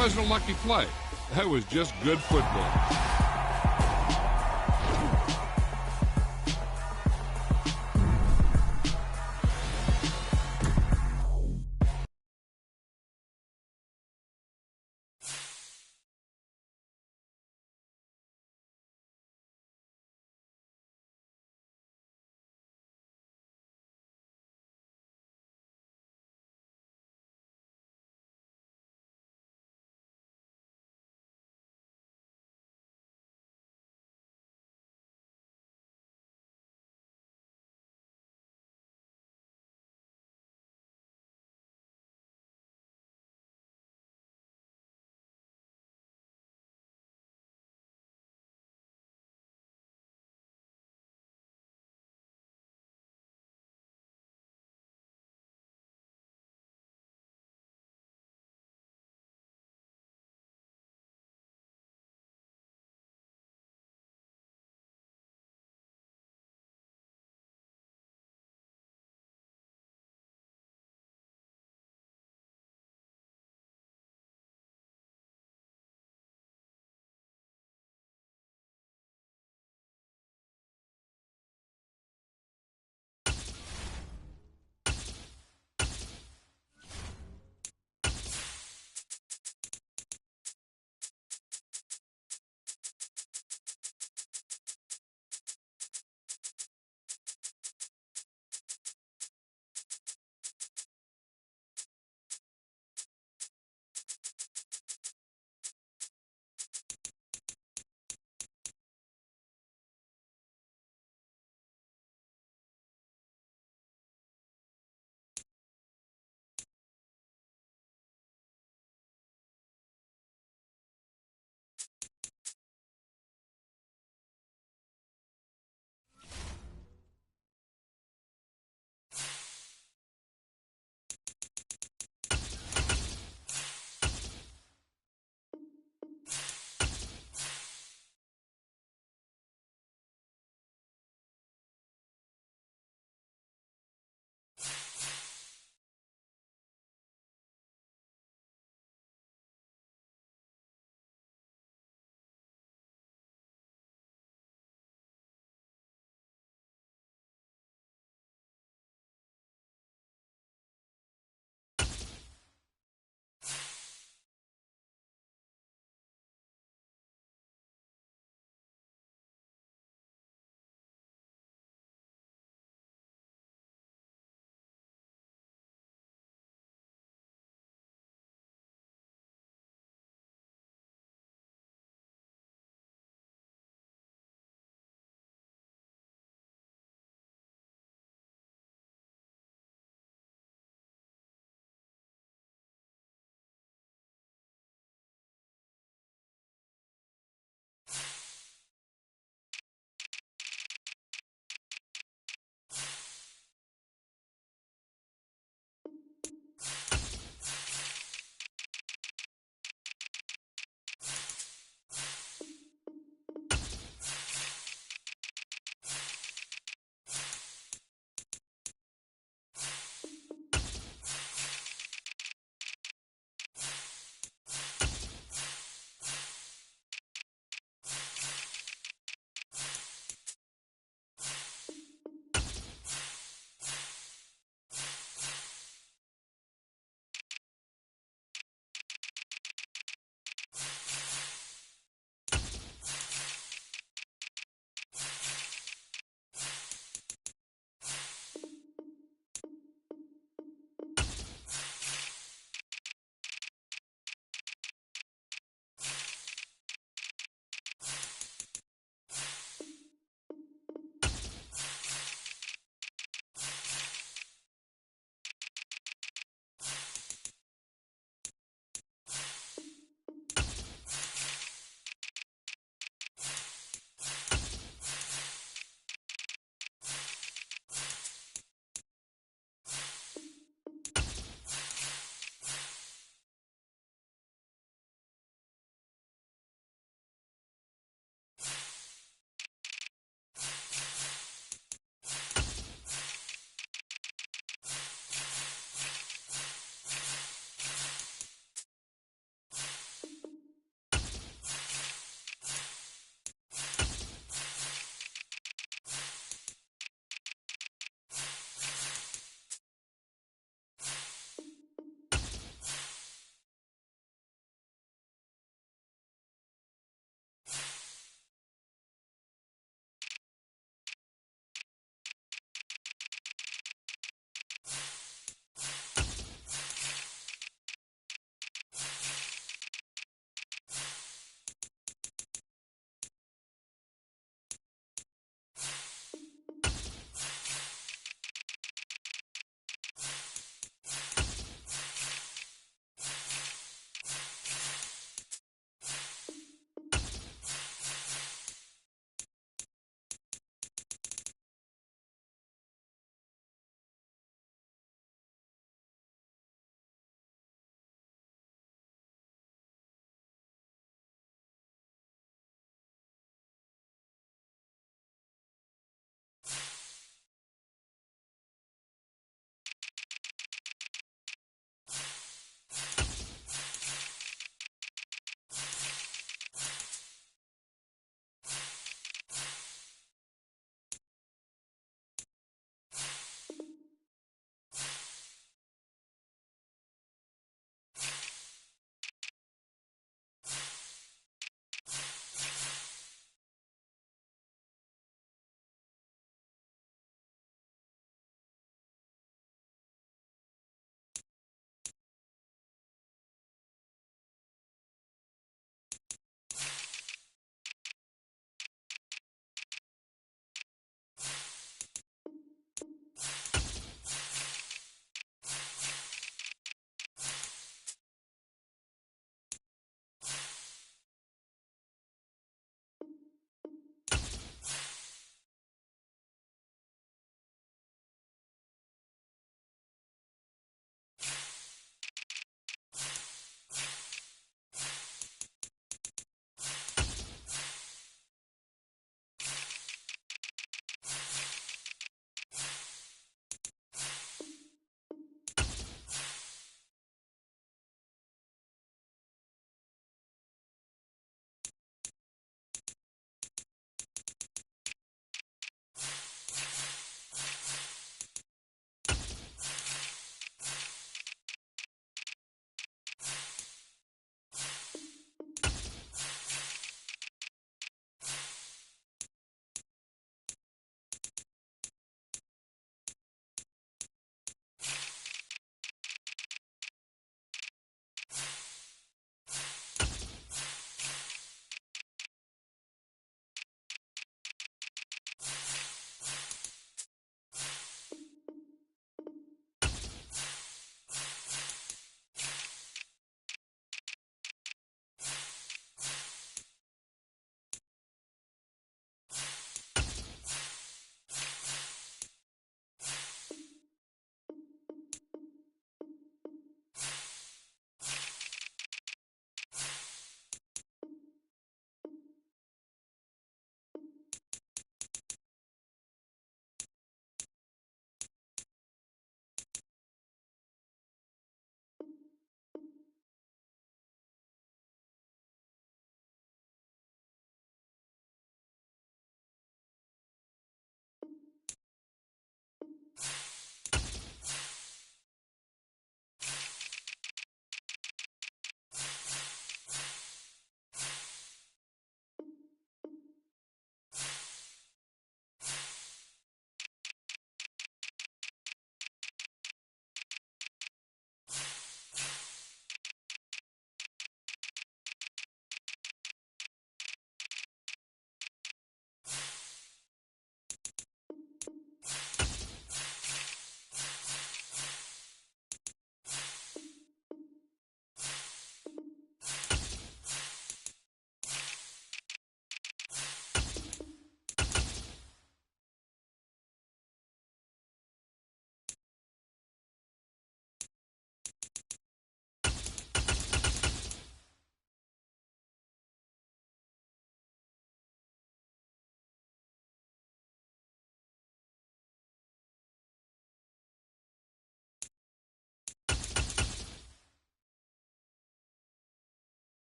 wasn't a lucky play. That was just good football.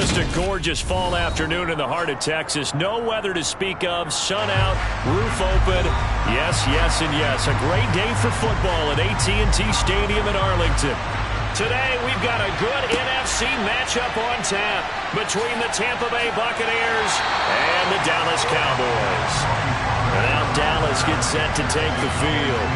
Just a gorgeous fall afternoon in the heart of Texas. No weather to speak of. Sun out, roof open. Yes, yes, and yes. A great day for football at AT&T Stadium in Arlington. Today, we've got a good NFC matchup on tap between the Tampa Bay Buccaneers and the Dallas Cowboys. And now Dallas gets set to take the field.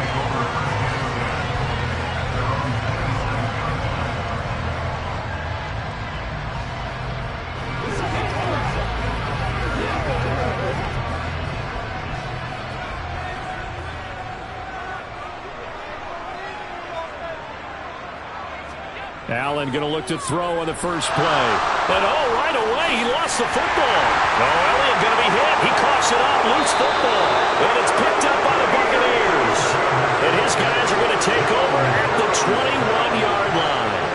Allen going to look to throw on the first play. And right away, he lost the football. Elliott going to be hit. He coughs it up, loose football. And it's picked up by the Buccaneers. And his guys are going to take over at the 21-yard line.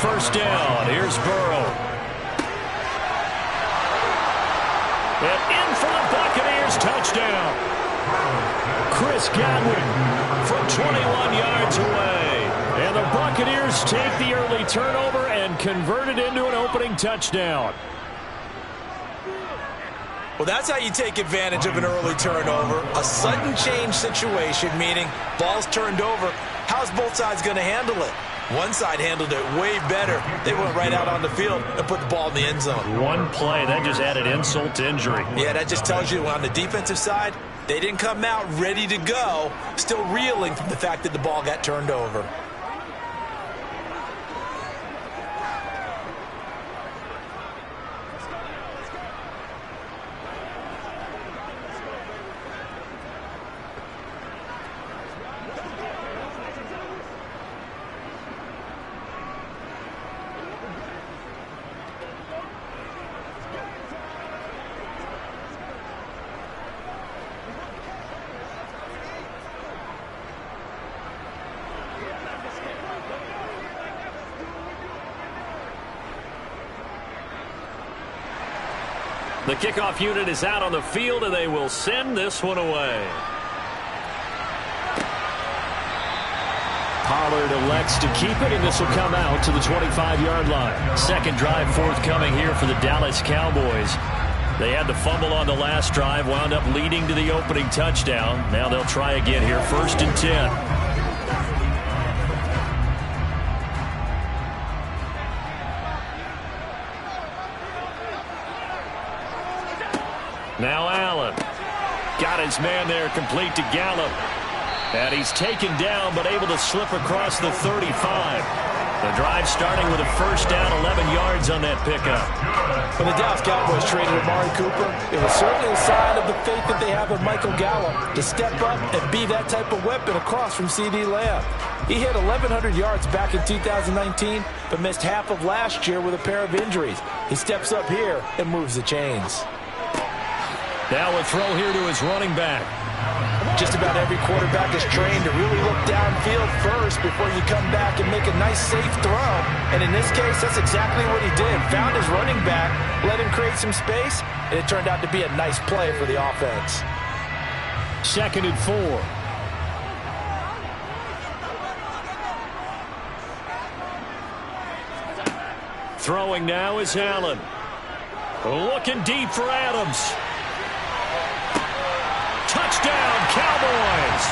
First down, here's Burrow. And in for the Buccaneers, touchdown. Chris Godwin from 21 yards away. And the Buccaneers take the early turnover and convert it into an opening touchdown. Well, that's how you take advantage of an early turnover. A sudden change situation, meaning ball's turned over. How's both sides going to handle it? One side handled it way better. They went right out on the field and put the ball in the end zone. One play, that just added insult to injury. Yeah, that just tells you on the defensive side, they didn't come out ready to go, still reeling from the fact that the ball got turned over. The kickoff unit is out on the field, and they will send this one away. Pollard elects to keep it, and this will come out to the 25-yard line. Second drive forthcoming here for the Dallas Cowboys. They had the fumble on the last drive, wound up leading to the opening touchdown. Now they'll try again here, 1st and 10. Now Allen got his man there, complete to Gallup. And he's taken down, but able to slip across the 35. The drive starting with a first down, 11 yards on that pickup. When the Dallas Cowboys traded Amari Cooper, it was certainly a sign of the faith that they have in Michael Gallup to step up and be that type of weapon across from C.D. Lamb. He hit 1,100 yards back in 2019, but missed half of last year with a pair of injuries. He steps up here and moves the chains. Now a throw here to his running back. Just about every quarterback is trained to really look downfield first before you come back and make a nice, safe throw. And in this case, that's exactly what he did. Found his running back, let him create some space, and it turned out to be a nice play for the offense. 2nd and 4. Throwing now is Allen. Looking deep for Adams. Touchdown, Cowboys.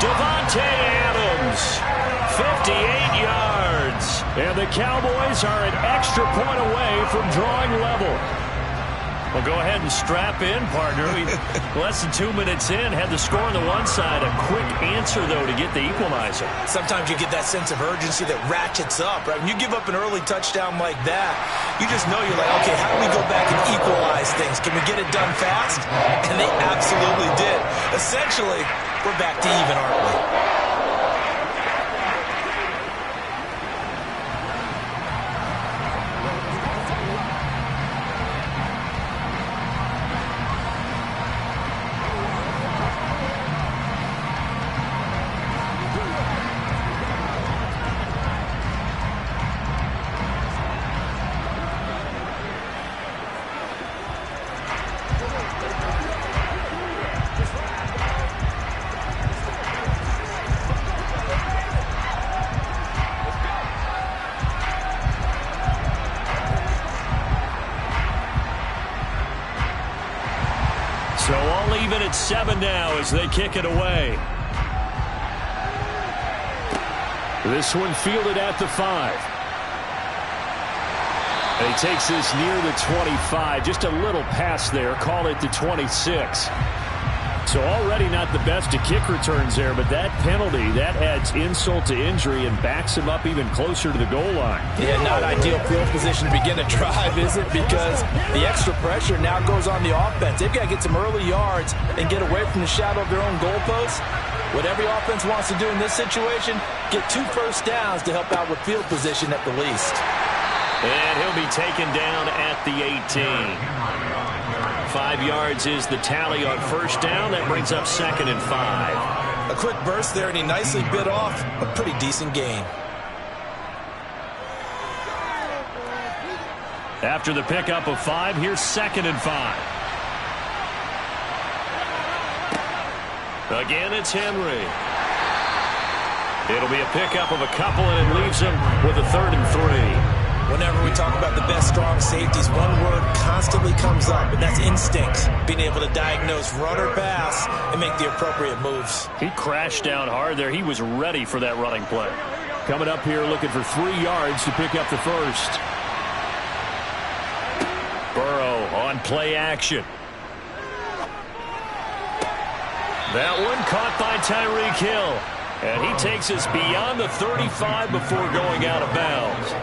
Davante Adams, 58 yards. And the Cowboys are an extra point away from drawing level. Well, go ahead and strap in, partner. Less than 2 minutes in, had the score on the one side. A quick answer, though, to get the equalizer. Sometimes you get that sense of urgency that ratchets up, right? When you give up an early touchdown like that, you just know you're like, okay, how do we go back and equalize things? Can we get it done fast? And they absolutely did. Essentially, we're back to even, aren't we? it's 7 now as they kick it away. This one fielded at the 5. And he takes this near the 25. Just a little pass there. Call it the 26. So already not the best of kick returns there, but that penalty, that adds insult to injury and backs him up even closer to the goal line. Yeah, not ideal field position to begin a drive, is it? Because the extra pressure now goes on the offense. They've got to get some early yards and get away from the shadow of their own goalposts. What every offense wants to do in this situation, get 2 first downs to help out with field position at the least. And he'll be taken down at the 18. 5 yards is the tally on first down. That brings up 2nd and 5. A quick burst there, and he nicely bit off a pretty decent gain. After the pickup of 5, here's 2nd and 5. Again, it's Henry. It'll be a pickup of a couple, and it leaves him with a 3rd and 3. Whenever we talk about the best strong safeties, one word constantly comes up, and that's instinct. Being able to diagnose run or pass and make the appropriate moves. He crashed down hard there. He was ready for that running play. Coming up here looking for 3 yards to pick up the first. Burrow on play action. That one caught by Tyreek Hill. And he takes us beyond the 35 before going out of bounds.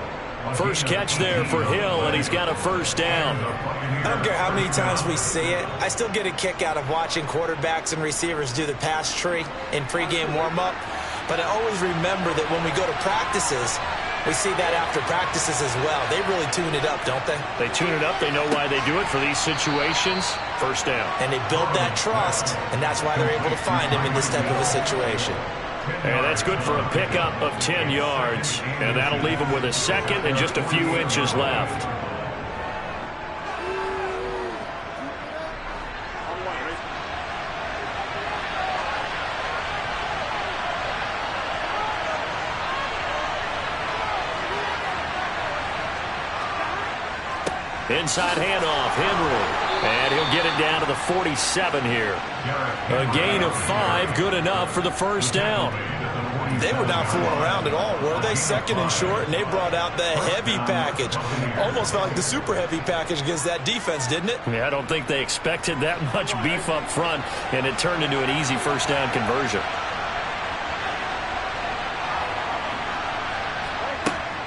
First catch there for Hill, and he's got a first down. I don't care how many times we see it. I still get a kick out of watching quarterbacks and receivers do the pass tree in pregame warm-up. But I always remember that when we go to practices, we see that after practices as well. They really tune it up, don't they? They tune it up. They know why they do it for these situations. First down. And they build that trust, and that's why they're able to find him in this type of a situation. And that's good for a pickup of 10 yards. And that'll leave him with a 2nd and just a few inches left. Inside handoff, Henry. And he'll get it down to the 47 here. A gain of 5, good enough for the first down. They were not fooling around at all, were they? 2nd and short, and they brought out the heavy package. Almost felt like the super heavy package against that defense, didn't it? Yeah, I don't think they expected that much beef up front, and it turned into an easy first down conversion.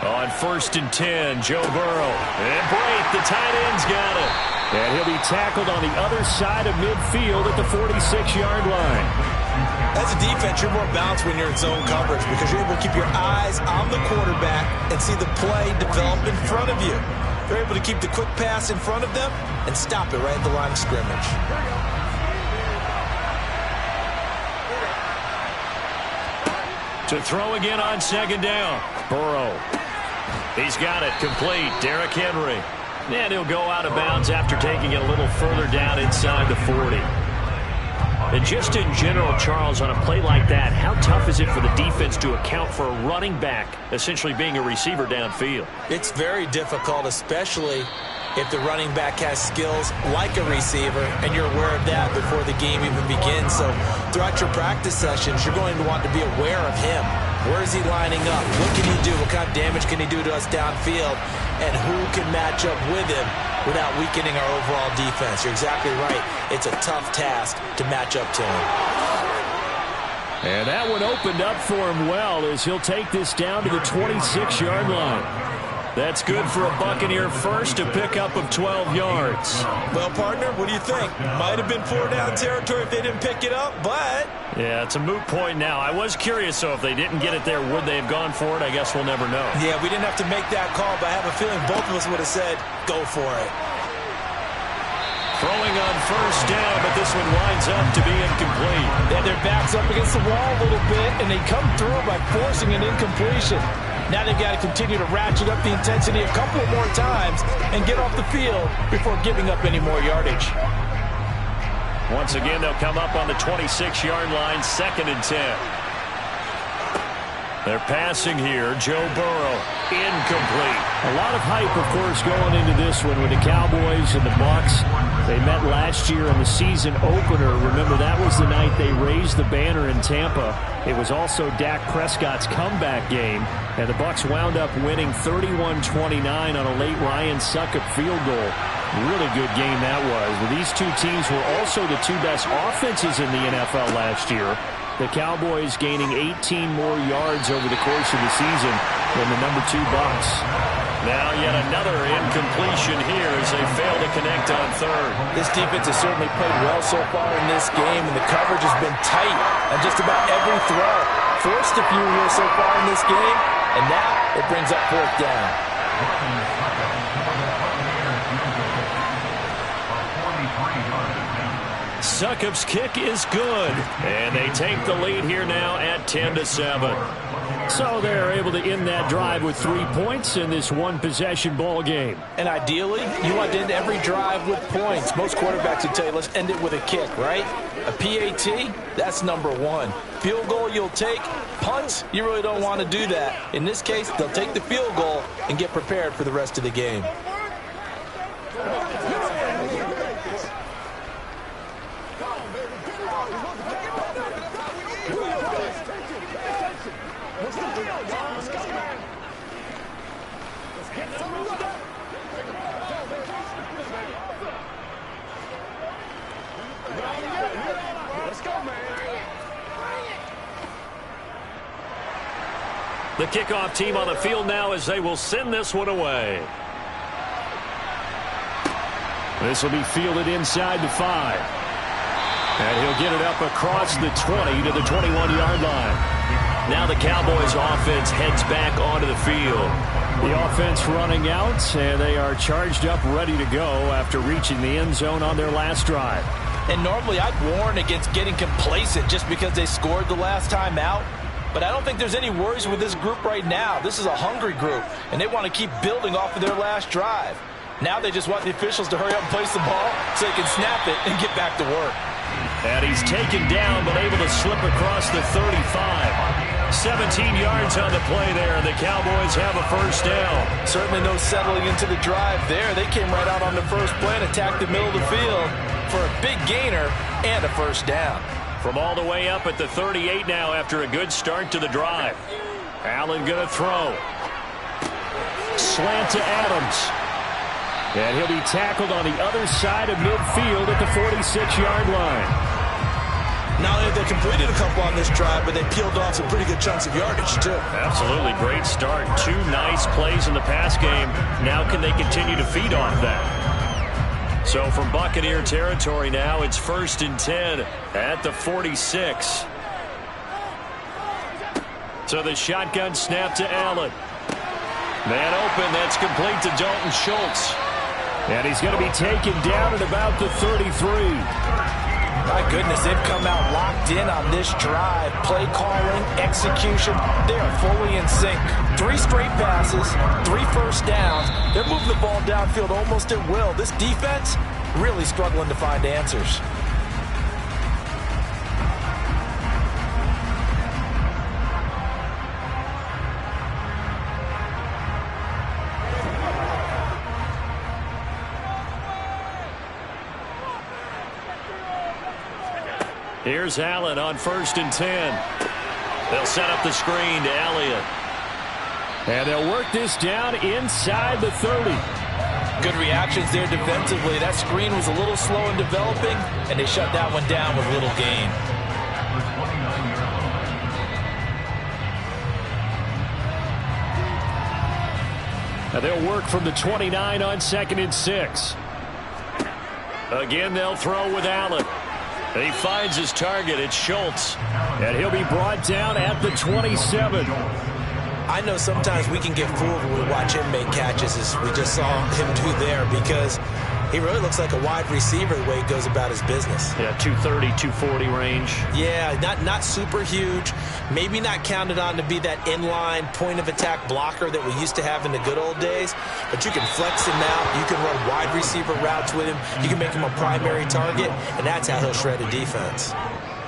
On 1st and 10, Joe Burrow. And Brate, the tight end's got it. And he'll be tackled on the other side of midfield at the 46-yard line. As a defense, you're more balanced when you're in zone coverage because you're able to keep your eyes on the quarterback and see the play develop in front of you. You're able to keep the quick pass in front of them and stop it right at the line of scrimmage. To throw again on 2nd down. Burrow. He's got it complete. Derrick Henry. And he'll go out of bounds after taking it a little further down inside the 40. And just in general, Charles, on a play like that, how tough is it for the defense to account for a running back essentially being a receiver downfield? It's very difficult, especially if the running back has skills like a receiver, and you're aware of that before the game even begins. So throughout your practice sessions, you're going to want to be aware of him. Where is he lining up? What can he do? What kind of damage can he do to us downfield? And who can match up with him without weakening our overall defense? You're exactly right. It's a tough task to match up to him. And that one opened up for him well as he'll take this down to the 26-yard line. That's good for a Buccaneer first, a pickup of 12 yards. Well, partner, what do you think? Might have been 4-down territory if they didn't pick it up, but... Yeah, it's a moot point now. I was curious, so if they didn't get it there, would they have gone for it? I guess we'll never know. Yeah, we didn't have to make that call, but I have a feeling both of us would have said, go for it. Throwing on first down, but this one winds up to be incomplete. Yeah, their back's up against the wall a little bit, and they come through by forcing an incompletion. Now they've got to continue to ratchet up the intensity a couple more times and get off the field before giving up any more yardage. Once again, they'll come up on the 26-yard line, 2nd and 10. They're passing here. Joe Burrow, incomplete. A lot of hype, of course, going into this one with the Cowboys and the Bucs. They met last year in the season opener. Remember, that was the night they raised the banner in Tampa. It was also Dak Prescott's comeback game, and the Bucs wound up winning 31-29 on a late Ryan Succop field goal. Really good game that was. These two teams were also the two best offenses in the NFL last year. The Cowboys gaining 18 more yards over the course of the season than the number 2 Bucs. Now yet another incompletion here as they fail to connect on third. This defense has certainly played well so far in this game, and the coverage has been tight on just about every throw. Forced a few here so far in this game, and now it brings up 4th down. Succop's kick is good, and they take the lead here now at 10-7. So they're able to end that drive with 3 points in this one-possession ball game. And ideally, you want to end every drive with points. Most quarterbacks would tell you, let's end it with a kick, right? A PAT, that's number 1. Field goal you'll take. Punts, you really don't want to do that. In this case, they'll take the field goal and get prepared for the rest of the game. The kickoff team on the field now as they will send this one away. This will be fielded inside the 5. And he'll get it up across the 20 to the 21-yard line. Now the Cowboys offense heads back onto the field. The offense running out, and they are charged up, ready to go after reaching the end zone on their last drive. And normally I'd warn against getting complacent just because they scored the last time out. But I don't think there's any worries with this group right now. This is a hungry group, and they want to keep building off of their last drive. Now they just want the officials to hurry up and place the ball so they can snap it and get back to work. And he's taken down, but able to slip across the 35. 17 yards on the play there, and the Cowboys have a first down. Certainly no settling into the drive there. They came right out on the first play and attacked the middle of the field for a big gainer and a first down. From all the way up at the 38 now after a good start to the drive. Allen going to throw. Slant to Adams. And he'll be tackled on the other side of midfield at the 46-yard line. Not only have they completed a couple on this drive, but they peeled off some pretty good chunks of yardage, too. Absolutely. Great start. 2 nice plays in the pass game. Now can they continue to feed off that? So from Buccaneer territory now, it's 1st and 10 at the 46. So the shotgun snap to Allen. Man open, that's complete to Dalton Schultz. And he's going to be taken down at about the 33. My goodness, they've come out locked in on this drive. Play calling, execution, they are fully in sync. 3 straight passes, 3 first downs. They're moving the ball downfield almost at will. This defense really struggling to find answers. Here's Allen on 1st and 10. They'll set up the screen to Elliott. And they'll work this down inside the 30. Good reactions there defensively. That screen was a little slow in developing, and they shut that one down with little gain. Now they'll work from the 29 on 2nd and 6. Again, they'll throw with Allen. And he finds his target. It's Schultz. And he'll be brought down at the 27. I know sometimes we can get fooled when we watch him make catches, as we just saw him do there, because he really looks like a wide receiver the way he goes about his business. Yeah, 230, 240 range. Yeah, not super huge. Maybe not counted on to be that inline point-of-attack blocker that we used to have in the good old days. But you can flex him out. You can run wide receiver routes with him. You can make him a primary target, and that's how he'll shred a defense.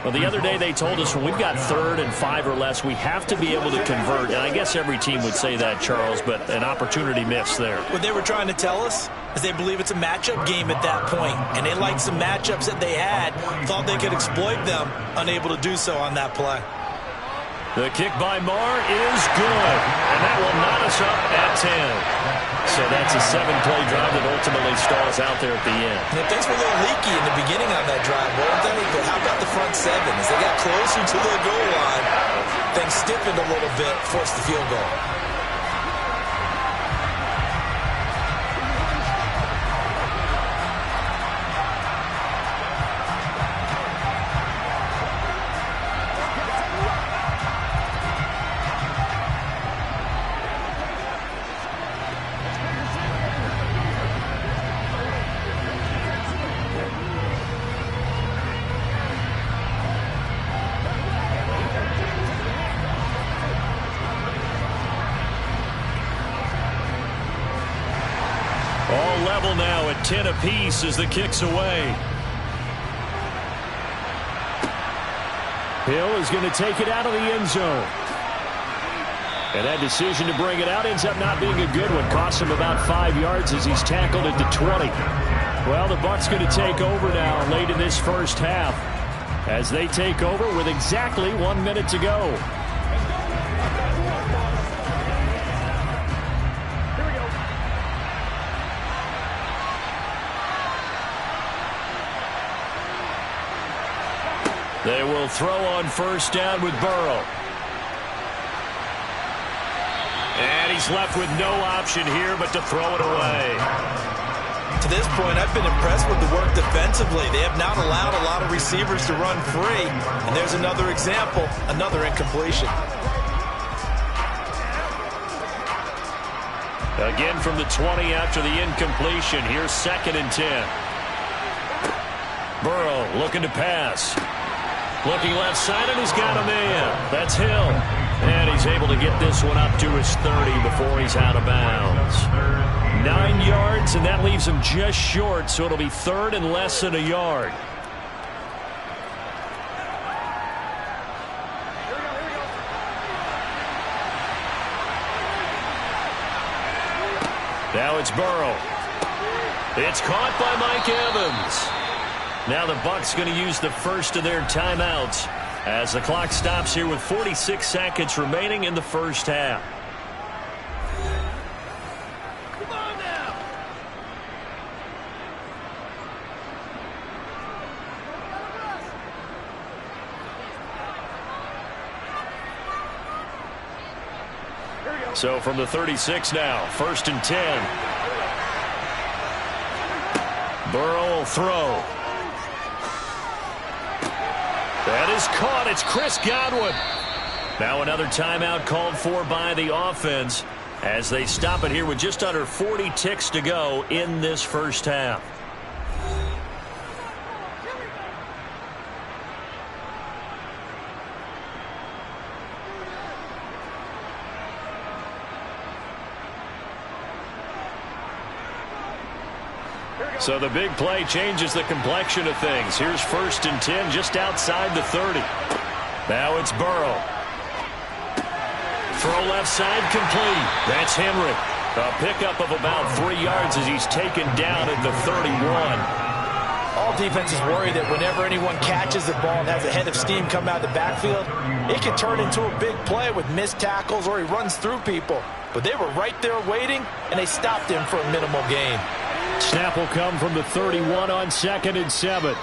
Well, the other day they told us when we've got 3rd and 5 or less, we have to be able to convert. And I guess every team would say that, Charles, but an opportunity missed there. What they were trying to tell us is they believe it's a matchup game at that point, and they liked some matchups that they had, thought they could exploit them, unable to do so on that play. The kick by Marr is good, and that will knot us up at 10. So that's a 7-play drive that ultimately stalls out there at the end. And things were a little leaky in the beginning on that drive, weren't they? But how about the front 7? As they got closer to the goal line, things stiffened a little bit, forced the field goal. All level now at 10 apiece as the kick's away. Hill is going to take it out of the end zone. And that decision to bring it out ends up not being a good one. Costs him about 5 yards as he's tackled at the 20. Well, the Bucs going to take over now late in this first half as they take over with exactly 1 minute to go. They will throw on first down with Burrow. And he's left with no option here but to throw it away. To this point, I've been impressed with the work defensively. They have not allowed a lot of receivers to run free. And there's another example, another incompletion. Again from the 20 after the incompletion. Here's 2nd and 10. Burrow looking to pass. Looking left side, and he's got a man. That's Hill. And he's able to get this one up to his 30 before he's out of bounds. 9 yards, and that leaves him just short, so it'll be 3rd and less than a yard. Now it's Burrow. It's caught by Mike Evans. Now the Bucs going to use the first of their timeouts as the clock stops here with 46 seconds remaining in the first half. Come on now. So from the 36 now, 1st and 10. Burrow will throw. That is caught. It's Chris Godwin. Now another timeout called for by the offense as they stop it here with just under 40 ticks to go in this first half. So the big play changes the complexion of things. Here's 1st and 10 just outside the 30. Now it's Burrow. Throw left side complete. That's Henry. A pickup of about 3 yards as he's taken down at the 31. All defenses worry that whenever anyone catches the ball and has a head of steam come out of the backfield, it can turn into a big play with missed tackles or he runs through people. But they were right there waiting, and they stopped him for a minimal gain. Snap will come from the 31 on 2nd and 7.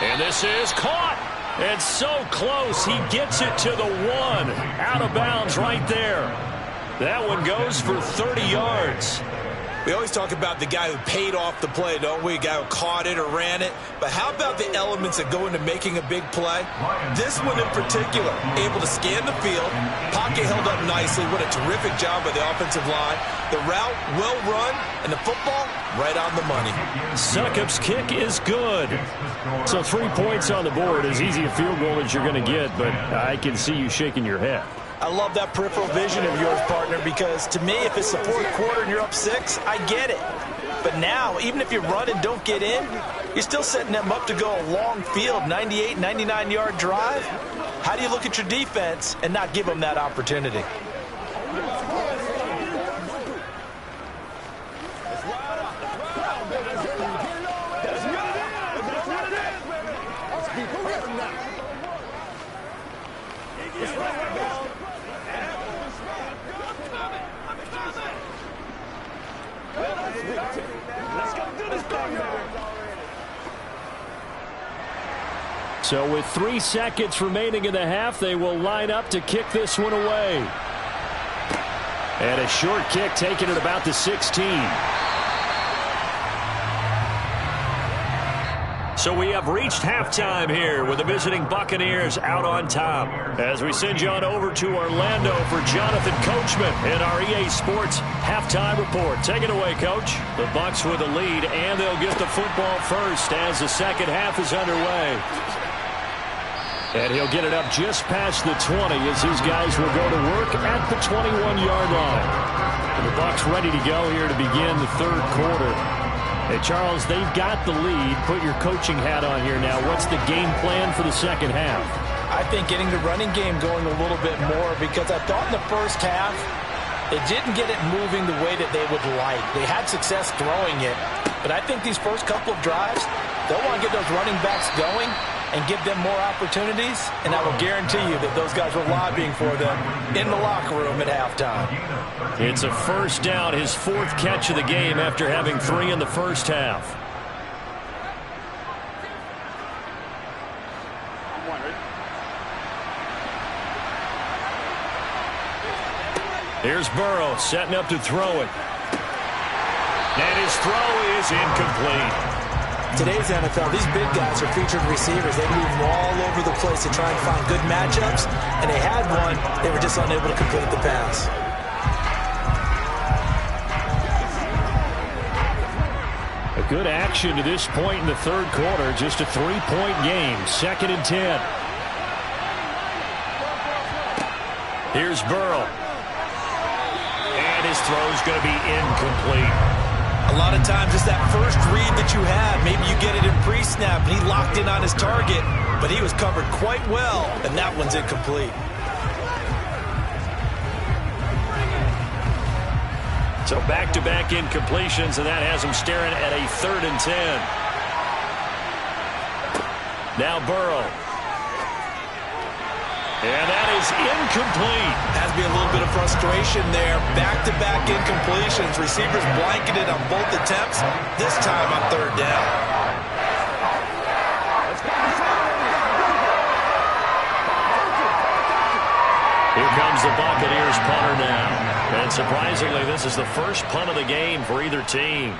And this is caught. And so close. He gets it to the 1. Out of bounds right there. That one goes for 30 yards. We always talk about the guy who paid off the play, don't we? A guy who caught it or ran it. But how about the elements that go into making a big play? This one in particular, able to scan the field. Pocket held up nicely. What a terrific job by the offensive line. The route, well run, and the football, right on the money. Succop's kick is good. So 3 points on the board, as easy a field goal as you're going to get, but I can see you shaking your head. I love that peripheral vision of yours, partner, because to me, if it's the 4th quarter and you're up 6, I get it. But now, even if you run and don't get in, You're still setting them up to go a long field, 98, 99-yard drive. How do you look at your defense and not give them that opportunity? So with 3 seconds remaining in the half, they will line up to kick this one away. And a short kick taken at about the 16. So we have reached halftime here with the visiting Buccaneers out on top. As we send you on over to Orlando for Jonathan Coachman in our EA Sports halftime report. Take it away, Coach. The Bucs with the lead, and they'll get the football first as the second half is underway. And he'll get it up just past the 20 as these guys will go to work at the 21-yard line. And the Bucs ready to go here to begin the third quarter. Hey, Charles, they've got the lead. Put your coaching hat on here now. What's the game plan for the second half? I think getting the running game going a little bit more, because I thought in the first half they didn't get it moving the way that they would like. They had success throwing it, but I think these first couple of drives, they'll want to get those running backs going and give them more opportunities, and I will guarantee you that those guys were lobbying for them in the locker room at halftime. It's a first down, his 4th catch of the game after having 3 in the first half. Here's Burrow setting up to throw it. And his throw is incomplete. Today's NFL, these big guys are featured receivers. They move all over the place to try and find good matchups, and they had one. They were just unable to complete the pass. A good action to this point in the third quarter. Just a 3-point game. 2nd and 10. Here's Burrow. And his throw's going to be incomplete. A lot of times it's that first read that you had. Maybe you get it in pre-snap, and he locked in on his target, but he was covered quite well, and that one's incomplete. So back-to-back incompletions, and that has him staring at a 3rd and 10. Now Burrow. And that is incomplete. Has to be a little bit of frustration there. Back-to-back incompletions. Receivers blanketed on both attempts. This time on 3rd down. Here comes the Buccaneers punter now. And surprisingly, this is the first punt of the game for either team.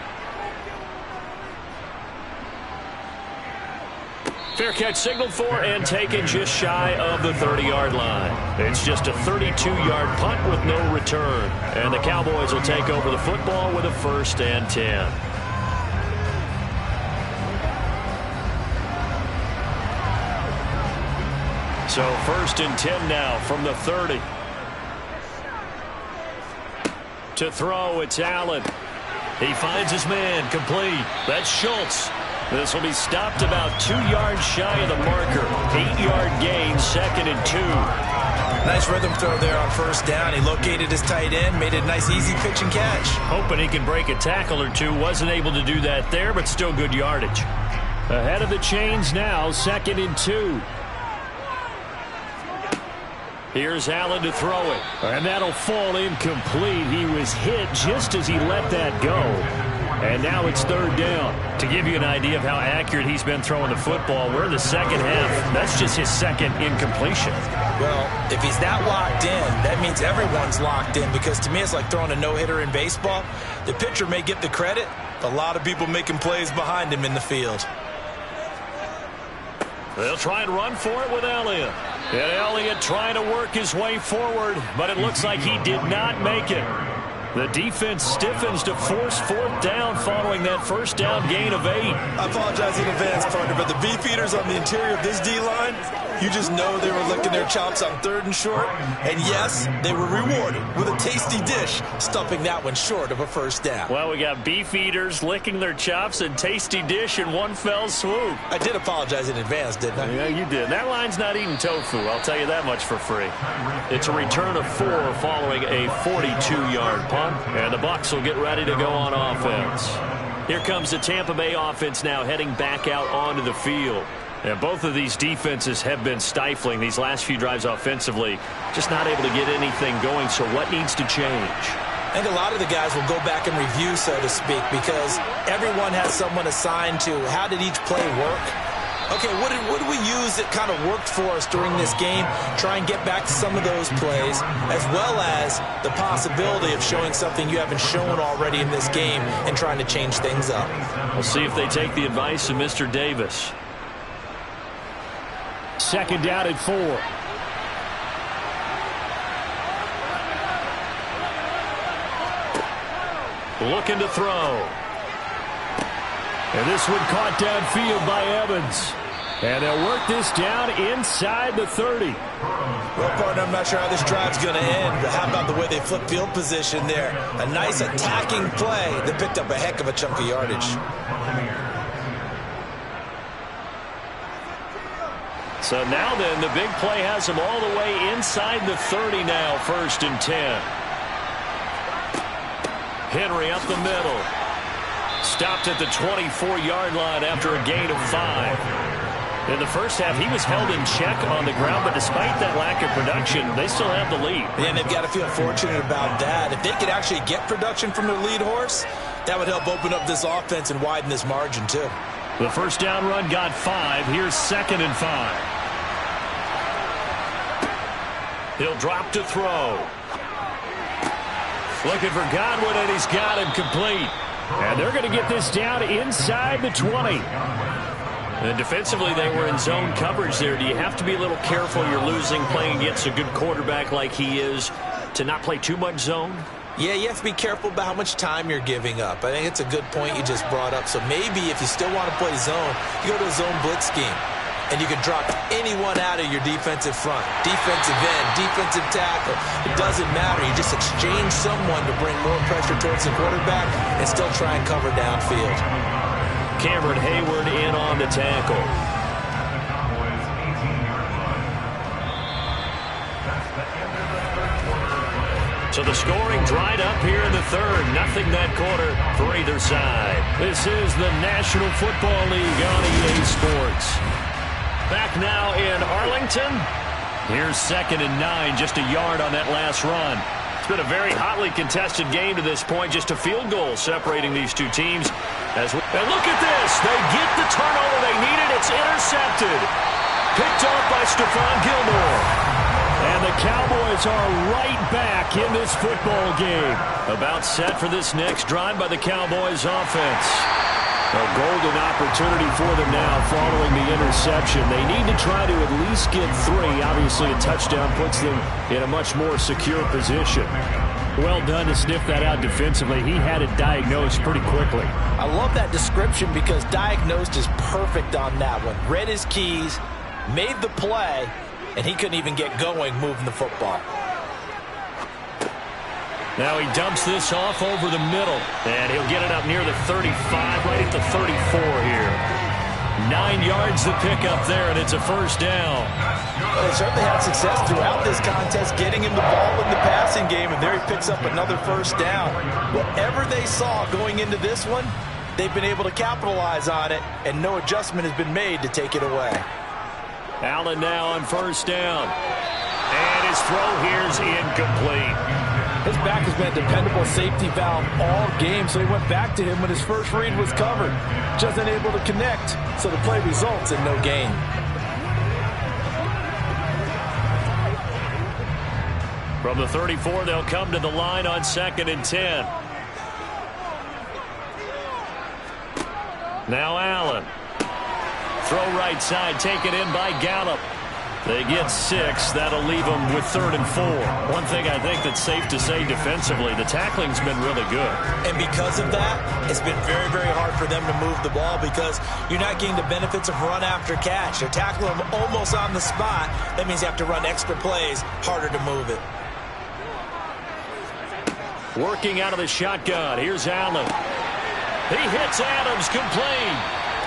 Fair catch signaled for and taken just shy of the 30-yard line. It's just a 32-yard punt with no return. And the Cowboys will take over the football with a 1st and 10. So 1st and 10 now from the 30. To throw, it's Allen. He finds his man, complete. That's Schultz. This will be stopped about 2 yards shy of the marker. 8-yard gain, 2nd and 2. Nice rhythm throw there on 1st down. He located his tight end, made it a nice easy pitch and catch. Hoping he can break a tackle or two. Wasn't able to do that there, but still good yardage. Ahead of the chains now, 2nd and 2. Here's Allen to throw it. And that'll fall incomplete. He was hit just as he let that go. And now it's 3rd down. To give you an idea of how accurate he's been throwing the football, we're in the second half. That's just his 2nd incompletion. Well, if he's that locked in, that means everyone's locked in, because to me it's like throwing a no-hitter in baseball. The pitcher may get the credit, but a lot of people making plays behind him in the field. They'll try and run for it with Elliott. And Elliott trying to work his way forward, but it looks like he did not make it. The defense stiffens to force 4th down following that 1st down gain of 8. I apologize in advance, partner, but the beef eaters on the interior of this D-line, You just know they were licking their chops on 3rd and short. And yes, they were rewarded with a tasty dish, stuffing that one short of a first down. Well, we got beef eaters licking their chops and tasty dish in one fell swoop. I did apologize in advance, didn't I? Yeah, you did. That line's not eating tofu, I'll tell you that much for free. It's a return of 4 following a 42-yard punt, and the Bucs will get ready to go on offense. Here comes the Tampa Bay offense now heading back out onto the field. And both of these defenses have been stifling these last few drives offensively. Just not able to get anything going, so what needs to change? I think a lot of the guys will go back and review, so to speak, because everyone has someone assigned to how did each play work. Okay, what did we use that kind of worked for us during this game? Try and get back to some of those plays, as well as the possibility of showing something you haven't shown already in this game and trying to change things up. We'll see if they take the advice of Mr. Davis. 2nd down and 4. Looking to throw. And this one caught downfield by Evans. And they'll work this down inside the 30. Well, partner, I'm not sure how this drive's going to end, but how about the way they flip field position there? A nice attacking play that picked up a heck of a chunk of yardage. So now then, the big play has them all the way inside the 30 now, 1st and 10. Henry up the middle. Stopped at the 24-yard line after a gain of 5. In the first half, he was held in check on the ground, but despite that lack of production, they still have the lead. And they've got to feel fortunate about that. If they could actually get production from their lead horse, that would help open up this offense and widen this margin, too. The first down run got 5. Here's 2nd and 5. He'll drop to throw. Looking for Godwin, and he's got him complete. And they're going to get this down inside the 20. And defensively, they were in zone coverage there. Do you have to be a little careful? You're losing, playing against a good quarterback like he is, to not play too much zone? Yeah, you have to be careful about how much time you're giving up. I think it's a good point you just brought up. So maybe if you still want to play zone, you go to a zone blitz scheme. And you can drop anyone out of your defensive front. Defensive end, defensive tackle. It doesn't matter. You just exchange someone to bring more pressure towards the quarterback and still try and cover downfield. Cameron Hayward in on the tackle. So the scoring dried up here in the 3rd. Nothing that quarter for either side. This is the National Football League on EA Sports. Back now in Arlington. Here's 2nd and 9, just a yard on that last run. It's been a very hotly contested game to this point, just a field goal separating these two teams. And look at this. They get the turnover they needed. It's intercepted. Picked up by Stephon Gilmore. And the Cowboys are right back in this football game. About set for this next drive by the Cowboys offense. A golden opportunity for them now following the interception. They need to try to at least get 3. Obviously, a touchdown puts them in a much more secure position. Well done to sniff that out defensively. He had it diagnosed pretty quickly. I love that description because diagnosed is perfect on that one. Read his keys, made the play, and he couldn't even get going moving the football. Now he dumps this off over the middle, and he'll get it up near the 35, right at the 34 here. 9 yards to pick up there, and it's a first down. Well, they certainly had success throughout this contest getting him the ball in the passing game, and there he picks up another first down. Whatever they saw going into this one, they've been able to capitalize on it, and no adjustment has been made to take it away. Allen now on first down. And his throw here is incomplete. His back has been a dependable safety valve all game, so he went back to him when his first read was covered. Just unable to connect, so the play results in no gain. From the 34, they'll come to the line on 2nd and 10. Now Allen. Throw right side, taken in by Gallup. They get 6. That'll leave them with 3rd and 4. One thing I think that's safe to say defensively, the tackling's been really good. And because of that, it's been very, very hard for them to move the ball because you're not getting the benefits of run after catch. They're tackling them almost on the spot. That means you have to run extra plays, harder to move it. Working out of the shotgun. Here's Allen. He hits Adams, complete.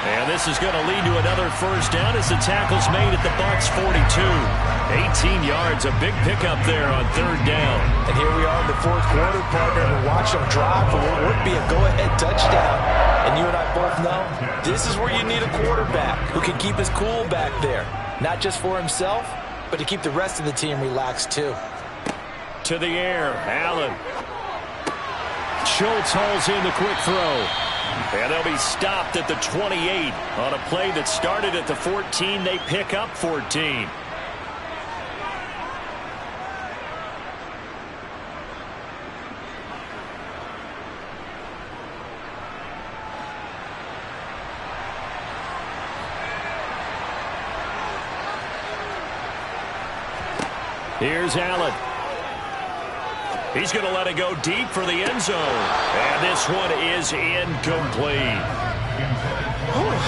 And this is going to lead to another first down as the tackle's made at the Bucs 42. 18 yards, a big pickup there on 3rd down. And here we are in the 4th quarter, partner, and watch them drive for what would be a go-ahead touchdown. And you and I both know this is where you need a quarterback who can keep his cool back there. Not just for himself, but to keep the rest of the team relaxed too. To the air, Allen. Schultz hauls in the quick throw. And they'll be stopped at the 28 on a play that started at the 14. They pick up 14. Here's Allen. He's going to let it go deep for the end zone. And this one is incomplete.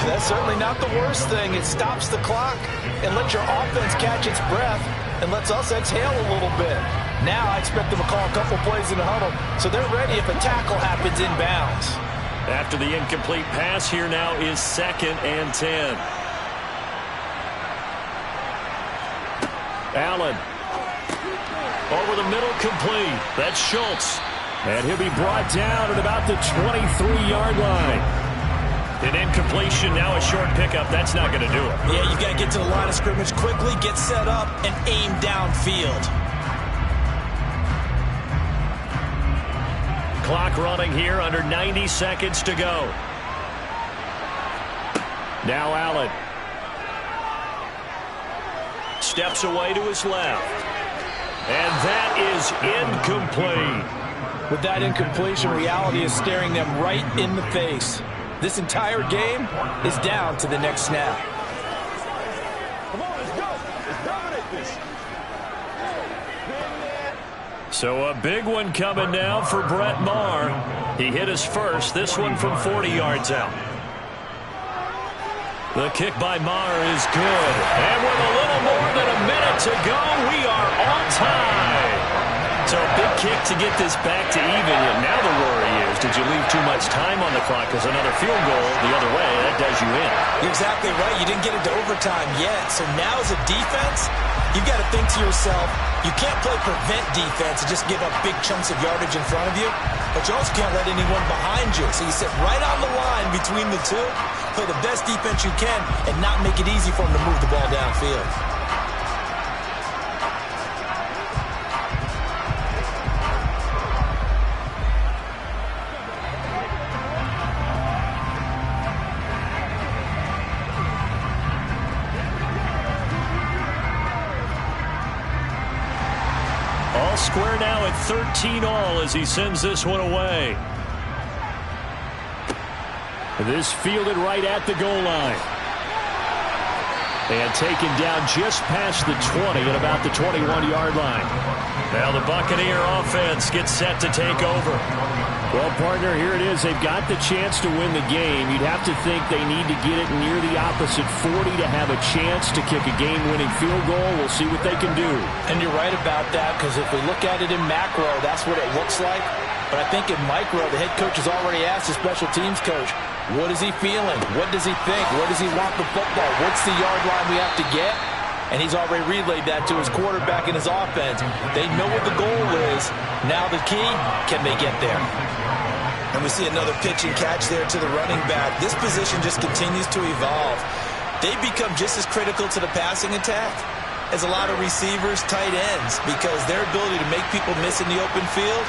That's certainly not the worst thing. It stops the clock and lets your offense catch its breath and lets us exhale a little bit. Now I expect them to call a couple plays in the huddle so they're ready if a tackle happens inbounds. After the incomplete pass, here now is 2nd and 10. Allen. Over the middle, complete. That's Schultz. And he'll be brought down at about the 23-yard line. An incompletion, now a short pickup. That's not going to do it. Yeah, you've got to get to the line of scrimmage quickly, get set up, and aim downfield. Clock running here, under 90 seconds to go. Now Allen. Steps away to his left. And that is incomplete. With that incompletion, reality is staring them right in the face. This entire game is down to the next snap. Come on, let's go. Let's dominate this. So a big one coming now for Brett Maher. He hit his first, this one from 40 yards out. The kick by Maher is good. And with a little more than a minute to go, we are on time. So a big kick to get this back to even. Now the worry is, did you leave too much time on the clock? Because another field goal the other way, that does you in. You're exactly right. You didn't get into overtime yet. So now as a defense, you've got to think to yourself, you can't play prevent defense and just give up big chunks of yardage in front of you. But you also can't let anyone behind you. So you sit right on the line between the two, play the best defense you can, and not make it easy for them to move the ball downfield. All square now at 13-all as he sends this one away. This fielded right at the goal line. And taken down just past the 20 at about the 21-yard line. Now the Buccaneer offense gets set to take over. Well, partner, here it is. They've got the chance to win the game. You'd have to think they need to get it near the opposite 40 to have a chance to kick a game-winning field goal. We'll see what they can do. And you're right about that, because if we look at it in macro, that's what it looks like. But I think in micro, the head coach has already asked the special teams coach, what is he feeling? What does he think? Where does he want the football? What's the yard line we have to get? And he's already relayed that to his quarterback and his offense. They know what the goal is. Now the key, can they get there? And we see another pitch and catch there to the running back. This position just continues to evolve. They become just as critical to the passing attack as a lot of receivers, tight ends, because their ability to make people miss in the open field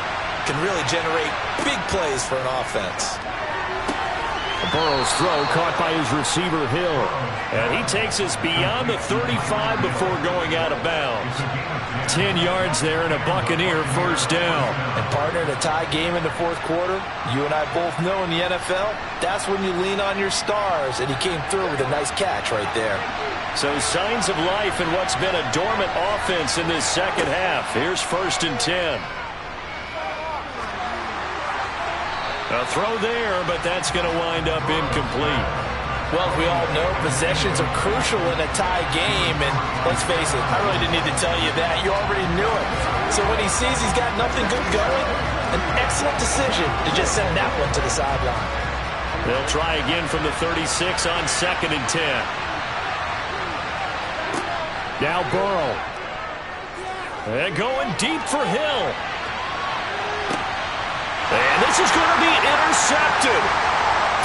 can really generate big plays for an offense. Burrow's throw caught by his receiver, Hill. And he takes us beyond the 35 before going out of bounds. 10 yards there and a Buccaneer first down. And partner, in a tie game in the fourth quarter, you and I both know in the NFL, that's when you lean on your stars. And he came through with a nice catch right there. So signs of life in what's been a dormant offense in this second half. Here's 1st and 10. A throw there, but that's going to wind up incomplete. Well, we all know possessions are crucial in a tie game, and let's face it, I really didn't need to tell you that. You already knew it. So when he sees he's got nothing good going, an excellent decision to just send that one to the sideline. They'll try again from the 36 on 2nd and 10. Now Burrow. And going deep for Hill. And this is going to be intercepted.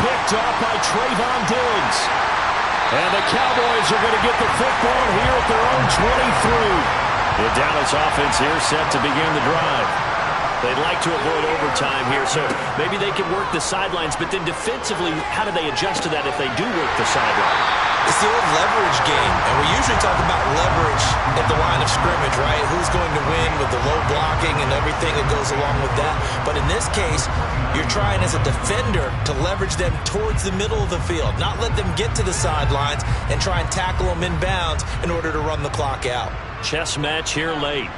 Picked off by Trayvon Diggs. And the Cowboys are going to get the football here at their own 23. The Dallas offense here set to begin the drive. They'd like to avoid overtime here, so maybe they can work the sidelines, but then defensively, how do they adjust to that if they do work the sideline? It's the old leverage game, and we usually talk about leverage at the line of scrimmage, right? Who's going to win with the low blocking and everything that goes along with that. But in this case, you're trying as a defender to leverage them towards the middle of the field, not let them get to the sidelines and try and tackle them inbounds in order to run the clock out. Chess match here late.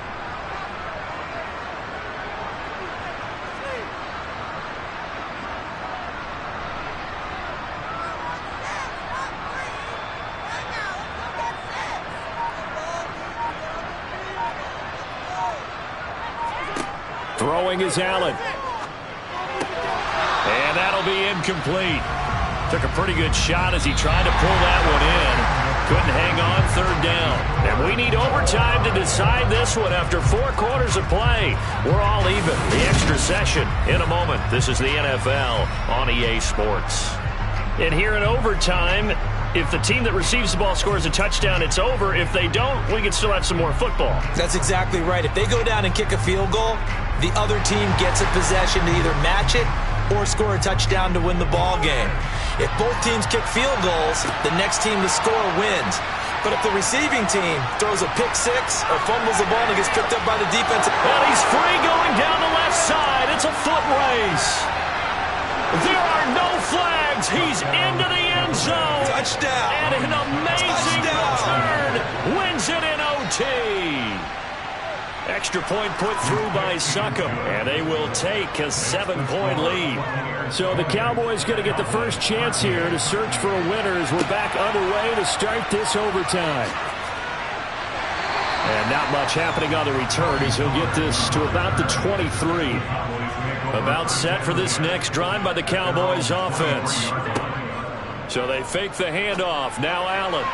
Throwing is Allen. And that'll be incomplete. Took a pretty good shot as he tried to pull that one in. Couldn't hang on, 3rd down. And we need overtime to decide this one after 4 quarters of play. We're all even. The extra session in a moment. This is the NFL on EA Sports. And here in overtime, if the team that receives the ball scores a touchdown, it's over. If they don't, we can still have some more football. That's exactly right. If they go down and kick a field goal, the other team gets a possession to either match it or score a touchdown to win the ball game. If both teams kick field goals, the next team to score wins. But if the receiving team throws a pick six or fumbles the ball and gets picked up by the defense, and he's free going down the left side. It's a foot race. There are no flags. He's into the end zone. Touchdown. And an amazing return. Wins it in OT. Extra point put through by Succop, and they will take a 7-point lead. So the Cowboys going to get the first chance here to search for a winner as we're back underway to start this overtime. And not much happening on the return as he'll get this to about the 23. About set for this next drive by the Cowboys offense. So they fake the handoff. Now Allen.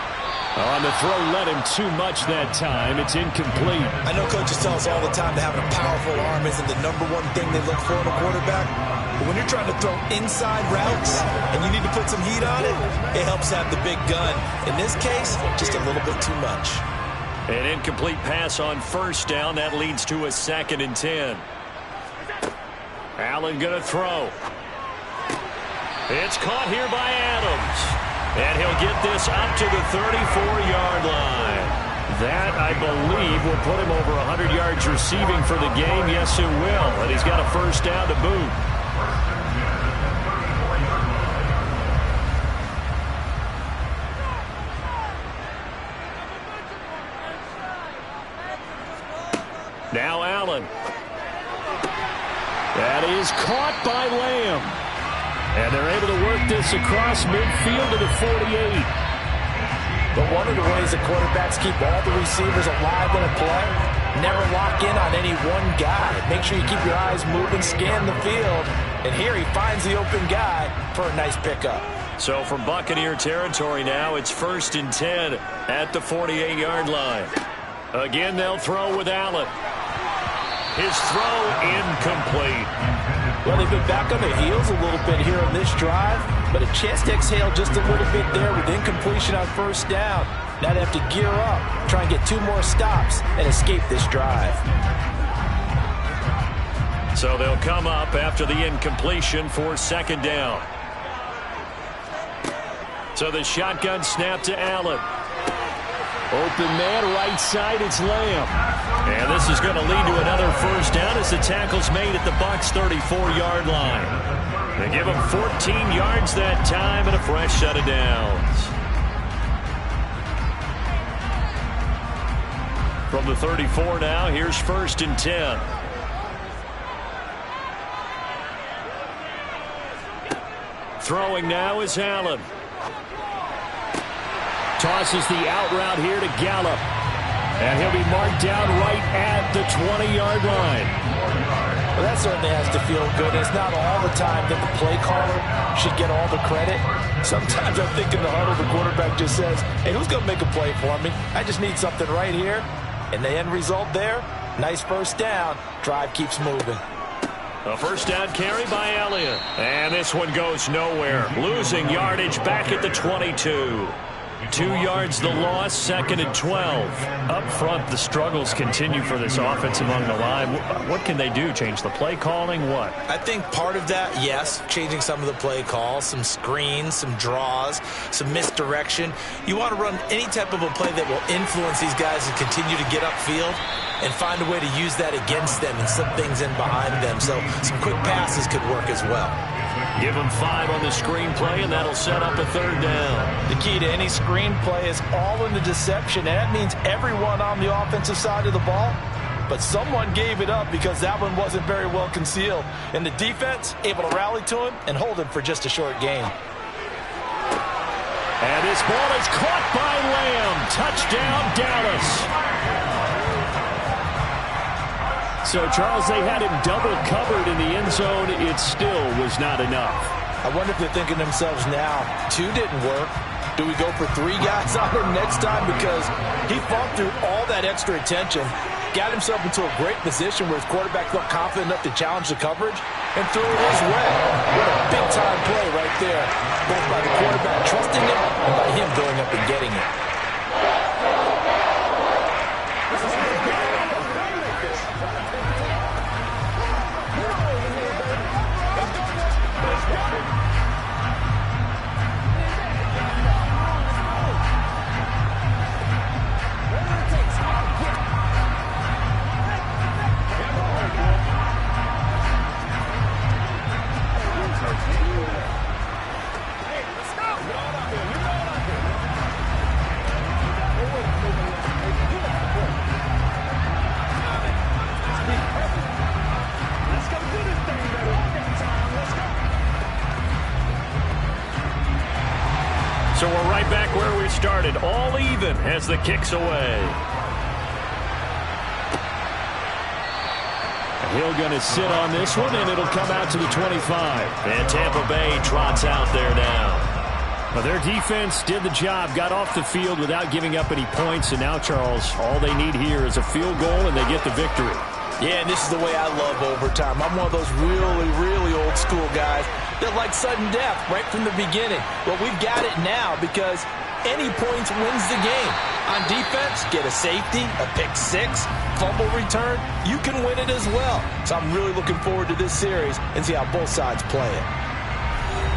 On the throw, led him too much that time. It's incomplete. I know coaches tell us all the time that having a powerful arm isn't the #1 thing they look for in a quarterback. But when you're trying to throw inside routes and you need to put some heat on it, it helps have the big gun. In this case, just a little bit too much. An incomplete pass on 1st down. That leads to a 2nd and 10. Allen going to throw. It's caught here by Adams. And he'll get this up to the 34-yard line. That, I believe, will put him over 100 yards receiving for the game. Yes, it will. And he's got a 1st down to boot. Now Allen. That is caught by Lamb. And they're able to work this across midfield to the 48. But one of the ways the quarterbacks keep all the receivers alive in a play, never lock in on any one guy. Make sure you keep your eyes moving, scan the field. And here he finds the open guy for a nice pickup. So from Buccaneer territory now, it's 1st and 10 at the 48-yard line. Again, they'll throw with Allen. His throw incomplete. Well, they've been back on their heels a little bit here on this drive, but a chance to exhale just a little bit there with incompletion on 1st down. Now they have to gear up, try and get 2 more stops and escape this drive. So they'll come up after the incompletion for 2nd down. So the shotgun snap to Allen. Open man, right side, it's Lamb. And this is going to lead to another first down as the tackle's made at the Bucs' 34-yard line. They give him 14 yards that time and a fresh set of downs. From the 34 now, here's 1st and 10. Throwing now is Allen. Tosses the out route here to Gallup. And he'll be marked down right at the 20-yard line. Well, that certainly has to feel good. It's not all the time that the play caller should get all the credit. Sometimes I think in the huddle, the quarterback just says, hey, who's going to make a play for me? I just need something right here. And the end result there, nice first down. Drive keeps moving. A first down carry by Elliott. And this one goes nowhere. Losing yardage back at the 22. 2 yards the loss, 2nd and 12. Up front, the struggles continue for this offense among the line. What can they do? Change the play calling? What? I think part of that, yes, changing some of the play calls, some screens, some draws, some misdirection. You want to run any type of a play that will influence these guys and continue to get upfield and find a way to use that against them and slip things in behind them. So some quick passes could work as well. Give them 5 on the screenplay, and that'll set up a 3rd down. The key to any screenplay is all in the deception, and that means everyone on the offensive side of the ball. But someone gave it up because that one wasn't very well concealed. And the defense able to rally to him and hold him for just a short gain. And this ball is caught by Lamb. Touchdown, Dallas. So, Charles, they had him double covered in the end zone. It still was not enough. I wonder if they're thinking to themselves now, 2 didn't work. Do we go for 3 guys on him next time? Because he fought through all that extra attention, got himself into a great position where his quarterback felt confident enough to challenge the coverage and threw it his way. What a big-time play right there, both by the quarterback trusting him and by him going up and getting it. So we're right back where we started, all even as the kick's away. Hill going to sit on this one, and it'll come out to the 25. And Tampa Bay trots out there now. Well, their defense did the job, got off the field without giving up any points, and now, Charles, all they need here is a field goal, and they get the victory. Yeah, and this is the way I love overtime. I'm one of those really, really old school guys that like sudden death right from the beginning. Well, we've got it now because any points wins the game. On defense, get a safety, a pick 6, fumble return, you can win it as well. So I'm really looking forward to this series and see how both sides play it.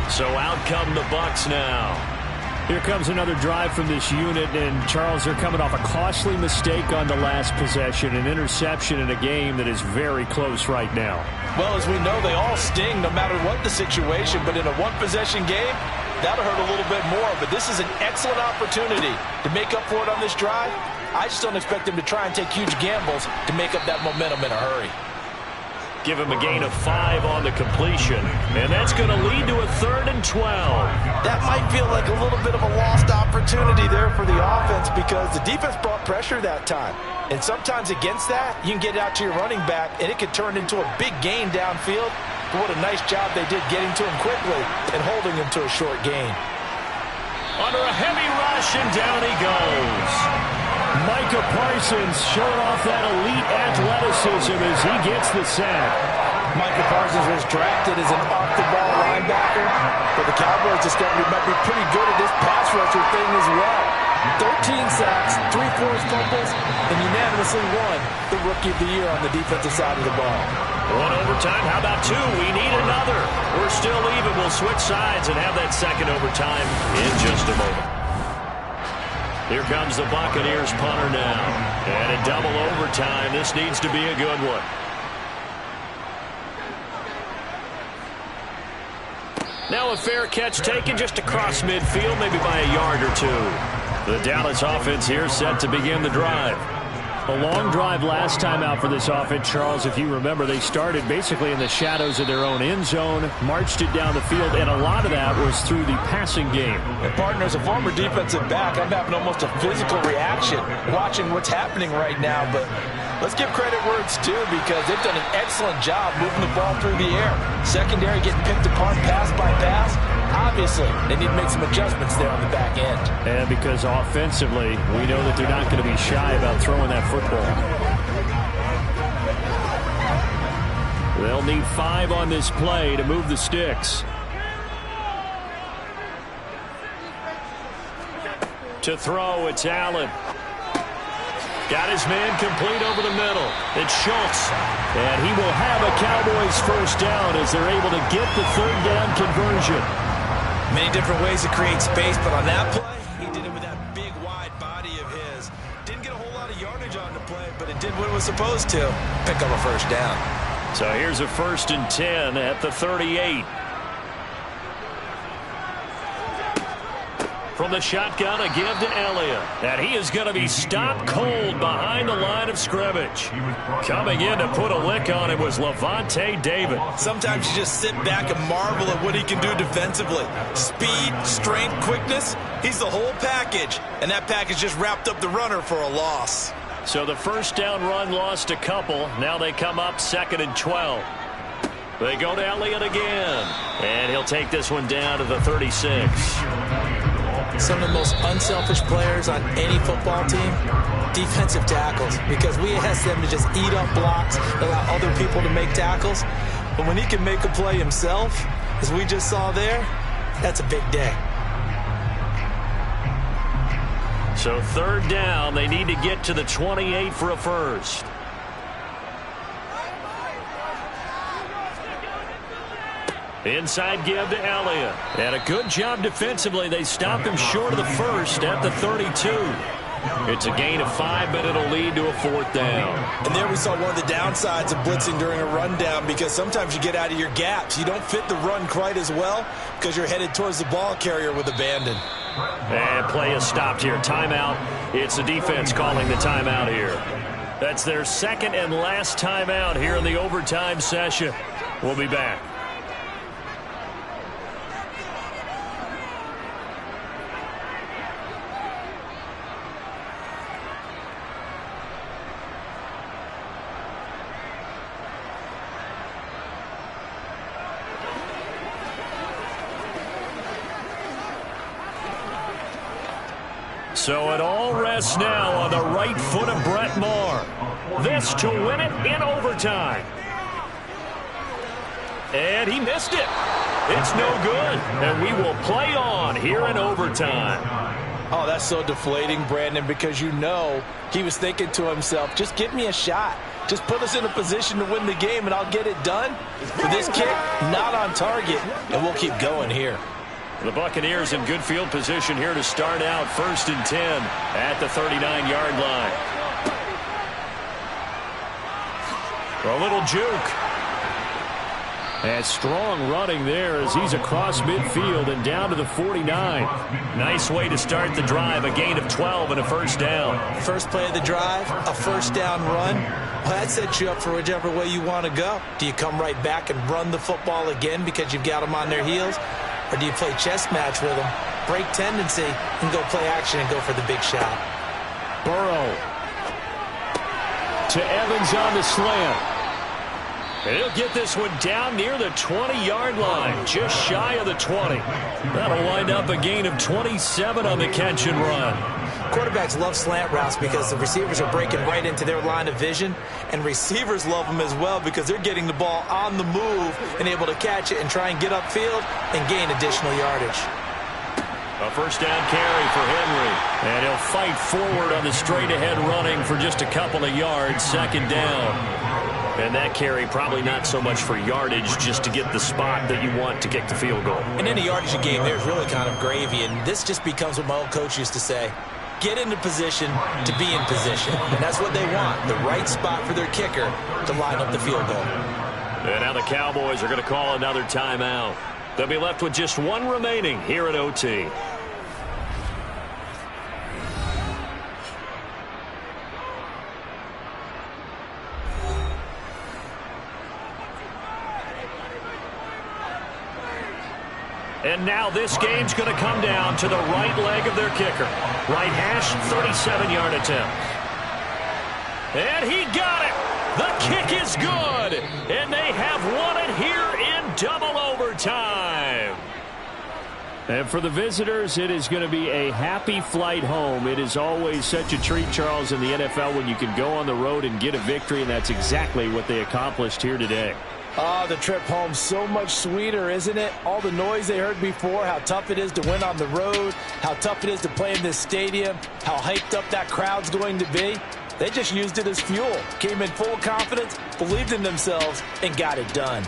So out come the Bucs now. Here comes another drive from this unit, and Charles, they're coming off a costly mistake on the last possession, an interception in a game that is very close right now. Well, as we know, they all sting no matter what the situation, but in a one-possession game, that'll hurt a little bit more. But this is an excellent opportunity to make up for it on this drive. I just don't expect them to try and take huge gambles to make up that momentum in a hurry. Give him a gain of 5 on the completion, and that's going to lead to a 3rd and 12. That might feel like a little bit of a lost opportunity there for the offense because the defense brought pressure that time. And sometimes against that, you can get it out to your running back, and it could turn into a big gain downfield. But what a nice job they did getting to him quickly and holding him to a short gain. Under a heavy rush, and down he goes. Micah Parsons showing off that elite athleticism as he gets the sack. Micah Parsons was drafted as an off-the-ball linebacker, but the Cowboys discovered he might be pretty good at this pass rusher thing as well. 13 sacks, 3 forced fumbles, and unanimously won the Rookie of the Year on the defensive side of the ball. One overtime. How about two? We need another. We're still even. We'll switch sides and have that second overtime in just a moment. Here comes the Buccaneers punter now. And in double overtime, this needs to be a good one. Now a fair catch taken just across midfield, maybe by a yard or two. The Dallas offense here set to begin the drive. A long drive last time out for this offense, Charles. If you remember, they started basically in the shadows of their own end zone, marched it down the field, and a lot of that was through the passing game. And partner, as a former defensive back, I'm having almost a physical reaction watching what's happening right now. But let's give credit where it's due, because they've done an excellent job moving the ball through the air. Secondary getting picked apart pass by pass. Obviously, they need to make some adjustments there on the back end. And because offensively, we know that they're not going to be shy about throwing that football. They'll need 5 on this play to move the sticks. To throw, it's Allen. Got his man complete over the middle. It's Schultz. And he will have a Cowboys first down as they're able to get the third down conversion. Many different ways to create space, but on that play, he did it with that big, wide body of his. Didn't get a whole lot of yardage on the play, but it did what it was supposed to. Pick up a first down. So here's a 1st and 10 at the 38. From the shotgun, a give to Elliott. And he is going to be stopped cold behind the line of scrimmage. Coming in to put a lick on it was Lavonte David. Sometimes you just sit back and marvel at what he can do defensively. Speed, strength, quickness, he's the whole package. And that package just wrapped up the runner for a loss. So the first down run lost a couple. Now they come up 2nd and 12. They go to Elliott again. And he'll take this one down to the 36. Some of the most unselfish players on any football team, defensive tackles, because we ask them to just eat up blocks, allow other people to make tackles. But when he can make a play himself, as we just saw there, that's a big day. So 3rd down, they need to get to the 28 for a first. Inside give to Elliott. And a good job defensively. They stopped him short of the first at the 32. It's a gain of 5, but it'll lead to a 4th down. And there we saw one of the downsides of blitzing during a rundown, because sometimes you get out of your gaps. You don't fit the run quite as well because you're headed towards the ball carrier with abandon. And play is stopped here. Timeout. It's the defense calling the timeout here. That's their 2nd and last timeout here in the overtime session. We'll be back. So it all rests now on the right foot of Brett Maher. This to win it in overtime. And he missed it. It's no good. And we will play on here in overtime. Oh, that's so deflating, Brandon, because you know he was thinking to himself, just give me a shot. Just put us in a position to win the game, and I'll get it done. For this kick, not on target, and we'll keep going here. The Buccaneers in good field position here to start out 1st and 10 at the 39-yard line. A little juke. And strong running there as he's across midfield and down to the 49. Nice way to start the drive. A gain of 12 and a first down. First play of the drive, a first down run. Well, that sets you up for whichever way you want to go. Do you come right back and run the football again because you've got them on their heels? Or do you play chess match with them, break tendency, and go play action and go for the big shot? Burrow to Evans on the slant. And he'll get this one down near the 20-yard line, just shy of the 20. That'll wind up a gain of 27 on the catch and run. Quarterbacks love slant routes because the receivers are breaking right into their line of vision, and receivers love them as well because they're getting the ball on the move and able to catch it and try and get upfield and gain additional yardage. A first down carry for Henry, and he'll fight forward on the straight-ahead running for just a couple of yards. 2nd down. And that carry probably not so much for yardage, just to get the spot that you want to kick the field goal. In any yardage game, there's really kind of gravy, and this just becomes what my old coach used to say. Get into position to be in position. And that's what they want, the right spot for their kicker to line up the field goal. And now the Cowboys are going to call another timeout. They'll be left with just one remaining here at OT. And now this game's going to come down to the right leg of their kicker. Right hash, 37-yard attempt. And he got it. The kick is good. And they have won it here in double overtime. And for the visitors, it is going to be a happy flight home. It is always such a treat, Charles, in the NFL when you can go on the road and get a victory, and that's exactly what they accomplished here today. Oh, the trip home so much sweeter, isn't it? All the noise they heard before, how tough it is to win on the road, how tough it is to play in this stadium, how hyped up that crowd's going to be. They just used it as fuel, came in full confidence, believed in themselves, and got it done.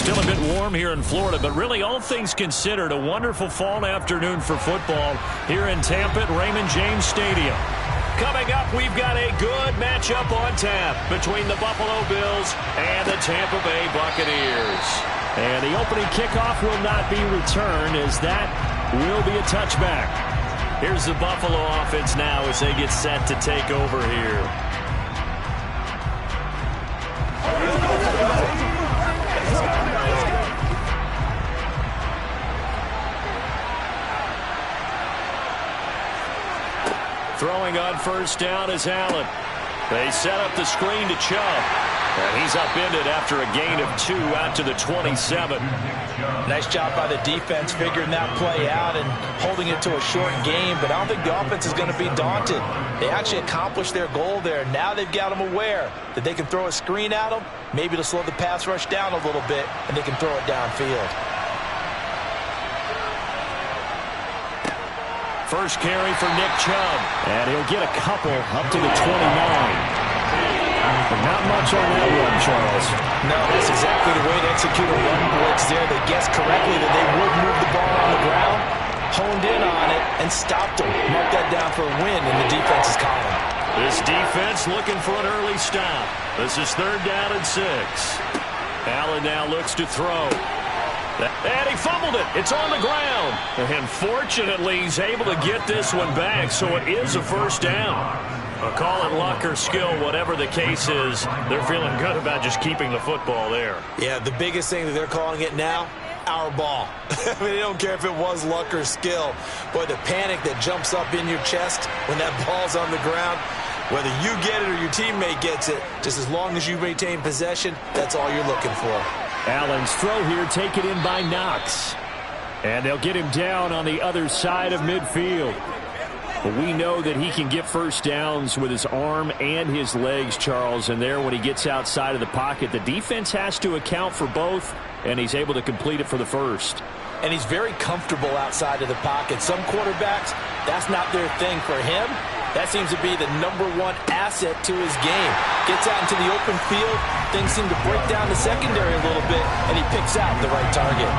Still a bit warm here in Florida, but really all things considered, a wonderful fall afternoon for football here in Tampa at Raymond James Stadium. Coming up, we've got a good matchup on tap between the Buffalo Bills and the Tampa Bay Buccaneers. And the opening kickoff will not be returned, as that will be a touchback. Here's the Buffalo offense now as they get set to take over here. Throwing on first down is Allen. They set up the screen to Chubb. And he's upended after a gain of 2 out to the 27. Nice job by the defense figuring that play out and holding it to a short game, but I don't think the offense is going to be daunted. They actually accomplished their goal there. Now they've got them aware that they can throw a screen at them, maybe to slow the pass rush down a little bit, and they can throw it downfield. First carry for Nick Chubb, and he'll get a couple up to the 29. But not much on that one, Charles. No, that's exactly the way to execute a run blitz there. They guessed correctly that they would move the ball on the ground, honed in on it, and stopped them. Mark that down for a win in the defense's column. This defense looking for an early stop. This is 3rd down and 6. Allen now looks to throw. And he fumbled it. It's on the ground. And fortunately, he's able to get this one back, so it is a first down. Call it luck or skill, whatever the case is, they're feeling good about just keeping the football there. Yeah, the biggest thing that they're calling it now, our ball. I mean, they don't care if it was luck or skill. Boy, the panic that jumps up in your chest when that ball's on the ground, whether you get it or your teammate gets it, just as long as you maintain possession, that's all you're looking for. Allen's throw here taken in by Knox. And they'll get him down on the other side of midfield. But we know that he can get first downs with his arm and his legs, Charles. And there, when he gets outside of the pocket, the defense has to account for both, and he's able to complete it for the first. And he's very comfortable outside of the pocket. Some quarterbacks, that's not their thing. For him, that seems to be the #1 asset to his game. Gets out into the open field, things seem to break down the secondary a little bit, and he picks out the right target.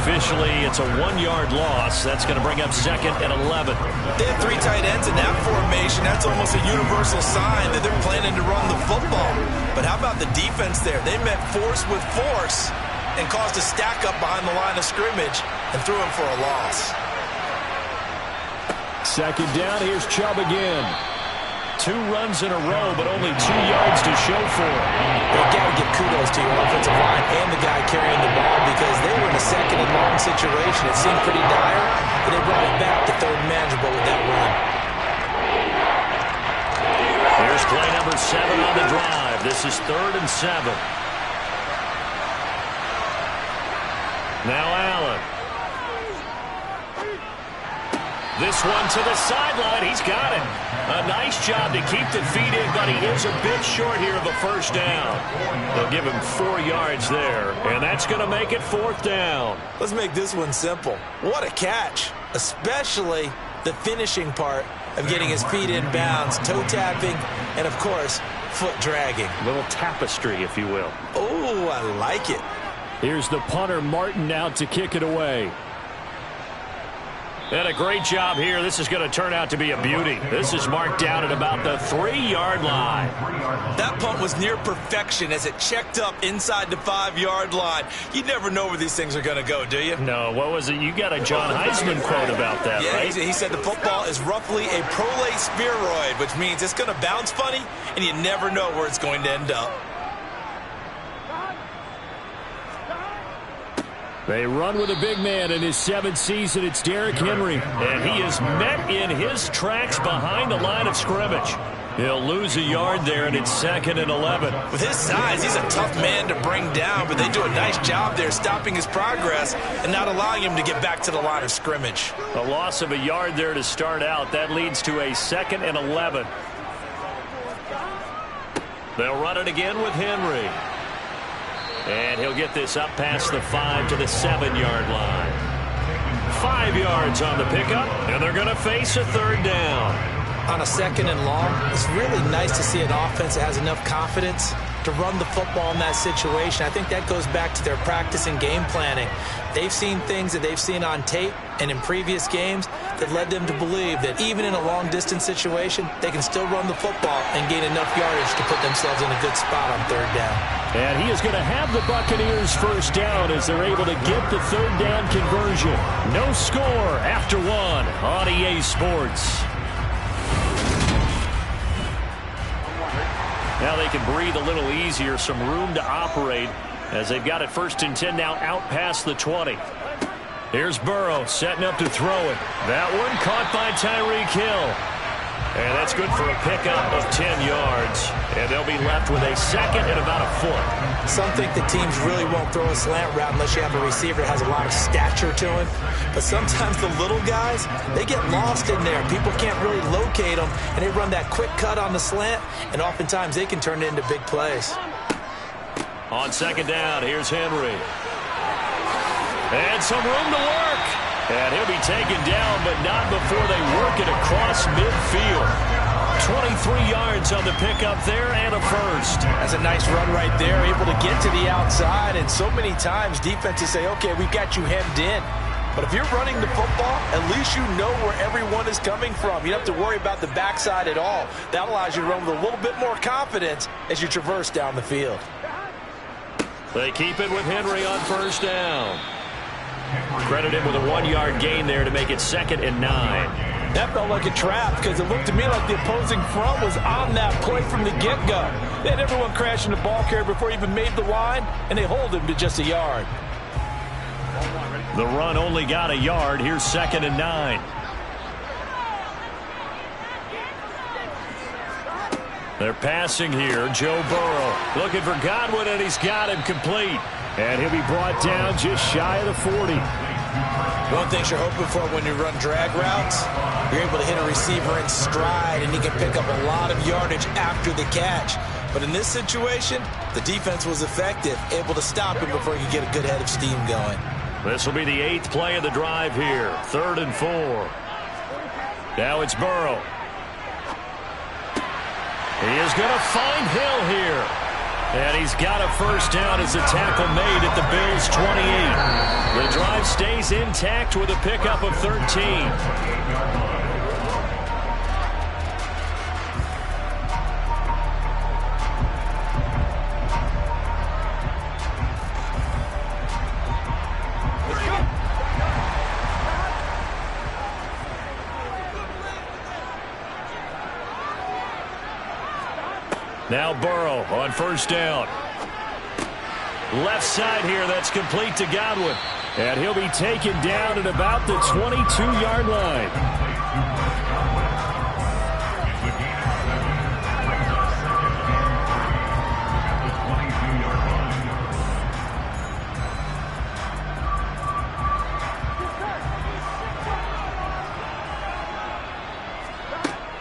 Officially, it's a 1-yard loss. That's going to bring up 2nd and 11. They have 3 tight ends in that formation. That's almost a universal sign that they're planning to run the football. But how about the defense there? They met force with force and caused a stack up behind the line of scrimmage and threw him for a loss. 2nd down, here's Chubb again. 2 runs in a row, but only 2 yards to show for it. They've got to give kudos to your offensive line and the guy carrying the ball, because they were in a 2nd and long situation. It seemed pretty dire, but they brought it back to 3rd and manageable with that run. Here's play number 7 on the drive. This is 3rd and 7. Now Allen. This one to the sideline. He's got it. A nice job to keep the feet in, but he is a bit short here of a first down. They'll give him 4 yards there, and that's going to make it 4th down. Let's make this one simple. What a catch, especially the finishing part of getting his feet in bounds, toe tapping, and, of course, foot dragging. A little tapestry, if you will. Oh, I like it. Here's the punter, Martin, out to kick it away. And a great job here. This is going to turn out to be a beauty. This is marked down at about the 3-yard line. That punt was near perfection as it checked up inside the 5-yard line. You never know where these things are going to go, do you? No, what was it? You got a John Heisman quote about that, yeah, right? He said the football is roughly a prolate spheroid, which means it's going to bounce funny, and you never know where it's going to end up. They run with a big man in his 7th season. It's Derrick Henry. And he is met in his tracks behind the line of scrimmage. He'll lose a yard there, and it's 2nd and 11. With his size, he's a tough man to bring down, but they do a nice job there stopping his progress and not allowing him to get back to the line of scrimmage. A loss of a yard there to start out. That leads to a 2nd and 11. They'll run it again with Henry. And he'll get this up past the 5 to the 7-yard line. 5 yards on the pickup, and they're going to face a 3rd down. On a 2nd and long, it's really nice to see an offense that has enough confidence to run the football in that situation. I think that goes back to their practice and game planning. They've seen things that they've seen on tape and in previous games that led them to believe that even in a long-distance situation, they can still run the football and gain enough yardage to put themselves in a good spot on third down. And he is going to have the Buccaneers first down as they're able to get the third down conversion. No score after one on EA Sports. Now they can breathe a little easier, some room to operate as they've got it 1st and 10 now out past the 20. Here's Burrow setting up to throw it. That one caught by Tyreek Hill. And that's good for a pickup of 10 yards. And they'll be left with a second and about a foot. Some think that teams really won't throw a slant route unless you have a receiver that has a lot of stature to him. But sometimes the little guys, they get lost in there. People can't really locate them, and they run that quick cut on the slant, and oftentimes they can turn it into big plays. On second down, here's Henry. And some room to work. And he'll be taken down, but not before they work it across midfield. 23 yards on the pickup there and a first. That's a nice run right there, able to get to the outside. And so many times defenses say, okay, we've got you hemmed in. But if you're running the football, at least you know where everyone is coming from. You don't have to worry about the backside at all. That allows you to run with a little bit more confidence as you traverse down the field. They keep it with Henry on first down. Credit him with a 1-yard gain there to make it 2nd and 9. That felt like a trap because it looked to me like the opposing front was on that play from the get-go. They had everyone crashing the ball carrier before he even made the line, and they hold him to just a yard. The run only got a yard. Here's 2nd and 9. They're passing here. Joe Burrow looking for Godwin, and he's got him complete. And he'll be brought down just shy of the 40. One thing you're hoping for when you run drag routes, you're able to hit a receiver in stride, and he can pick up a lot of yardage after the catch. But in this situation, the defense was effective, able to stop him before he could get a good head of steam going. This will be the 8th play of the drive here. 3rd and 4. Now it's Burrow. He is going to find Hill here. And he's got a first down as the tackle made at the Bills' 28. The drive stays intact with a pickup of 13. Now Burrow on first down. Left side here, that's complete to Godwin. And he'll be taken down at about the 22-yard line.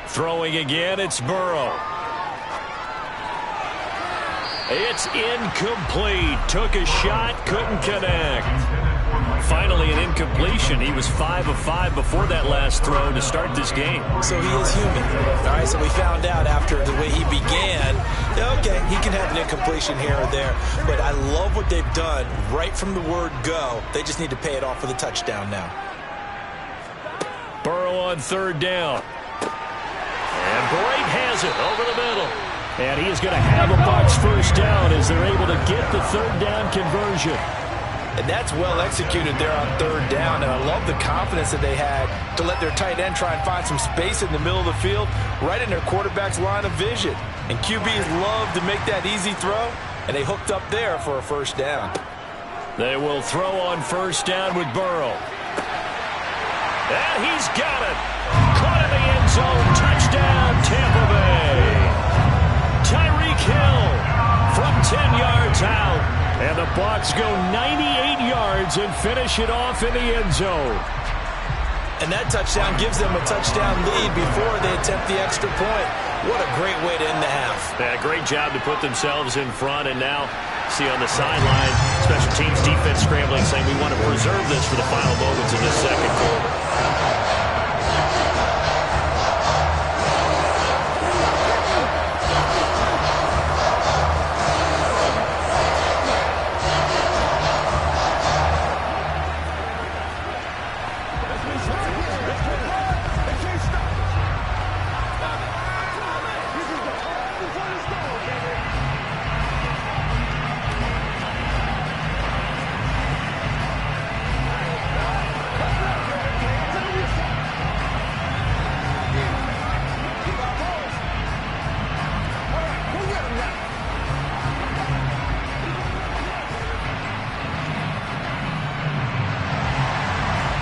Throwing again, it's Burrow. It's incomplete. Took a shot, couldn't connect. Finally, an incompletion. He was 5 of 5 before that last throw to start this game. So he is human. All right, so we found out after the way he began, okay, he can have an incompletion here or there. But I love what they've done right from the word go. They just need to pay it off with a touchdown now. Burrow on third down. And Brate has it over the middle. And he is going to have a Bucs first down as they're able to get the third down conversion. And that's well executed there on third down. And I love the confidence that they had to let their tight end try and find some space in the middle of the field, right in their quarterback's line of vision. And QBs love to make that easy throw, and they hooked up there for a first down. They will throw on first down with Burrow. And he's got it. Caught in the end zone. Touchdown, Tampa Bay. Tyreek Hill from 10 yards out. And the Bucs go 98 yards and finish it off in the end zone. And that touchdown gives them a touchdown lead before they attempt the extra point. What a great way to end the half. Yeah, great job to put themselves in front. And now, see on the sideline, special teams defense scrambling, saying we want to preserve this for the final moments of this second quarter.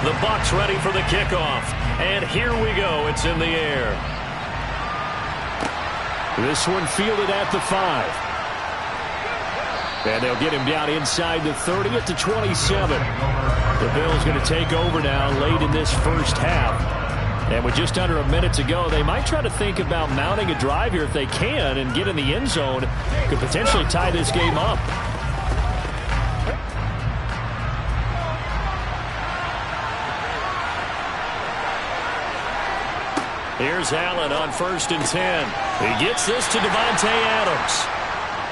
The Bucs ready for the kickoff. And here we go. It's in the air. This one fielded at the 5. And they'll get him down inside the 30 at the 27. The Bills going to take over now late in this first half. And with just under a minute to go, they might try to think about mounting a drive here if they can and get in the end zone. Could potentially tie this game up. Here's Allen on 1st and 10. He gets this to Davante Adams.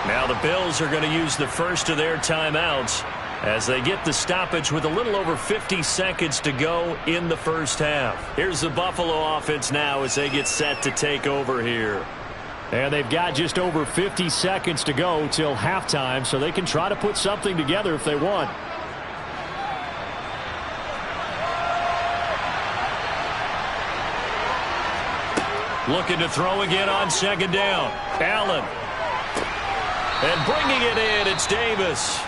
Now the Bills are going to use the first of their timeouts as they get the stoppage with a little over 50 seconds to go in the first half. Here's the Buffalo offense now as they get set to take over here. And they've got just over 50 seconds to go till halftime, so they can try to put something together if they want. Looking to throw again on 2nd down. Allen. And bringing it in, it's Davis.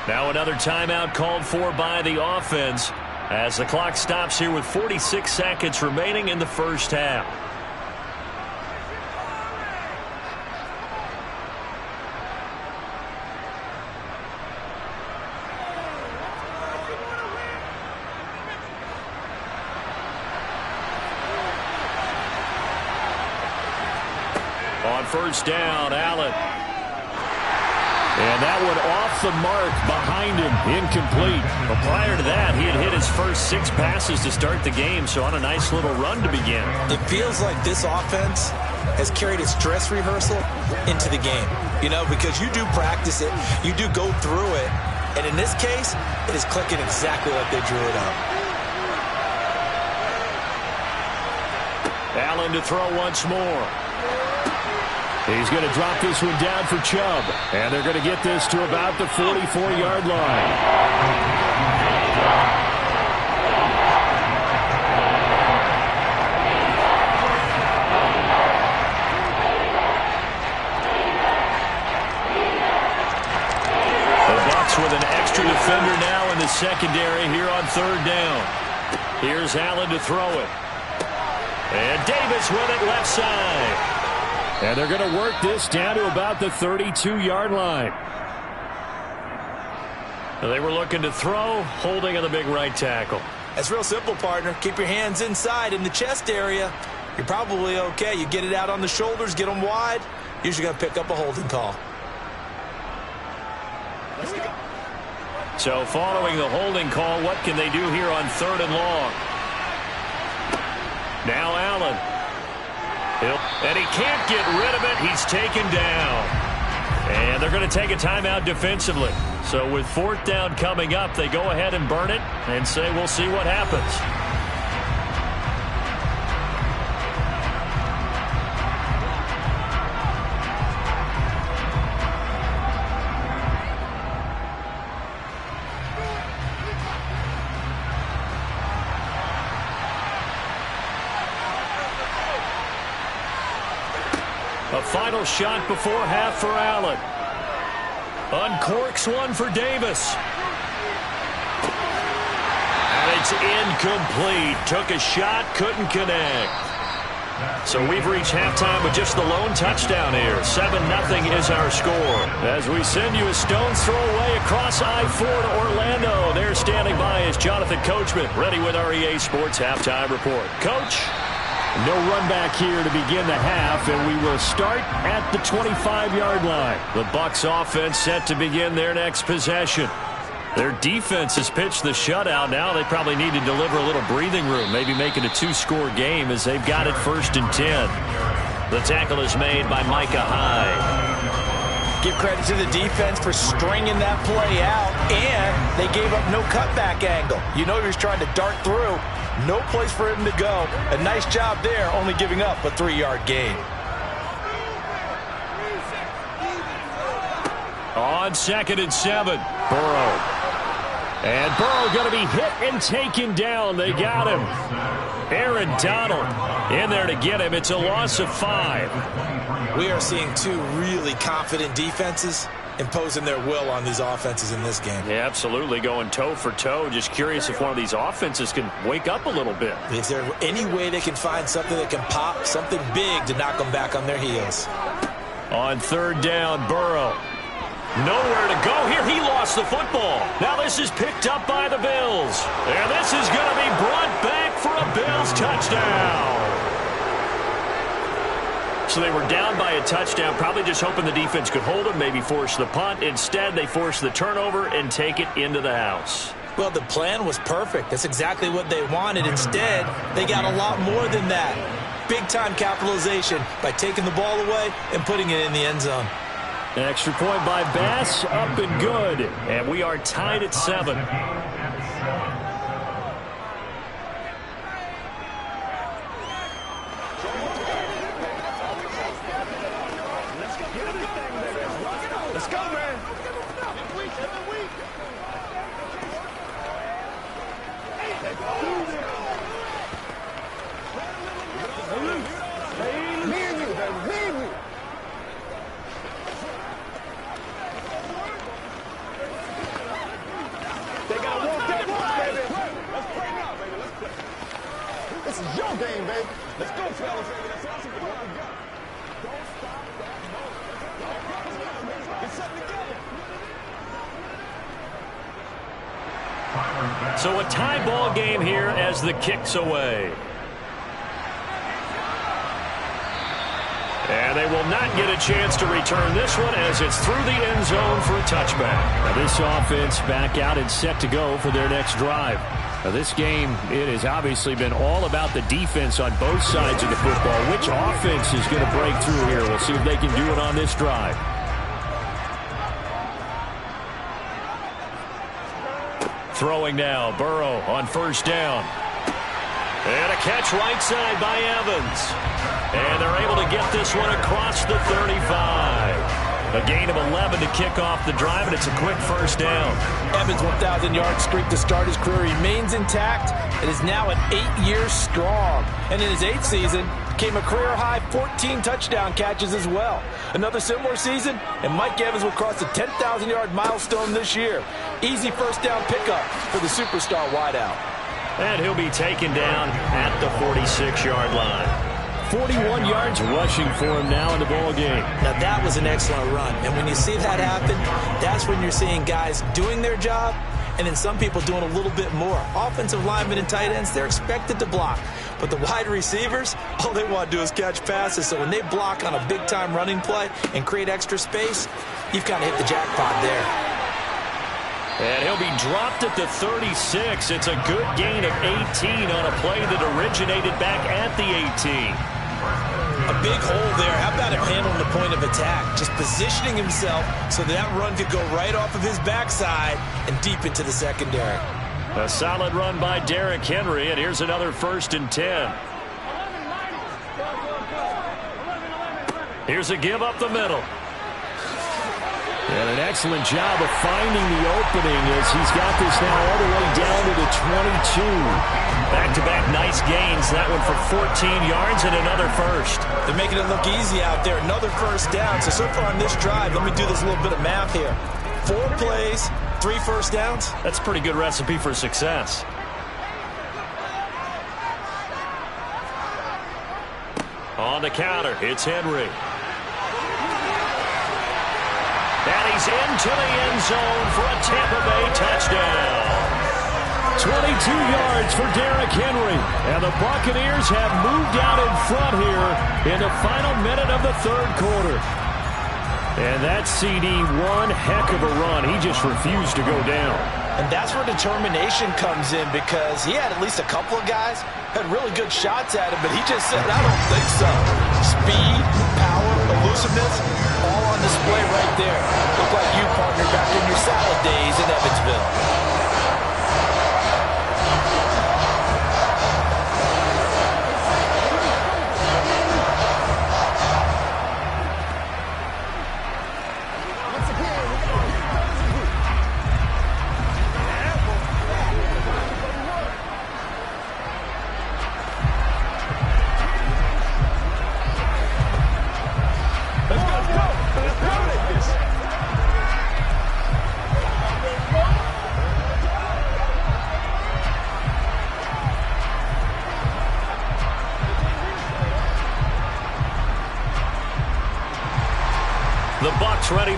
Now another timeout called for by the offense as the clock stops here with 46 seconds remaining in the first half. On 1st down, Allen. And that one off the mark behind him, incomplete. But prior to that, he had hit his first 6 passes to start the game, so on a nice little run to begin. It feels like this offense has carried its dress rehearsal into the game. You know, because you do practice it, you do go through it, and in this case, it is clicking exactly like they drew it up. Allen to throw once more. He's going to drop this one down for Chubb. And they're going to get this to about the 44-yard line. The Bucs with an extra defender now in the secondary here on 3rd down. Here's Allen to throw it. And Davis with it left side. And they're going to work this down to about the 32-yard line. They were looking to throw, holding on the big right tackle. That's real simple, partner. Keep your hands inside in the chest area. You're probably okay. You get it out on the shoulders, get them wide. Usually going to pick up a holding call. So following the holding call, what can they do here on 3rd and long? Now Allen. And he can't get rid of it. He's taken down. And they're going to take a timeout defensively. So with 4th down coming up, they go ahead and burn it and say we'll see what happens. A final shot before half for Allen. Uncorks one for Davis. And it's incomplete. Took a shot, couldn't connect. So we've reached halftime with just the lone touchdown here. 7-0 is our score. As we send you a stone's throw away across I-4 to Orlando. There standing by is Jonathan Coachman, ready with our EA Sports Halftime Report. Coach? No run back here to begin the half, and we will start at the 25-yard line. The Bucs offense set to begin their next possession. Their defense has pitched the shutout. Now they probably need to deliver a little breathing room, maybe make it a 2-score game as they've got it 1st and 10. The tackle is made by Micah Hyde. Give credit to the defense for stringing that play out, and they gave up no cutback angle. You know he was trying to dart through. No place for him to go. A nice job there, only giving up a 3-yard gain. On 2nd and 7, Burrow. And Burrow going to be hit and taken down. They got him. Aaron Donald in there to get him. It's a loss of 5. We are seeing 2 really confident defenses imposing their will on these offenses in this game. Yeah, absolutely, going toe for toe. Just curious if one of these offenses can wake up a little bit. Is there any way they can find something that can pop, something big to knock them back on their heels? On third down, Burrow. Nowhere to go here. He lost the football. Now this is picked up by the Bills. And this is going to be brought back for a Bills touchdown. So they were down by a touchdown, probably just hoping the defense could hold them, maybe force the punt. Instead, they force the turnover and take it into the house. Well, the plan was perfect. That's exactly what they wanted. Instead, they got a lot more than that. Big-time capitalization by taking the ball away and putting it in the end zone. An extra point by Bass, up and good. And we are tied at 7. Let's go, man. They got to walk that walk, baby. Let's play now, baby. Let's play. This is your game, baby. Let's go, fellas. That's awesome. What we got? Don't stop that moment. Get something together. So a tie ball game here as the kick's away. And they will not get a chance to return this one as it's through the end zone for a touchback. Now this offense back out and set to go for their next drive. Now this game, it has obviously been all about the defense on both sides of the football. Which offense is going to break through here? We'll see if they can do it on this drive. Throwing now, Burrow on first down. And a catch right side by Evans. And they're able to get this one across the 35. A gain of 11 to kick off the drive, and it's a quick first down. Evans' 1,000-yard streak to start his career remains intact. It is now at 8 years strong. And in his 8th season, came a career-high 14 touchdown catches as well. Another similar season, and Mike Evans will cross the 10,000-yard milestone this year. Easy first down pickup for the superstar wideout. And he'll be taken down at the 46-yard line. 41 yards rushing for him now in the ball game. Now that was an excellent run. And when you see that happen, that's when you're seeing guys doing their job and then some people doing a little bit more. Offensive linemen and tight ends, they're expected to block. But the wide receivers, all they want to do is catch passes. So when they block on a big-time running play and create extra space, you've kind of hit the jackpot there. And he'll be dropped at the 36. It's a good gain of 18 on a play that originated back at the 18. A big hole there. How about him handling the point of attack? Just positioning himself so that run could go right off of his backside and deep into the secondary. A solid run by Derrick Henry, and here's another 1st and 10. Here's a give up the middle. And an excellent job of finding the opening as he's got this now all the way down to the 22. Back-to-back nice gains. That one for 14 yards and another first. They're making it look easy out there. Another first down. So far on this drive, let me do this little bit of math here. 4 plays, 3 first downs. That's a pretty good recipe for success. On the counter, it's Henry. And he's into the end zone for a Tampa Bay touchdown. 22 yards for Derrick Henry. And the Buccaneers have moved out in front here in the final minute of the 3rd quarter. And that CD, one heck of a run. He just refused to go down. And that's where determination comes in, because he had at least a couple of guys had really good shots at him, but he just said, I don't think so. Speed, power, elusiveness, all on display right there. Look like you, partner, back in your salad days in Evansville.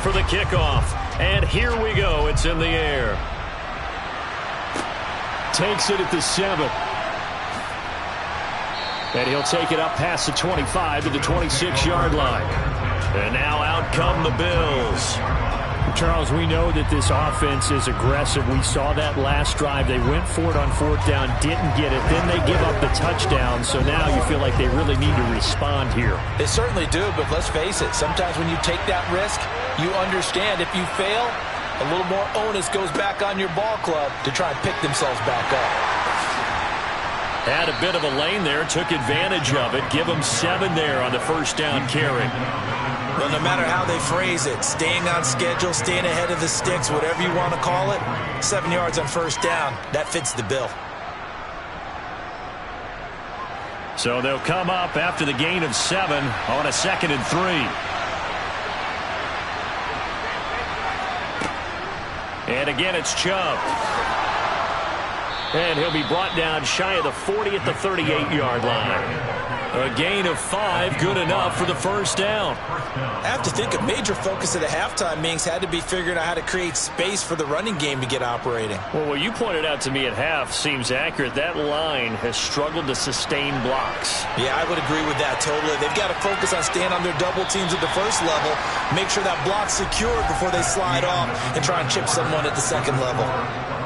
for the kickoff. And here we go. It's in the air. Takes it at the 7. And he'll take it up past the 25 to the 26-yard line. And now out come the Bills. Charles, we know that this offense is aggressive. We saw that last drive. They went for it on 4th down, didn't get it. Then they give up the touchdown. So now you feel like they really need to respond here. They certainly do, but let's face it. Sometimes when you take that risk, you understand if you fail, a little more onus goes back on your ball club to try and pick themselves back up. Had a bit of a lane there, took advantage of it. Give them 7 there on the 1st down carry. Well, no matter how they phrase it, staying on schedule, staying ahead of the sticks, whatever you want to call it, 7 yards on 1st down, that fits the bill. So they'll come up after the gain of 7 on a 2nd and 3. And again, it's Chubb. And he'll be brought down shy of the 40 at the 38-yard line. A gain of 5, good enough for the 1st down. I have to think a major focus at the halftime meetings had to be figuring out how to create space for the running game to get operating. Well, what you pointed out to me at half seems accurate. That line has struggled to sustain blocks. Yeah, I would agree with that totally. They've got to focus on staying on their double teams at the 1st level, make sure that block's secured before they slide off and try and chip someone at the 2nd level.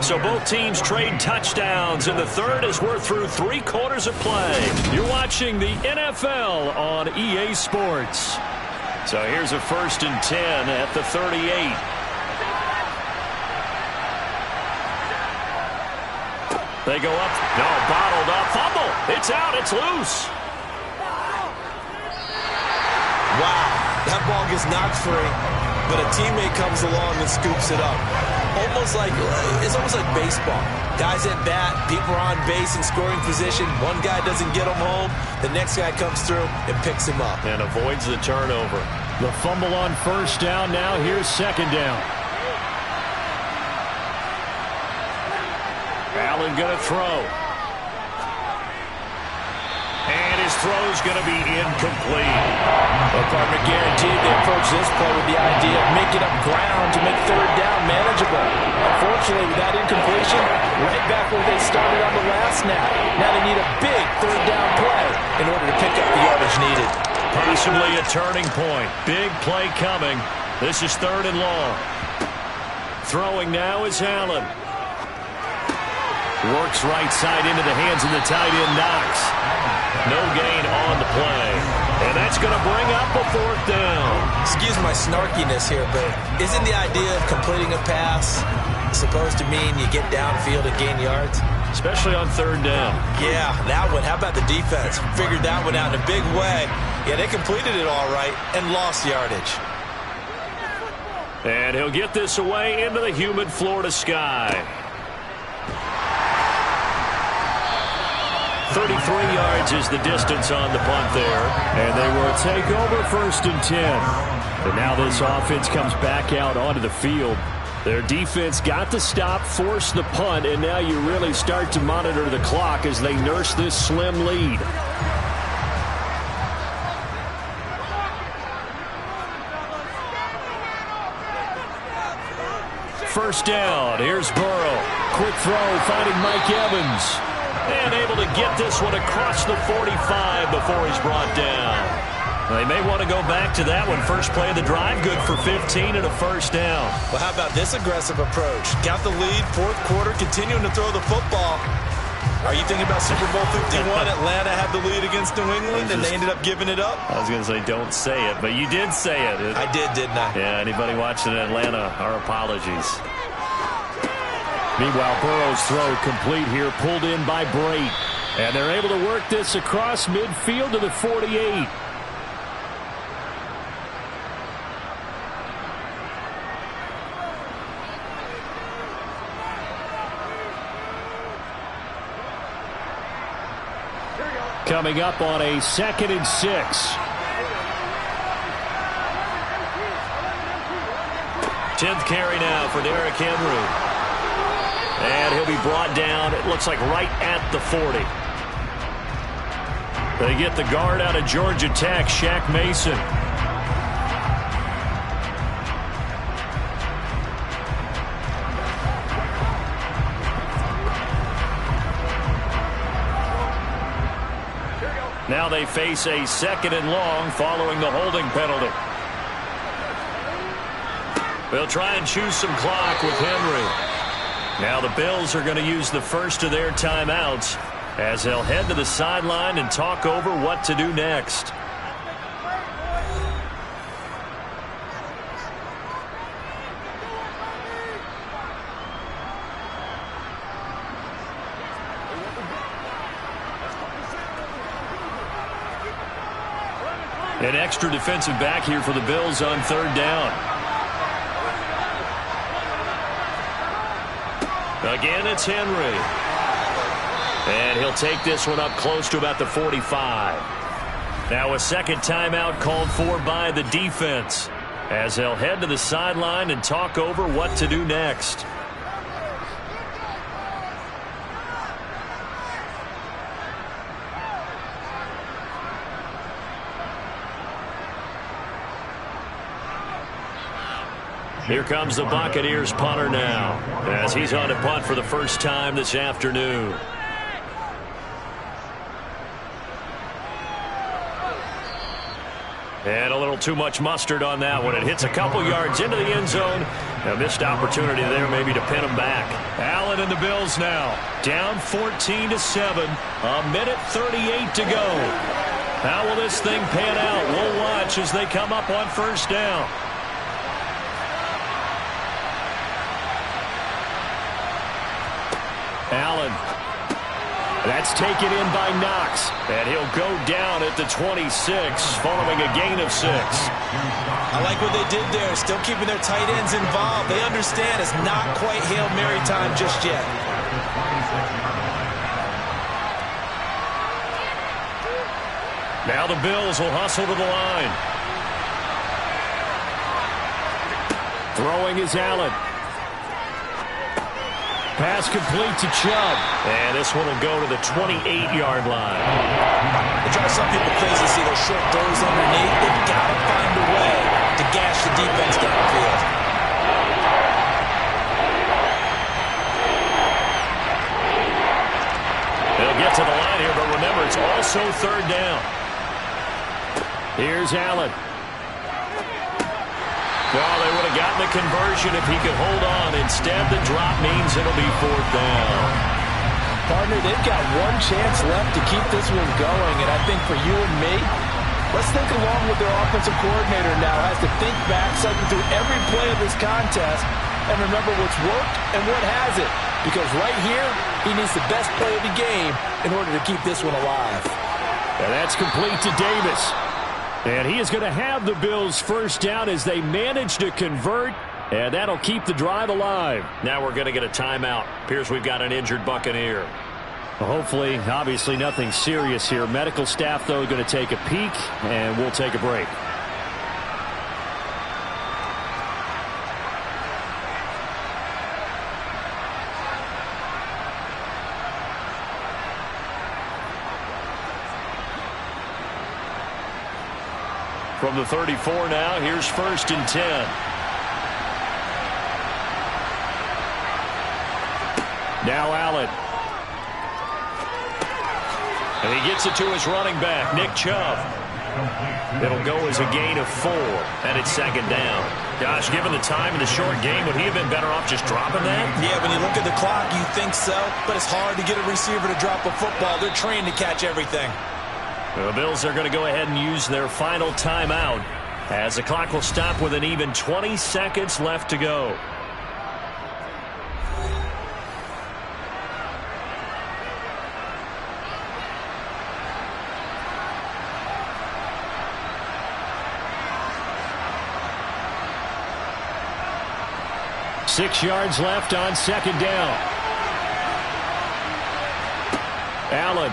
So both teams trade touchdowns, and the 3rd as we're through 3 quarters of play. You're watching the NFL on EA Sports. So here's a 1st and 10 at the 38. They go up. No, bottled up. Fumble. It's out. It's loose. Wow, that ball gets knocked free, but a teammate comes along and scoops it up. It's almost like baseball. Guys at bat, people are on base in scoring position. One guy doesn't get him home. The next guy comes through and picks him up. And avoids the turnover. The fumble on 1st down. Now here's 2nd down. Allen going to throw. And his throw's going to be incomplete. Well, partner, guaranteed they approach this play with the idea of making up ground to make 3rd down manageable. Unfortunately, with that incompletion, right back where they started on the last snap. Now they need a big 3rd down play in order to pick up the yardage needed. Possibly a turning point. Big play coming. This is 3rd and long. Throwing now is Allen. Works right side into the hands of the tight end, Knox. No gain on the play. And that's going to bring up a 4th down. Excuse my snarkiness here, but isn't the idea of completing a pass supposed to mean you get downfield and gain yards? Especially on 3rd down. Yeah, that one. How about the defense? Figured that one out in a big way. Yeah, they completed it all right and lost yardage. And he'll get this away into the humid Florida sky. 33 yards is the distance on the punt there. And they will take over 1st and 10. And now this offense comes back out onto the field. Their defense got the stop, forced the punt, and now you really start to monitor the clock as they nurse this slim lead. First down. Here's Burrow. Quick throw, finding Mike Evans. And able to get this one across the 45 before he's brought down. They may want to go back to that one. First play of the drive, good for 15 and a 1st down. Well, how about this aggressive approach? Got the lead, 4th quarter, continuing to throw the football. Are you thinking about Super Bowl 51? Atlanta had the lead against New England, and they ended up giving it up? I was going to say don't say it, but you did say it. I did, didn't I? Yeah, anybody watching Atlanta, our apologies. Meanwhile, Burrow's throw complete here, pulled in by Brate. And they're able to work this across midfield to the 48. Coming up on a 2nd and 6. 10th carry now for Derrick Henry. And he'll be brought down, it looks like right at the 40. They get the guard out of Georgia Tech, Shaq Mason. Now they face a 2nd and long following the holding penalty. They'll try and choose some clock with Henry. Now the Bills are going to use the first of their timeouts as they'll head to the sideline and talk over what to do next. An extra defensive back here for the Bills on 3rd down. Again, it's Henry. And he'll take this one up close to about the 45. Now a second timeout called for by the defense as they'll head to the sideline and talk over what to do next. Here comes the Buccaneers punter now as he's on to punt for the first time this afternoon. And a little too much mustard on that one. It hits a couple yards into the end zone. A missed opportunity there maybe to pin him back. Allen and the Bills now down 14-7. A minute 38 to go. How will this thing pan out? We'll watch as they come up on 1st down. Allen. That's taken in by Knox. And he'll go down at the 26 following a gain of 6. I like what they did there. Still keeping their tight ends involved. They understand it's not quite Hail Mary time just yet. Now the Bills will hustle to the line. Throwing is Allen. Pass complete to Chubb. And this one will go to the 28-yard line. It drives some people crazy to see those short throws underneath. They've got to find a way to gash the defense downfield. They'll get to the line here, but remember, it's also 3rd down. Here's Allen. Well, they would have gotten the conversion if he could hold on. Instead, the drop means it'll be 4th down. Partner, they've got one chance left to keep this one going, and I think for you and me, let's think along with their offensive coordinator now. Has to think back, cycle through every play of this contest, and remember what's worked and what hasn't. Because right here, he needs the best play of the game in order to keep this one alive. And that's complete to Davis. And he is going to have the Bills' first down as they manage to convert, and that'll keep the drive alive. Now we're going to get a timeout. Appears we've got an injured Buccaneer. Well, hopefully, obviously nothing serious here. Medical staff, though, going to take a peek, and we'll take a break. From the 34 now, here's 1st and 10. Now Allen. And he gets it to his running back, Nick Chubb. It'll go as a gain of 4, and it's 2nd down. Gosh, given the time in the short game, would he have been better off just dropping that? Yeah, when you look at the clock, you think so, but it's hard to get a receiver to drop a football. They're trained to catch everything. The Bills are going to go ahead and use their final timeout as the clock will stop with an even 20 seconds left to go. Six yards left on 2nd down. Allen.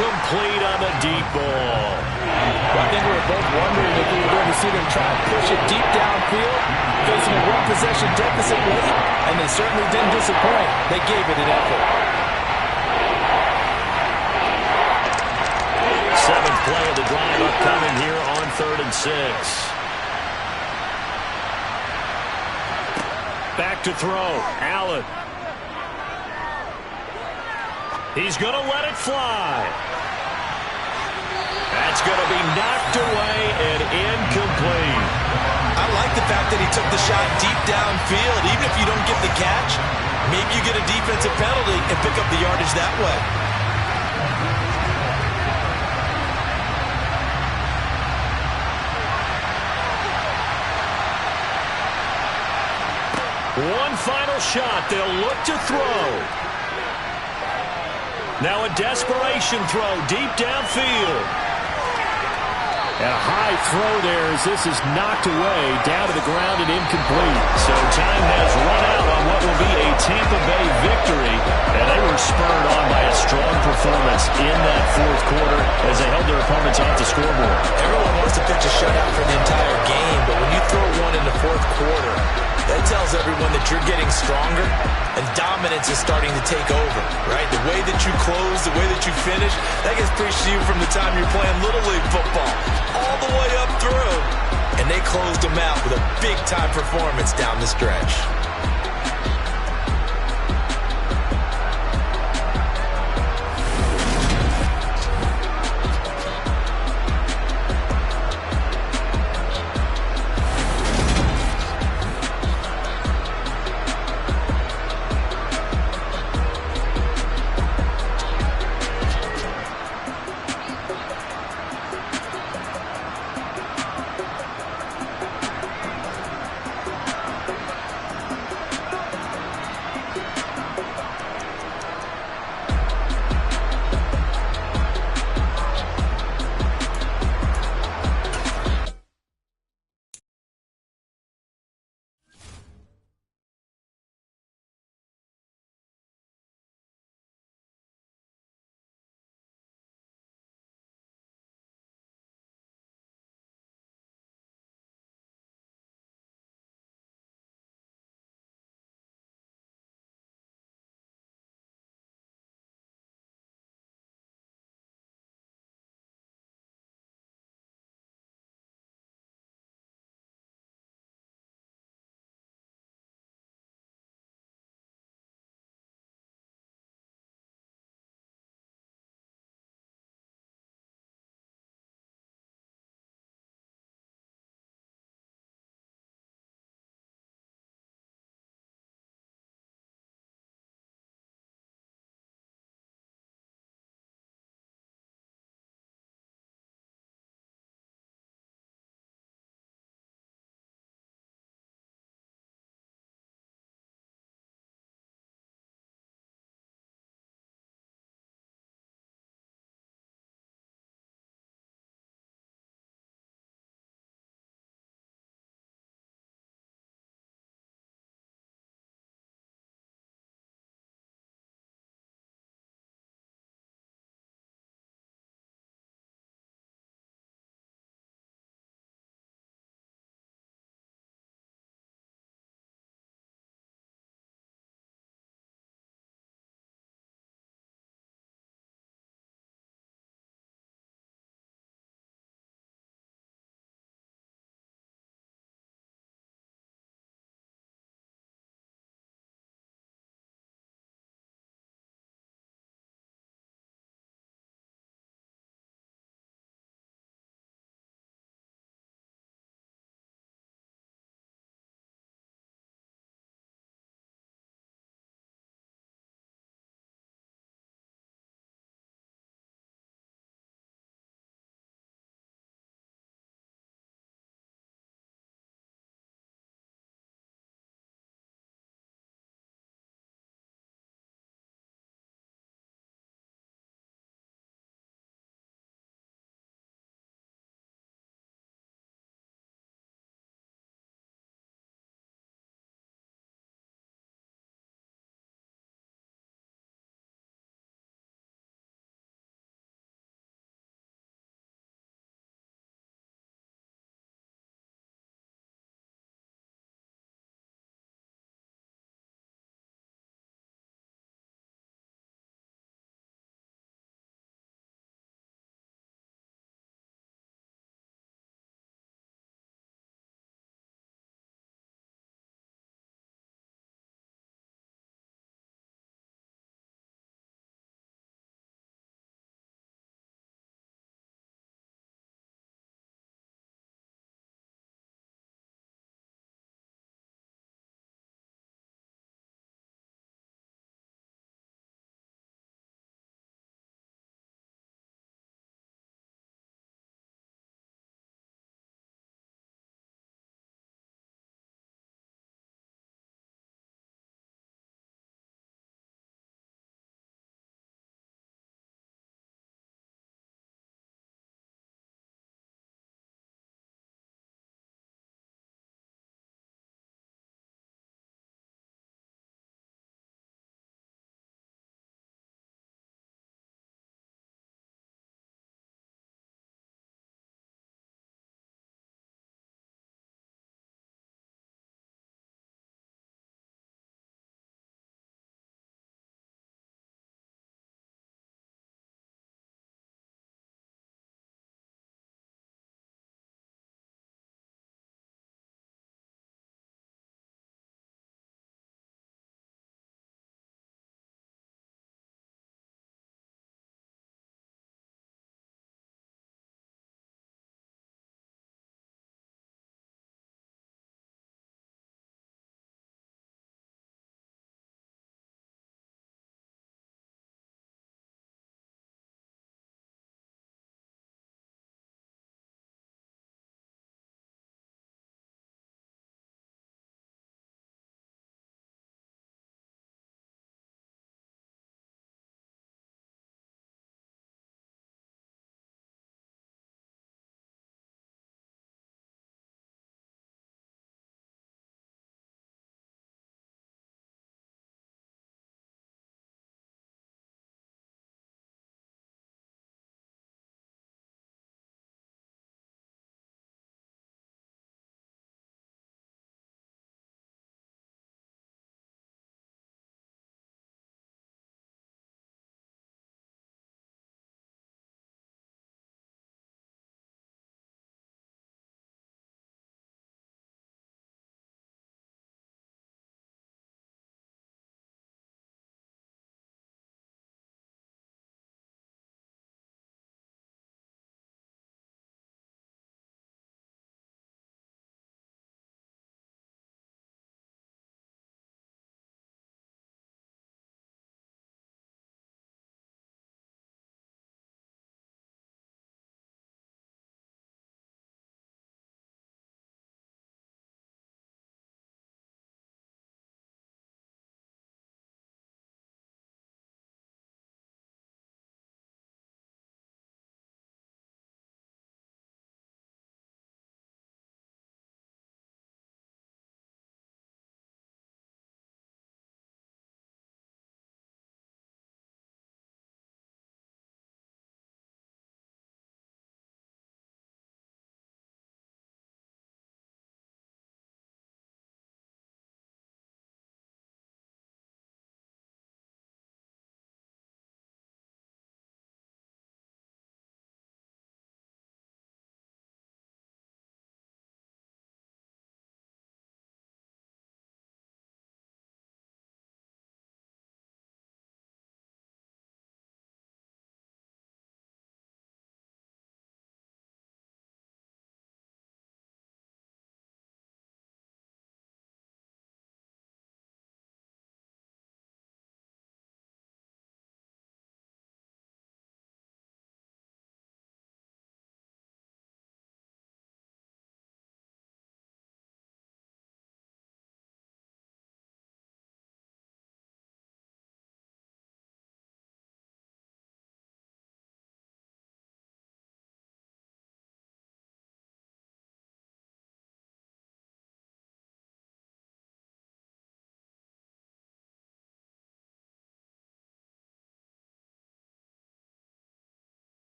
Complete on the deep ball. Well, I think we were both wondering if we were going to see them try to push it deep downfield, facing a one-possession deficit late, and they certainly didn't disappoint. They gave it an effort. 7th play of the drive upcoming here on 3rd and 6. Back back to throw. Allen. He's going to let it fly. That's going to be knocked away and incomplete. I like the fact that he took the shot deep downfield. Even if you don't get the catch, maybe you get a defensive penalty and pick up the yardage that way. One final shot. They'll look to throw. Now a desperation throw deep downfield. And a high throw there as this is knocked away down to the ground and incomplete. So time has run out on what will be a Tampa Bay victory. And they were spurred on by a strong performance in that fourth quarter as they held their opponents off the scoreboard. Everyone wants to pitch a shutout for the entire game, but when you throw one in the fourth quarter, that tells everyone that you're getting stronger and dominance is starting to take over, right? The way that you close, the way that you finish, that gets preached to you from the time you're playing Little League football all the way up through. And they closed them out with a big-time performance down the stretch.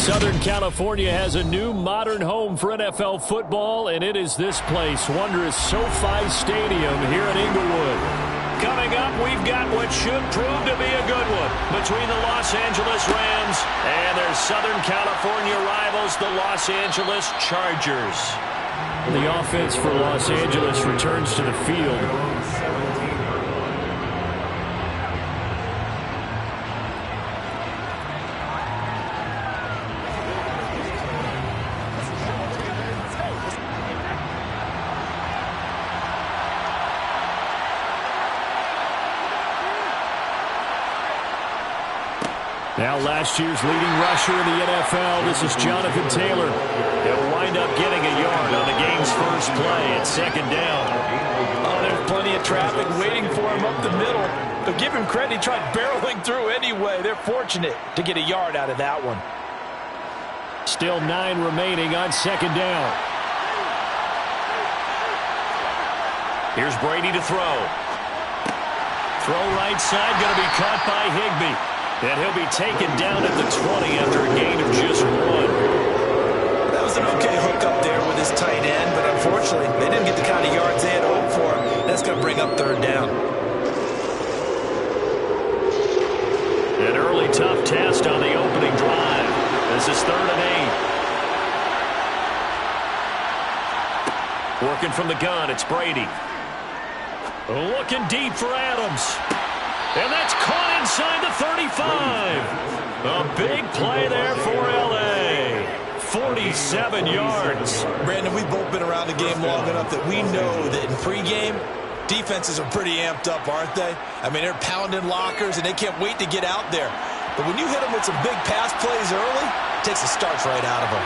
Southern California has a new modern home for NFL football, and it is this place, wondrous SoFi Stadium here in Inglewood. Coming up, we've got what should prove to be a good one between the Los Angeles Rams and their Southern California rivals, the Los Angeles Chargers. The offense for Los Angeles returns to the field. Now last year's leading rusher in the NFL, this is Jonathan Taylor. He'll wind up getting a yard on the game's first play at second down. Oh, there's plenty of traffic waiting for him up the middle. But give him credit, he tried barreling through anyway. They're fortunate to get a yard out of that one. Still 9 remaining on second down. Here's Brady to throw. Throw right side, going to be caught by Higbee. And he'll be taken down at the 20 after a gain of just 1. That was an okay hook up there with his tight end, but unfortunately, they didn't get the kind of yards they had hoped for. That's going to bring up third down. An early tough test on the opening drive. This is 3rd and 8. Working from the gun, it's Brady. Looking deep for Adams. And that's caught inside the 35. A big play there for L.A. 47 yards. Brandon, we've both been around the game long enough that we know that in pregame, defenses are pretty amped up, aren't they? I mean, they're pounding lockers, and they can't wait to get out there. But when you hit them with some big pass plays early, it takes the starch right out of them.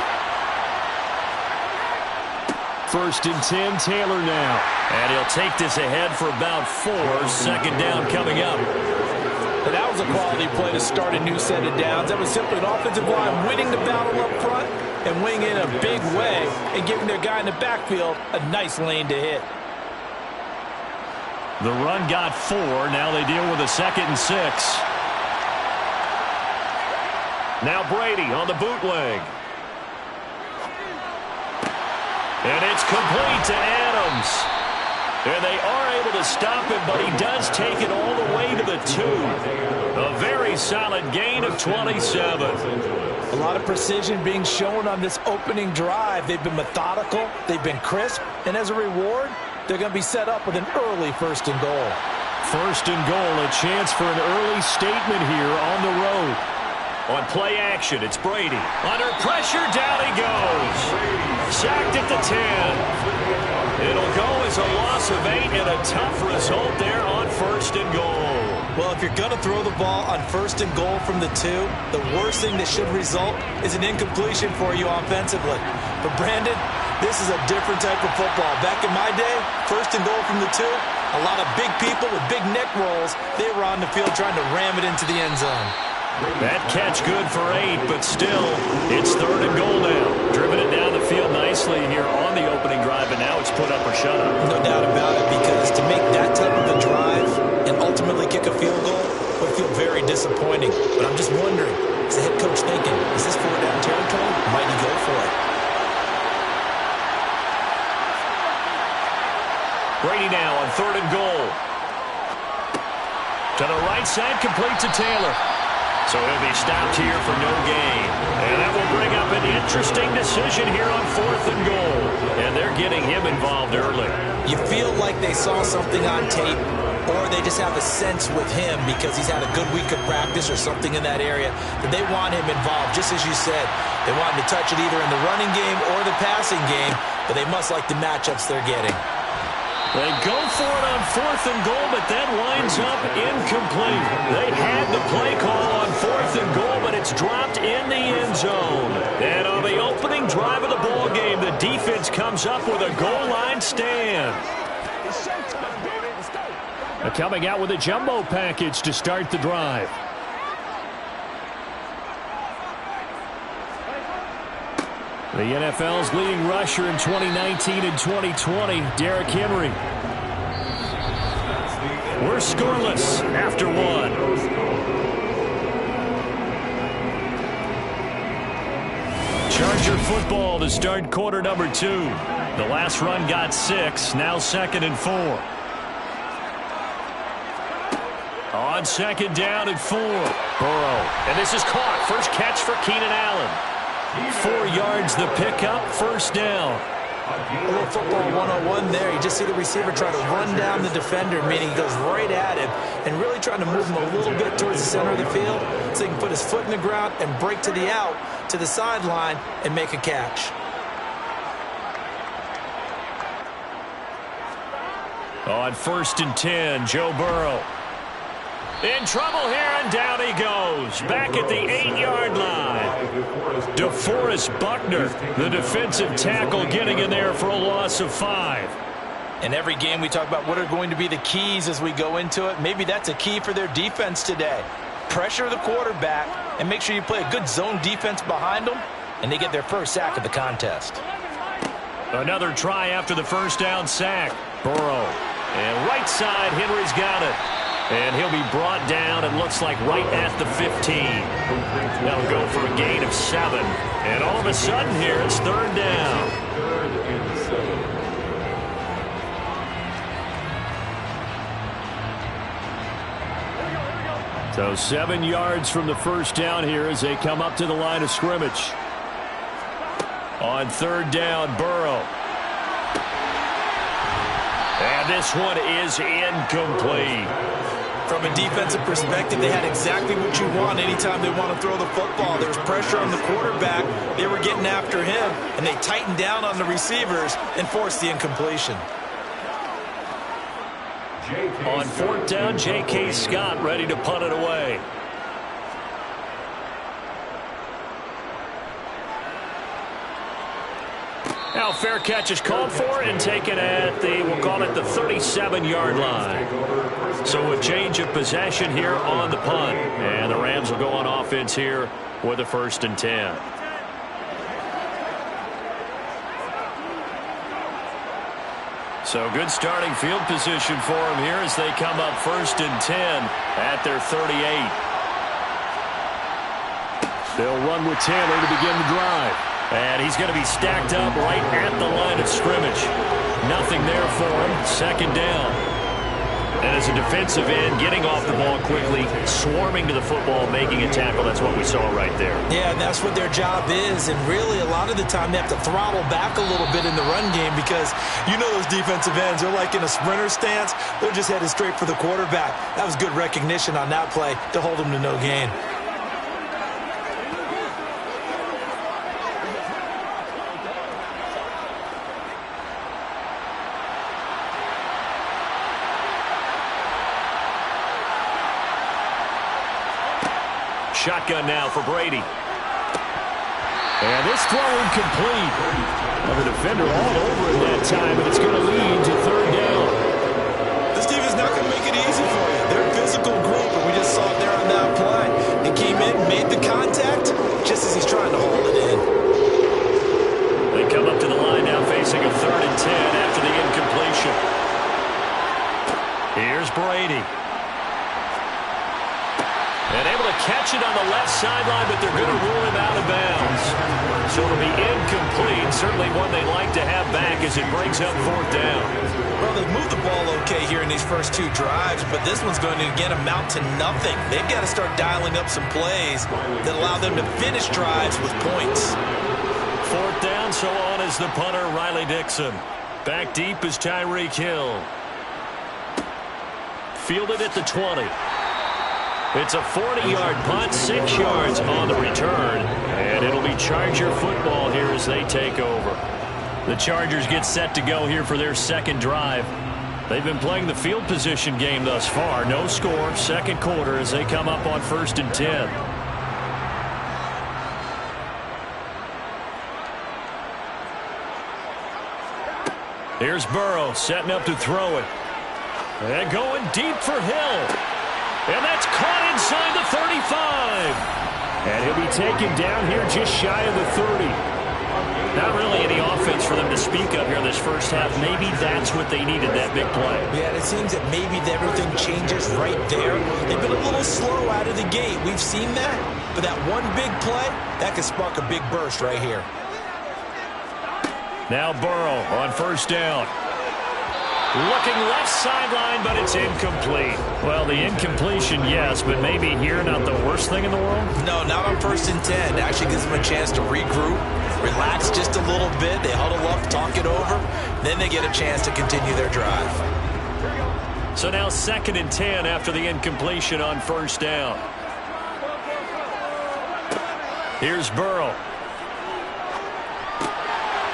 1st and 10, Taylor now. And he'll take this ahead for about 4. Second down coming up. And that was a quality play to start a new set of downs. That was simply an offensive line winning the battle up front and winning in a big way and giving their guy in the backfield a nice lane to hit. The run got 4. Now they deal with a 2nd and 6. Now Brady on the bootleg. And it's complete to Adams. And they are able to stop him, but he does take it all the way to the 2. A very solid gain of 27. A lot of precision being shown on this opening drive. They've been methodical, they've been crisp, and as a reward, they're going to be set up with an early 1st and goal. 1st and goal, a chance for an early statement here on the road. On play action, it's Brady. Under pressure, down he goes. Sacked at the 10. It'll go as a loss of 8 and a tough result there on 1st and goal. Well, if you're going to throw the ball on 1st and goal from the 2, the worst thing that should result is an incompletion for you offensively. But Brandon, this is a different type of football. Back in my day, 1st and goal from the 2, a lot of big people with big neck rolls, they were on the field trying to ram it into the end zone. That catch good for 8, but still, it's 3rd and goal now. Driven it down the field nicely here on the opening drive, and now it's put up or shut up. No doubt about it, because to make that type of a drive and ultimately kick a field goal would feel very disappointing. But I'm just wondering, is the head coach thinking, is this 4-down territory? Might he go for it? Brady now on 3rd and goal. To the right side, complete to Taylor. So he'll be stopped here for no gain. And that will bring up an interesting decision here on 4th and goal. And they're getting him involved early. You feel like they saw something on tape, or they just have a sense with him because he's had a good week of practice or something in that area that they want him involved, just as you said. They want him to touch it either in the running game or the passing game, but they must like the matchups they're getting. They go for it on 4th and goal, but that winds up incomplete. They had the play call on 4th and goal, but it's dropped in the end zone. And on the opening drive of the ball game, the defense comes up with a goal line stand. Coming out with a jumbo package to start the drive. The NFL's leading rusher in 2019 and 2020, Derrick Henry. We're scoreless after 1. Charger football to start quarter number 2. The last run got 6, now 2nd and 4. On 2nd down and 4. Burrow, and this is caught. First catch for Keenan Allen. 4 yards the pickup, 1st down. A little football 101 there. You just see the receiver try to run down the defender, meaning he goes right at him and really trying to move him a little bit towards the center of the field so he can put his foot in the ground and break to the out, to the sideline, and make a catch. On 1st and 10, Joe Burrow. In trouble here, and down he goes. Back at the 8-yard line. DeForest Buckner, the defensive tackle, getting in there for a loss of 5. In every game we talk about what are going to be the keys as we go into it. Maybe that's a key for their defense today. Pressure the quarterback and make sure you play a good zone defense behind them, and they get their first sack of the contest. Another try after the 1st down sack. Burrow. And right side, Henry's got it. And he'll be brought down, and looks like right at the 15. That'll go for a gain of 7. And all of a sudden here, it's 3rd down. 3rd and 7. So 7 yards from the 1st down here as they come up to the line of scrimmage. On 3rd down, Burrow. And this one is incomplete. From a defensive perspective, they had exactly what you want anytime they want to throw the football. There was pressure on the quarterback. They were getting after him, and they tightened down on the receivers and forced the incompletion. On 4th down, J.K. Scott ready to punt it away. Now fair catch is called for and taken at the, we'll call it the 37-yard line. So a change of possession here on the punt. And the Rams will go on offense here with a 1st and 10. So good starting field position for them here as they come up 1st and 10 at their 38. They'll run with Taylor to begin the drive. And he's going to be stacked up right at the line of scrimmage. Nothing there for him. 2nd down. And as a defensive end, getting off the ball quickly, swarming to the football, making a tackle. That's what we saw right there. Yeah, and that's what their job is. And really, a lot of the time, they have to throttle back a little bit in the run game because you know those defensive ends, they're like in a sprinter stance. They're just headed straight for the quarterback. That was good recognition on that play to hold them to no gain. Shotgun now for Brady. And this throw incomplete. Well, the defender all over it that time, and it's going to lead to 3rd down. This defense is not going to make it easy for you. They're a physical group, and we just saw it there on that play. He came in, made the contact, just as he's trying to hold it in. They come up to the line now facing a 3rd and 10 after the incompletion. Here's Brady. And able to catch it on the left sideline, but they're going to rule him out of bounds. So it'll be incomplete. Certainly one they'd like to have back as it brings up 4th down. Well, they've moved the ball okay here in these first 2 drives, but this one's going to, again, amount to nothing. They've got to start dialing up some plays that allow them to finish drives with points. 4th down, so on is the punter, Riley Dixon. Back deep is Tyreek Hill. Fielded at the 20. It's a 40-yard punt, 6 yards on the return, and it'll be Charger football here as they take over. The Chargers get set to go here for their 2nd drive. They've been playing the field position game thus far. No score, 2nd quarter as they come up on 1st and 10. Here's Burrow setting up to throw it. And going deep for Hill. And that's caught inside the 35. And he'll be taken down here just shy of the 30. Not really any offense for them to speak of here in this first half. Maybe that's what they needed, that big play. Yeah, it seems that maybe everything changes right there. They've been a little slow out of the gate. We've seen that. but that one big play, that could spark a big burst right here. Now Burrow on first down. Looking left sideline, but it's incomplete. Well, the incompletion, yes, but maybe here not the worst thing in the world? No, not on 1st and 10. It actually gives them a chance to regroup, relax just a little bit. They huddle up, talk it over. Then they get a chance to continue their drive. So now 2nd and 10 after the incompletion on first down. Here's Burrow.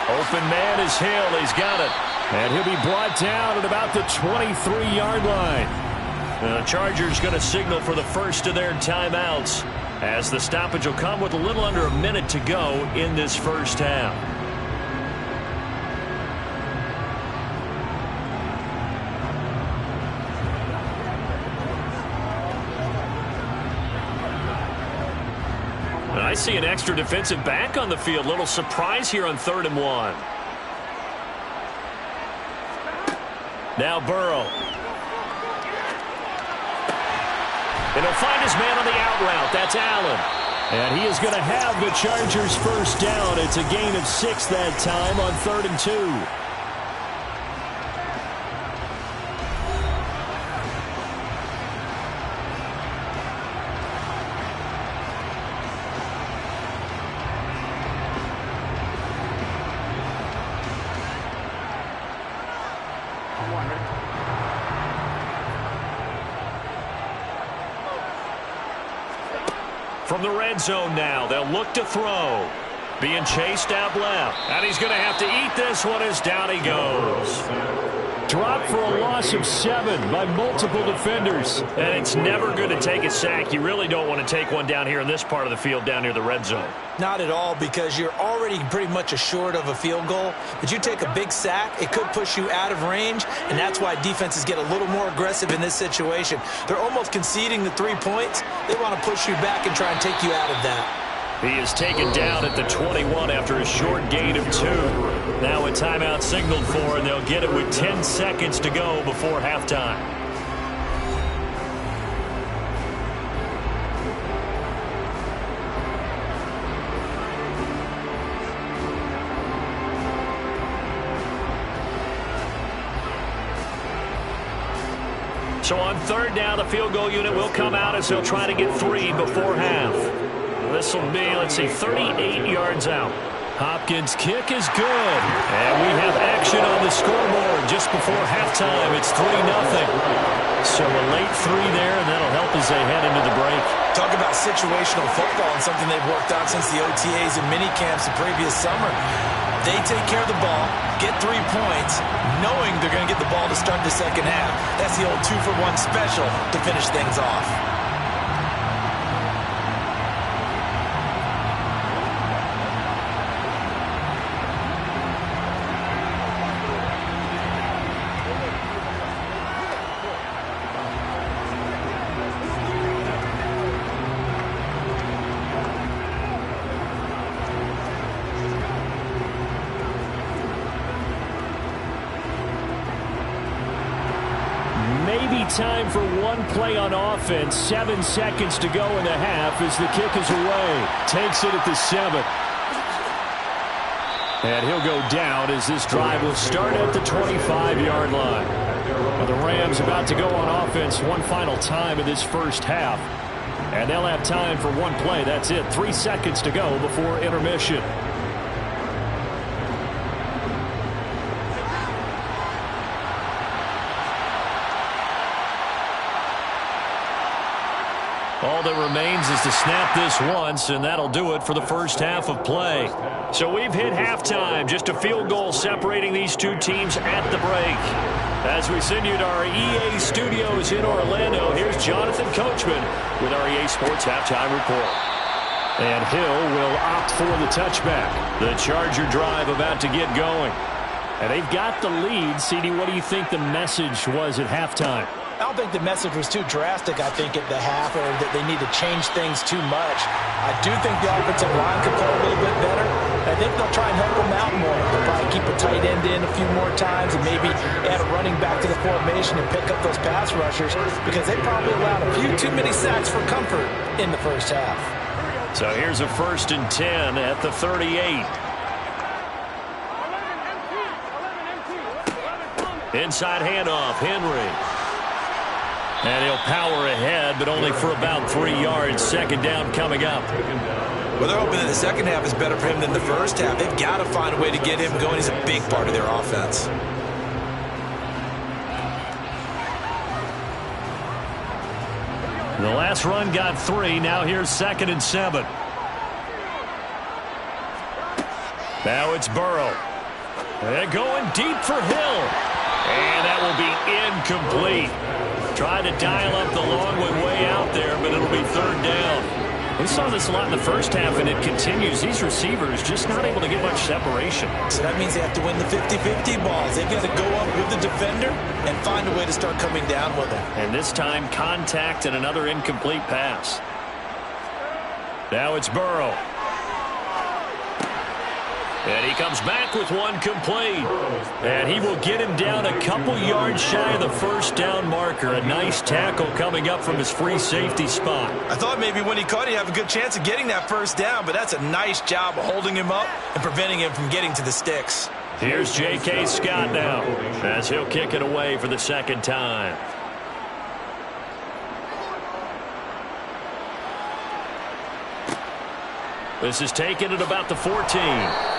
Open man is Hill. He's got it. And he'll be brought down at about the 23-yard line. The Chargers going to signal for the first of their timeouts, as the stoppage will come with a little under a minute to go in this first half. I see an extra defensive back on the field. Little surprise here on 3rd and 1. Now Burrow. And he'll find his man on the out route. That's Allen. And he is going to have the Chargers first down. It's a gain of 6 that time on 3rd and 2. From the red zone now, they'll look to throw. Being chased out left. And he's going to have to eat this one as down he goes. Dropped for a loss of 7 by multiple defenders. And it's never good to take a sack. You really don't want to take one down here in this part of the field down near the red zone. Not at all, because you're already pretty much assured of a field goal. But you take a big sack, it could push you out of range, and that's why defenses get a little more aggressive in this situation. They're almost conceding the 3 points. They want to push you back and try and take you out of that. He is taken down at the 21 after a short gain of 2. Now a timeout signaled for, and they'll get it with 10 seconds to go before halftime. So on 3rd down, the field goal unit will come out as they'll try to get 3 before half. This will be, let's see, 38 yards out. Hopkins' kick is good. And we have action on the scoreboard just before halftime. It's 3-0. So a late 3 there, and that'll help as they head into the break. Talk about situational football and something they've worked on since the OTAs and mini camps the previous summer. They take care of the ball, get 3 points, knowing they're going to get the ball to start the second half. That's the old 2-for-1 special to finish things off. Time for one play on offense. 7 seconds to go in the half as the kick is away. Takes it at the 7. And he'll go down as this drive will start at the 25-yard line. Well, the Rams about to go on offense one final time in this first half. And they'll have time for one play. That's it. 3 seconds to go before intermission. All that remains is to snap this once, and that'll do it for the first half of play. So we've hit halftime, just a field goal separating these two teams at the break. As we send you to our EA studios in Orlando, here's Jonathan Coachman with our EA Sports Halftime Report. And Hill will opt for the touchback. The Charger drive about to get going. And they've got the lead. CD, what do you think the message was at halftime? I don't think the message was too drastic, I think, at the half, or that they need to change things too much. I do think the offensive line could play a little bit better. I think they'll try and help them out more. They'll probably keep a tight end in a few more times and maybe add a running back to the formation and pick up those pass rushers, because they probably allowed a few too many sacks for comfort in the first half. So here's a 1st and 10 at the 38. Inside handoff, Henry. And he'll power ahead, but only for about 3 yards. 2nd down coming up. Well, they're hoping that the second half is better for him than the first half. They've got to find a way to get him going. He's a big part of their offense. The last run got 3. Now here's 2nd and 7. Now it's Burrow. They're going deep for Hill. And that will be incomplete. Trying to dial up the long one way out there, but it'll be 3rd down. We saw this a lot in the first half, and it continues. These receivers just not able to get much separation. So that means they have to win the 50-50 balls. They've got to go up with the defender and find a way to start coming down with him. And this time, contact and another incomplete pass. Now it's Burrow. And he comes back with one complete. And he will get him down a couple yards shy of the 1st down marker. A nice tackle coming up from his free safety spot. I thought maybe when he caught it, he'd have a good chance of getting that 1st down, but that's a nice job of holding him up and preventing him from getting to the sticks. Here's J.K. Scott now as he'll kick it away for the 2nd time. This is taken at about the 14.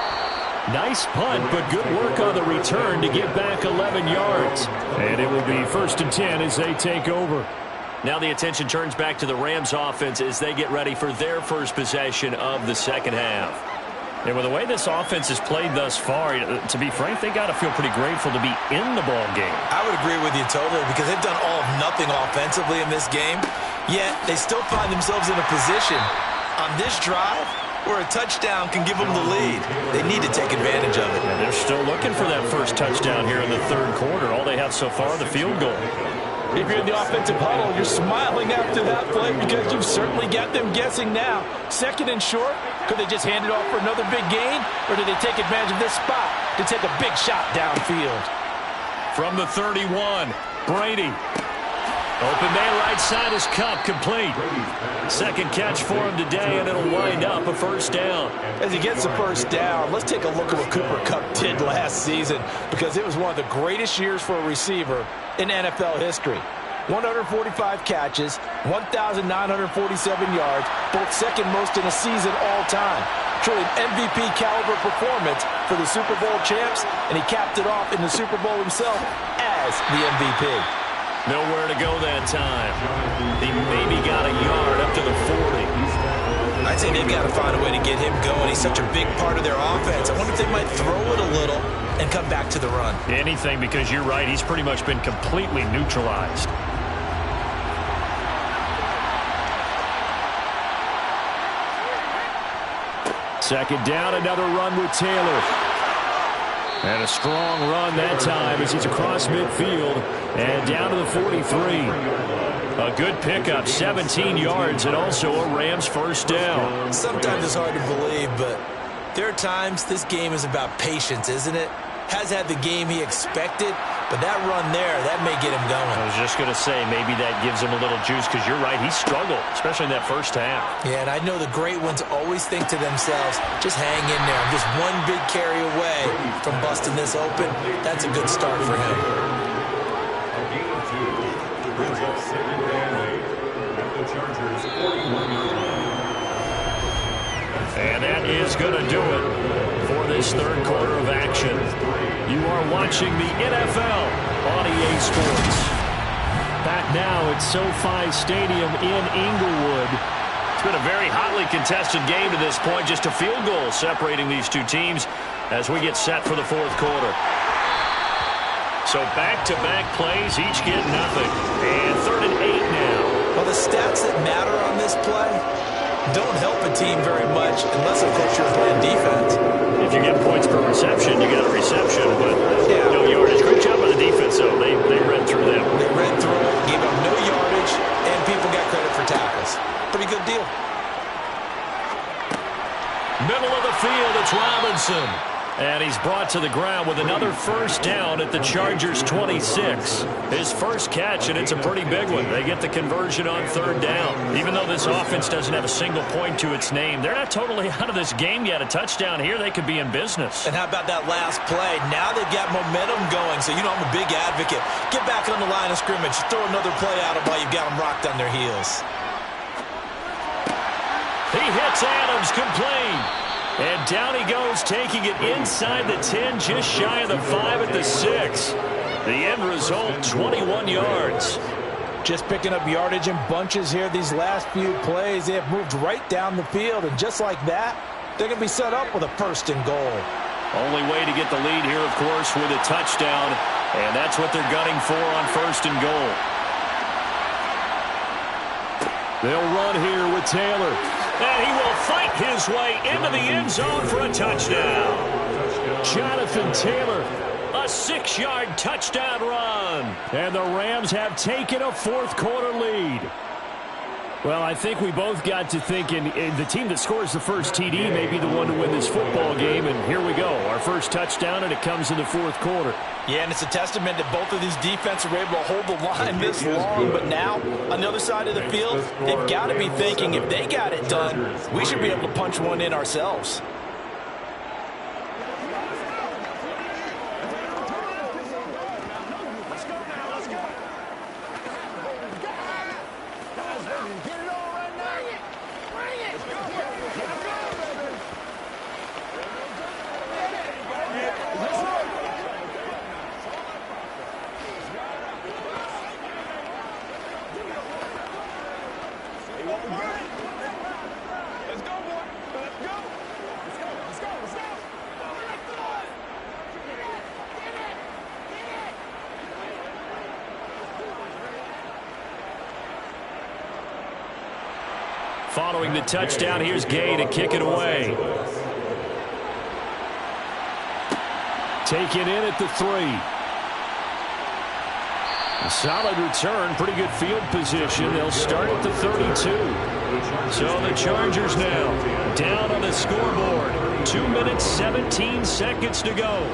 Nice punt, but good work on the return to get back 11 yards. And it will be 1st and 10 as they take over. Now the attention turns back to the Rams offense as they get ready for their first possession of the 2nd half. And with the way this offense has played thus far, to be frank, they got to feel pretty grateful to be in the ball game. I would agree with you totally because they've done all of nothing offensively in this game, yet they still find themselves in a position on this drive where a touchdown can give them the lead. They need to take advantage of it. And they're still looking for that first touchdown here in the 3rd quarter. All they have so far, the field goal. If you're in the offensive huddle, you're smiling after that play because you've certainly got them guessing now. 2nd and short, could they just hand it off for another big gain? Or do they take advantage of this spot to take a big shot downfield? From the 31, Brady. Open man right side is Kupp, complete. 2nd catch for him today, and it'll wind up a 1st down. As he gets the 1st down, let's take a look at what Cooper Kupp did last season because it was one of the greatest years for a receiver in NFL history. 145 catches, 1,947 yards, both 2nd most in a season all time. Truly an MVP caliber performance for the Super Bowl champs, and he capped it off in the Super Bowl himself as the MVP. Nowhere to go that time. He maybe got a yard up to the 40. I'd say they've got to find a way to get him going. He's such a big part of their offense. I wonder if they might throw it a little and come back to the run. Anything, because you're right. He's pretty much been completely neutralized. Second down, another run with Taylor. And a strong run that time as he's across midfield and down to the 43. A good pickup, 17 yards, and also a Rams 1st down. Sometimes it's hard to believe, but there are times this game is about patience, isn't it? Has had the game he expected, but that run there, that may get him going. I was just going to say, maybe that gives him a little juice because you're right, he struggled, especially in that 1st half. Yeah, and I know the great ones always think to themselves, just hang in there. I'm just one big carry away from busting this open. That's a good start for him. And that is going to do it for this 3rd quarter of action. You are watching the NFL on EA Sports. Back now at SoFi Stadium in Inglewood. It's been a very hotly contested game to this point. Just a field goal separating these two teams as we get set for the 4th quarter. So back-to-back plays, each get nothing. And 3rd and 8 now. Well, the stats that matter on this play don't help a team very much unless, of course, you're playing defense. If you get points per reception, you got a reception, but no yardage. Great job by the defense, though. They read through them. They read through it, gave up no yardage, and people got credit for tackles. Pretty good deal. Middle of the field, it's Robinson. And he's brought to the ground with another first down at the Chargers' 26. His first catch, and it's a pretty big one. They get the conversion on third down. Even though this offense doesn't have a single point to its name, they're not totally out of this game yet. A touchdown here, they could be in business. And how about that last play? Now they've got momentum going. So, you know, I'm a big advocate. Get back on the line of scrimmage. Throw another play at them while you've got them rocked on their heels. He hits Adams, complete. And down he goes, taking it inside the 10, just shy of the 5 at the 6. The end result, 21 yards. Just picking up yardage in bunches here these last few plays. They have moved right down the field, and just like that, they're going to be set up with a first and goal. Only way to get the lead here, of course, with a touchdown, and that's what they're gunning for on first and goal. They'll run here with Taylor. And he will fight his way into the end zone for a touchdown. Jonathan Taylor, a 6-yard touchdown run. And the Rams have taken a fourth-quarter lead. Well, I think we both got to thinking the team that scores the first TD may be the one to win this football game. And here we go, our first touchdown, and it comes in the fourth quarter. Yeah, and it's a testament that both of these defenses are able to hold the line this long. But now, on the other side of the field, they've got to be thinking if they got it done, we should be able to punch one in ourselves. Following the touchdown, here's Gay to kick it away. Taken in at the 3. A solid return, pretty good field position. They'll start at the 32. So the Chargers now down on the scoreboard. 2 minutes, 17 seconds to go.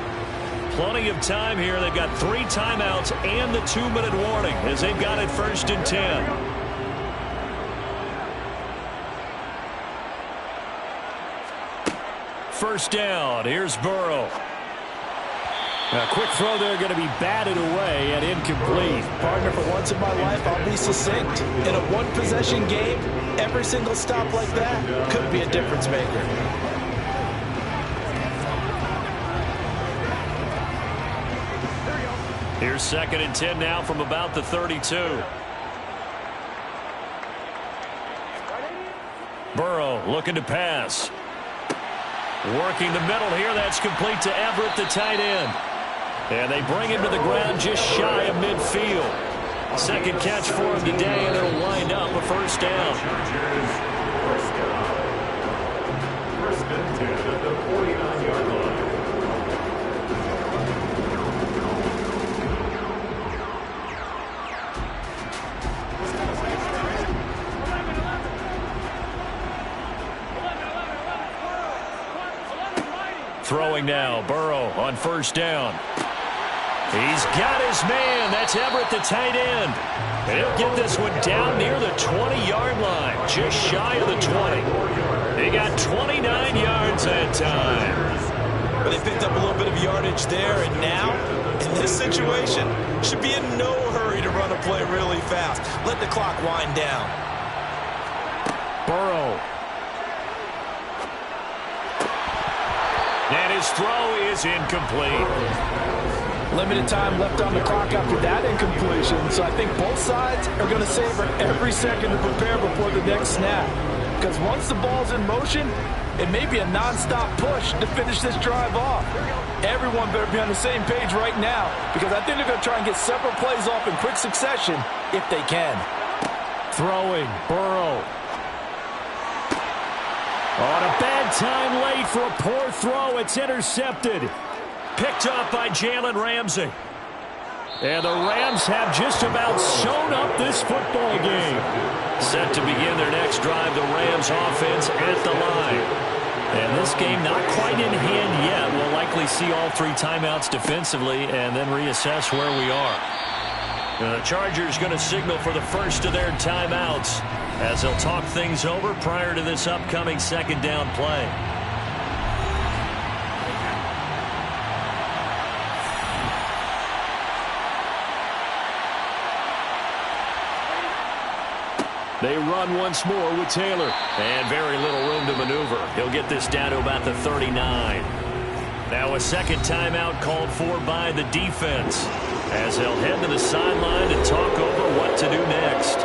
Plenty of time here. They've got 3 timeouts and the 2-minute warning as they've got it first and 10. First down. Here's Burrow. A quick throw there, going to be batted away and incomplete. Partner, for once in my life, I'll be succinct. In a one-possession game, every single stop like that could be a difference maker. Here's second and 10 now from about the 32. Burrow looking to pass. Working the middle here. That's complete to Everett, the tight end. And they bring him to the ground just shy of midfield. Second catch for him today, and it'll wind up a first down. First and 10 at the 49-yard line. Throwing now, Burrow on first down. He's got his man. That's Everett, the tight end. And he'll get this one down near the 20-yard line, just shy of the 20. They got 29 yards that time. But they picked up a little bit of yardage there, and now, in this situation, should be in no hurry to run a play really fast. Let the clock wind down. Burrow. And his throw is incomplete. Limited time left on the clock after that incompletion, so I think both sides are going to savor every second to prepare before the next snap. Because once the ball's in motion, it may be a nonstop push to finish this drive off. Everyone better be on the same page right now, because I think they're going to try and get several plays off in quick succession if they can. Throwing, Burrow. On a bad time late for a poor throw. It's intercepted. Picked up by Jalen Ramsey. And the Rams have just about sewn up this football game. Set to begin their next drive, the Rams offense at the line. And this game not quite in hand yet. We'll likely probably see all 3 timeouts defensively and then reassess where we are. The Chargers going to signal for the first of their timeouts as they'll talk things over prior to this upcoming second down play. They run once more with Taylor. And very little room to maneuver. He'll get this down to about the 39. Now a second timeout called for by the defense as they'll head to the sideline to talk over what to do next.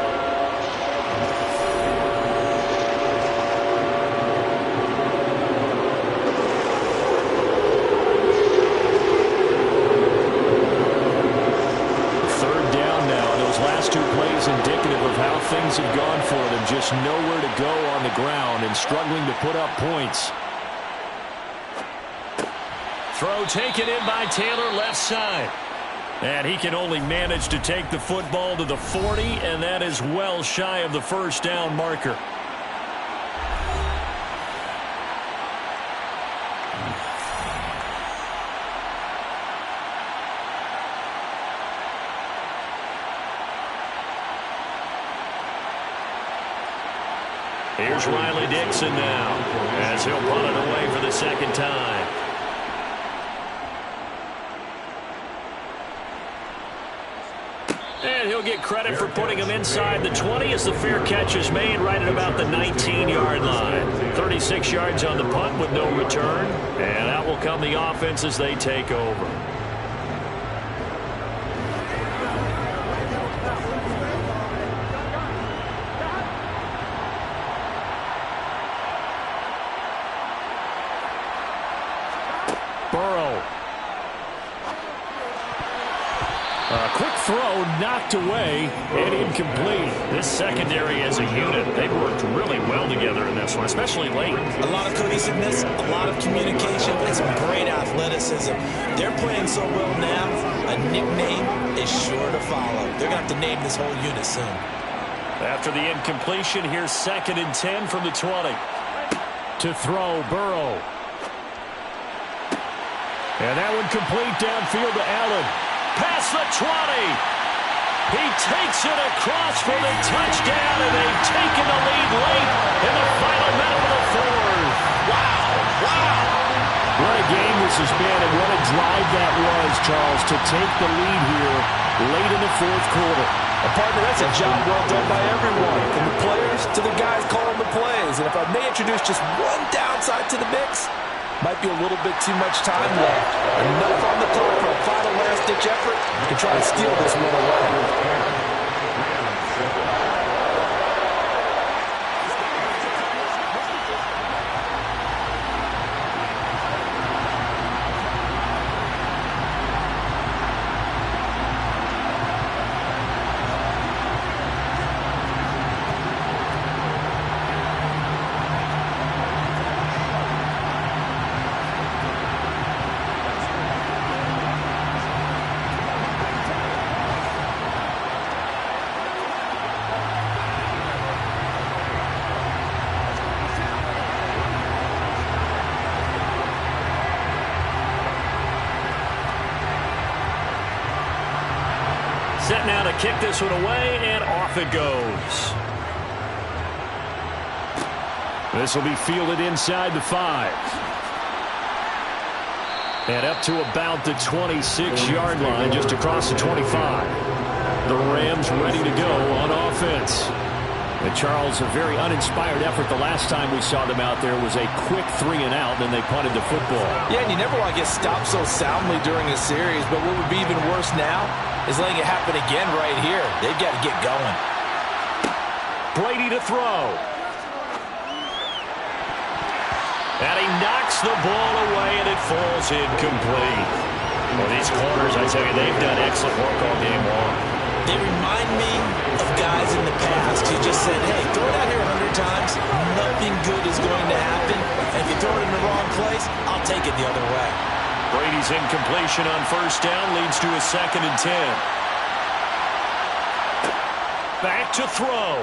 Third down now. Those last 2 plays indicative of how things have gone for them. Just nowhere to go on the ground and struggling to put up points. Throw taken in by Taylor, left side. And he can only manage to take the football to the 40, and that is well shy of the first down marker. Here's Riley Dixon now as he'll punt it away for the second time. And he'll get credit for putting him inside the 20 as the fair catch is made right at about the 19-yard line. 36 yards on the punt with no return. And out will come the offense as they take over. Burrow. A quick throw knocked away and incomplete. This secondary as a unit, they've worked really well together in this one, especially late. A lot of cohesiveness, a lot of communication, and some great athleticism. They're playing so well now, a nickname is sure to follow. They're going to have to name this whole unit soon. After the incompletion, here's 2nd and 10 from the 20. To throw, Burrow. And that one complete downfield to Allen. Past the 20. He takes it across for the touchdown, and they've taken the lead late in the final minute of the 4th. Wow, wow. What a game this has been, and what a drive that was, Charles, to take the lead here late in the 4th quarter. Partner, that's a job well done by everyone, from the players to the guys calling the plays. And if I may introduce just one downside to the mix, might be a little bit too much time left. Enough on the clock for a final last-ditch effort to try and steal this one away. Set now to kick this one away, and off it goes. This will be fielded inside the 5. And up to about the 26-yard line, just across the 25. The Rams ready to go on offense. And Charles, a very uninspired effort the last time we saw them out there was a quick 3-and-out, and then they punted the football. Yeah, and you never want to get stopped so soundly during a series, but what would be even worse now is letting it happen again right here. They've got to get going. Brady to throw. And he knocks the ball away, and it falls incomplete. Well, these corners, I tell you, they've done excellent work all game long. They remind me of guys in the past who just said, hey, throw it out here 100 times, nothing good is going to happen. And if you throw it in the wrong place, I'll take it the other way. Brady's incompletion on first down leads to a 2nd and 10. Back to throw.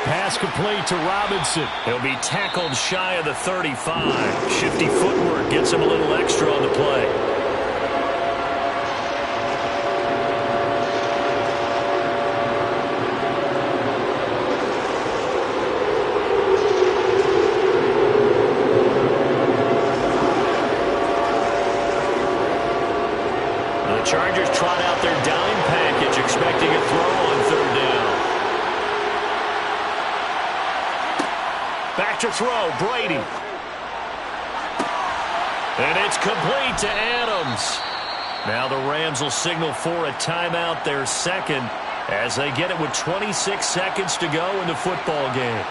Pass complete to Robinson. He'll be tackled shy of the 35. Shifty footwork gets him a little extra on the play. The Chargers trot out their dime package, expecting a throw on third down. Back to throw, Brady. And it's complete to Adams. Now the Rams will signal for a timeout, their second, as they get it with 26 seconds to go in the football game.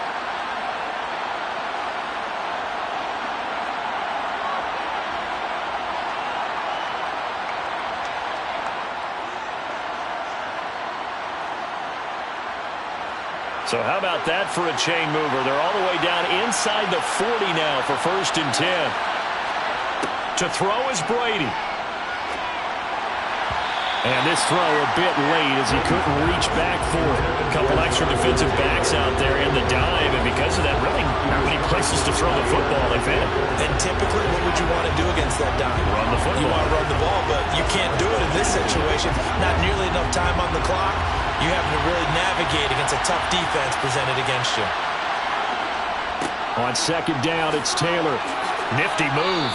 So how about that for a chain mover? They're all the way down inside the 40 now for 1st and 10. To throw is Brady. And this throw a bit late as he couldn't reach back for it. A couple extra defensive backs out there in the dive, and because of that, really not many places to throw the football, if any. And typically, what would you want to do against that dive? Run the football. You want to run the ball, but you can't do it in this situation. Not nearly enough time on the clock. You have to really navigate against a tough defense presented against you. On 2nd down, it's Taylor. Nifty move.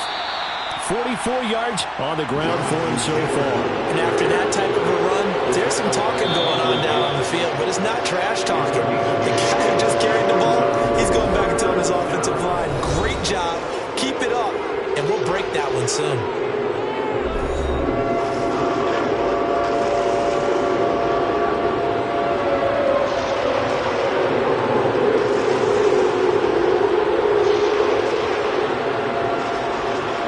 44 yards on the ground for him so far. And after that type of a run, there's some talking going on down on the field, but it's not trash talking. The guy who just carried the ball, he's going back and telling his offensive line, great job, keep it up, and we'll break that one soon.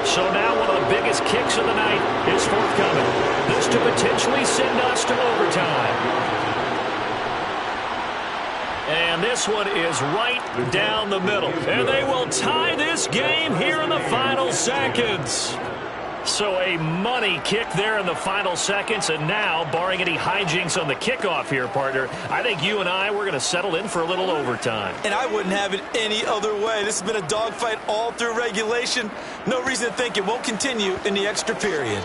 So now one of the biggest kicks of the night is forthcoming. This to potentially send us to overtime. And this one is right down the middle. And they will tie this game here in the final seconds. So a money kick there in the final seconds. And now, barring any hijinks on the kickoff here, partner, I think you and I, we're going to settle in for a little overtime. And I wouldn't have it any other way. This has been a dogfight all through regulation. No reason to think it won't continue in the extra period.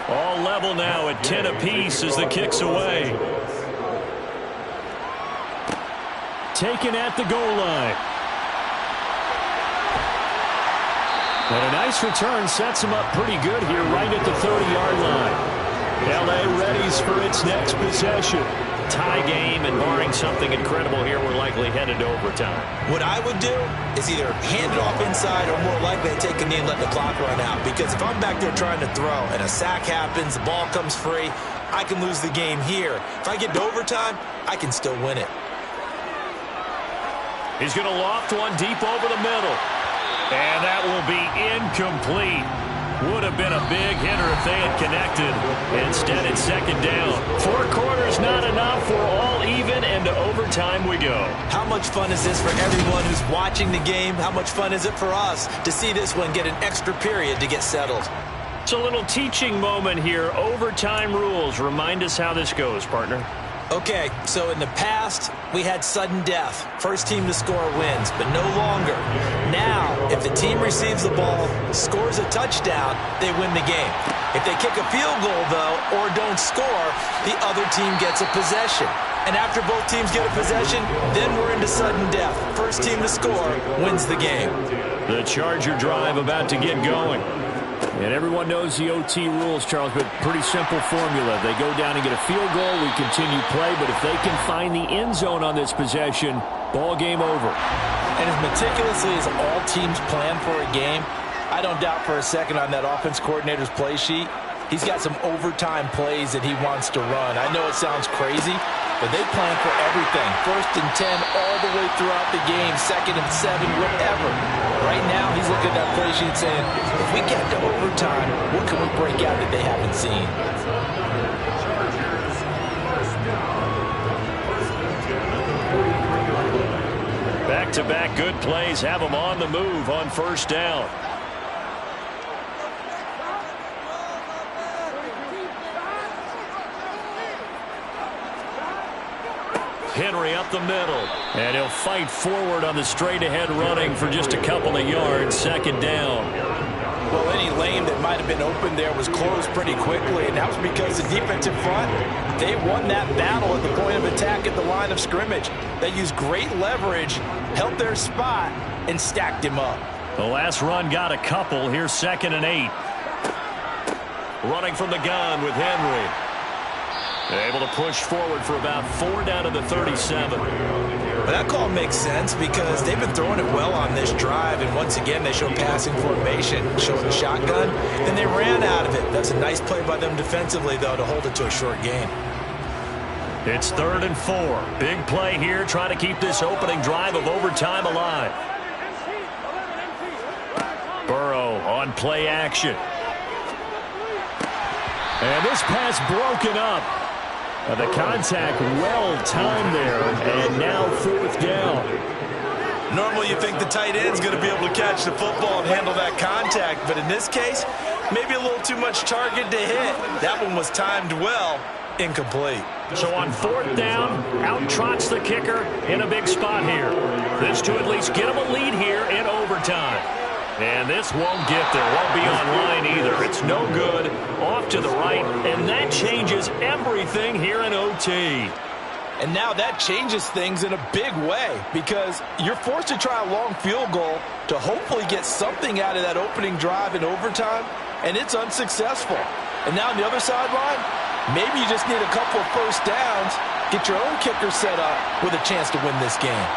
All level now at 10 apiece as the kick's away. Taken at the goal line. And a nice return sets him up pretty good here right at the 30-yard line. L.A. readies for its next possession. Tie game, and barring something incredible here, we're likely headed to overtime. What I would do is either hand it off inside or more likely to take a knee and let the clock run out. Because if I'm back there trying to throw and a sack happens, the ball comes free, I can lose the game here. If I get to overtime, I can still win it. He's going to loft one deep over the middle. And that will be incomplete. Would have been a big hitter if they had connected. Instead, it's 2nd down. 4 quarters not enough. We're all even, and to overtime we go. How much fun is this for everyone who's watching the game? How much fun is it for us to see this one get an extra period to get settled? It's a little teaching moment here. Overtime rules. Remind us how this goes, partner. Okay, so in the past, we had sudden death. First team to score wins, but no longer. Now, if the team receives the ball, scores a touchdown, they win the game. If they kick a field goal, though, or don't score, the other team gets a possession. And after both teams get a possession, then we're into sudden death. First team to score wins the game. The Charger drive about to get going. And everyone knows the OT rules, Charles, but pretty simple formula. They go down and get a field goal, we continue play, but if they can find the end zone on this possession, ball game over. And as meticulously as all teams plan for a game, I don't doubt for a second on that offense coordinator's play sheet, he's got some overtime plays that he wants to run. I know it sounds crazy, but they plan for everything. 1st and 10 all the way throughout the game, 2nd and 7, whatever. Right now, he's looking at that play sheet saying, if we get to overtime, what can we break out that they haven't seen? Back-to-back good plays have them on the move on 1st down. Henry up the middle, and he'll fight forward on the straight-ahead running for just a couple of yards. 2nd down. Well, any lane that might have been open there was closed pretty quickly, and that was because the defensive front, they won that battle at the point of attack at the line of scrimmage. They used great leverage, held their spot, and stacked him up. The last run got a couple. Here's 2nd and 8. Running from the gun with Henry. Able to push forward for about 4 down to the 37. But that call makes sense because they've been throwing it well on this drive, and once again they show passing formation, showing the shotgun, and they ran out of it. That's a nice play by them defensively, though, to hold it to a short gain. It's 3rd and 4. Big play here, trying to keep this opening drive of overtime alive. Burrow on play action. And this pass broken up. The contact well-timed there, and now 4th down. Normally you think the tight end's going to be able to catch the football and handle that contact, but in this case, maybe a little too much target to hit. That one was timed well, incomplete. So on 4th down, out trots the kicker in a big spot here. This to at least get him a lead here in overtime. And this won't get there, won't be online either. It's no good, off to the right, and that changes everything here in OT. And now that changes things in a big way because you're forced to try a long field goal to hopefully get something out of that opening drive in overtime, and it's unsuccessful. And now on the other sideline, maybe you just need a couple of 1st downs, get your own kicker set up with a chance to win this game.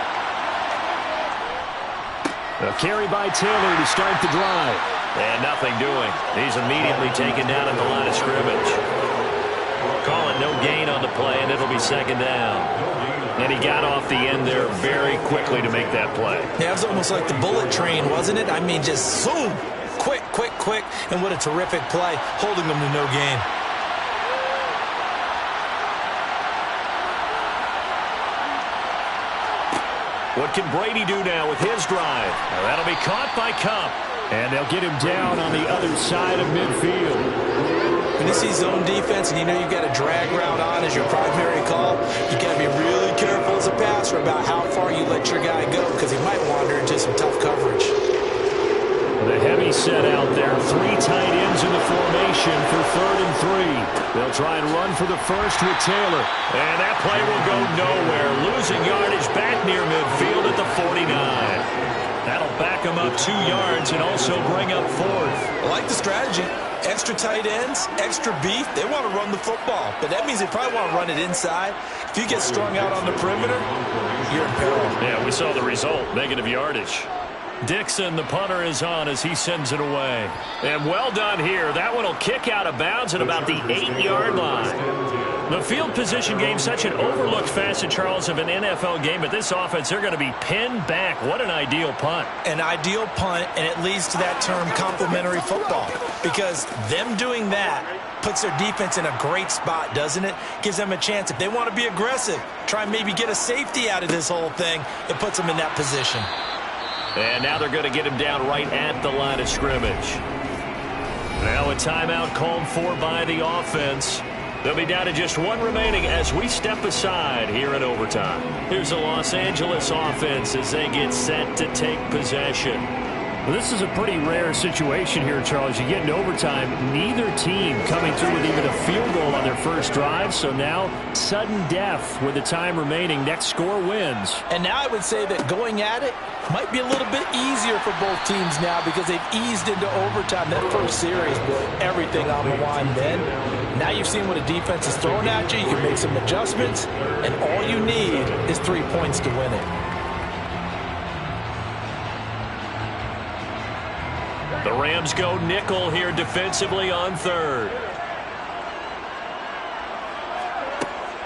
A carry by Taylor to start the drive. And nothing doing. He's immediately taken down at the line of scrimmage. Call it no gain on the play, and it'll be 2nd down. And he got off the end there very quickly to make that play. Yeah, it was almost like the bullet train, wasn't it? I mean, just zoom. Quick, quick, quick. And what a terrific play, holding them to no gain. What can Brady do now with his drive? Now that'll be caught by Kupp. And they'll get him down on the other side of midfield. When you see zone defense and you know you've got a drag route on as your primary call, you got to be really careful as a passer about how far you let your guy go because he might wander into some tough coverage. The heavy set out there. 3 tight ends in the formation for 3rd and 3. They'll try and run for the first with Taylor. And that play will go nowhere. Losing yardage back near midfield at the 49. That'll back them up 2 yards and also bring up 4th. I like the strategy. Extra tight ends, extra beef. They want to run the football, but that means they probably want to run it inside. If you get strung out on the perimeter, you're in peril. Yeah, we saw the result. Negative yardage. Dixon, the punter, is on as he sends it away. And well done here. That one will kick out of bounds at about the 8-yard line. The field position game, such an overlooked facet, Charles, of an NFL game. But this offense, they're going to be pinned back. What an ideal punt. An ideal punt, and it leads to that term complementary football. Because them doing that puts their defense in a great spot, doesn't it? Gives them a chance. If they want to be aggressive, try and maybe get a safety out of this whole thing, it puts them in that position. And now they're going to get him down right at the line of scrimmage. Now a timeout called for by the offense. They'll be down to just 1 remaining as we step aside here in overtime. Here's the Los Angeles offense as they get set to take possession. Well, this is a pretty rare situation here, Charles. You get into overtime, neither team coming through with even a field goal on their first drive. So now, sudden death with the time remaining. Next score wins. And now I would say that going at it might be a little bit easier for both teams now because they've eased into overtime. That first series, everything on the line then. Now you've seen what a defense is throwing at you. You can make some adjustments, and all you need is 3 points to win it. The Rams go nickel here defensively on 3rd.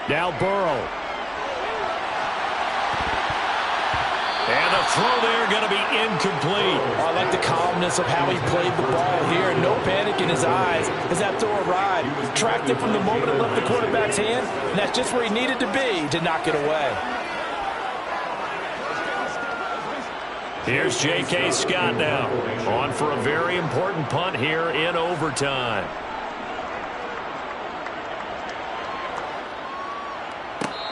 Now Burrow And the throw there going to be incomplete. I like the calmness of how he played the ball here. No panic in his eyes as that throw arrived. Tracked it from the moment it left the quarterback's hand, and that's just where he needed to be to knock it away. Here's J.K. Scott now, on for a very important punt here in overtime.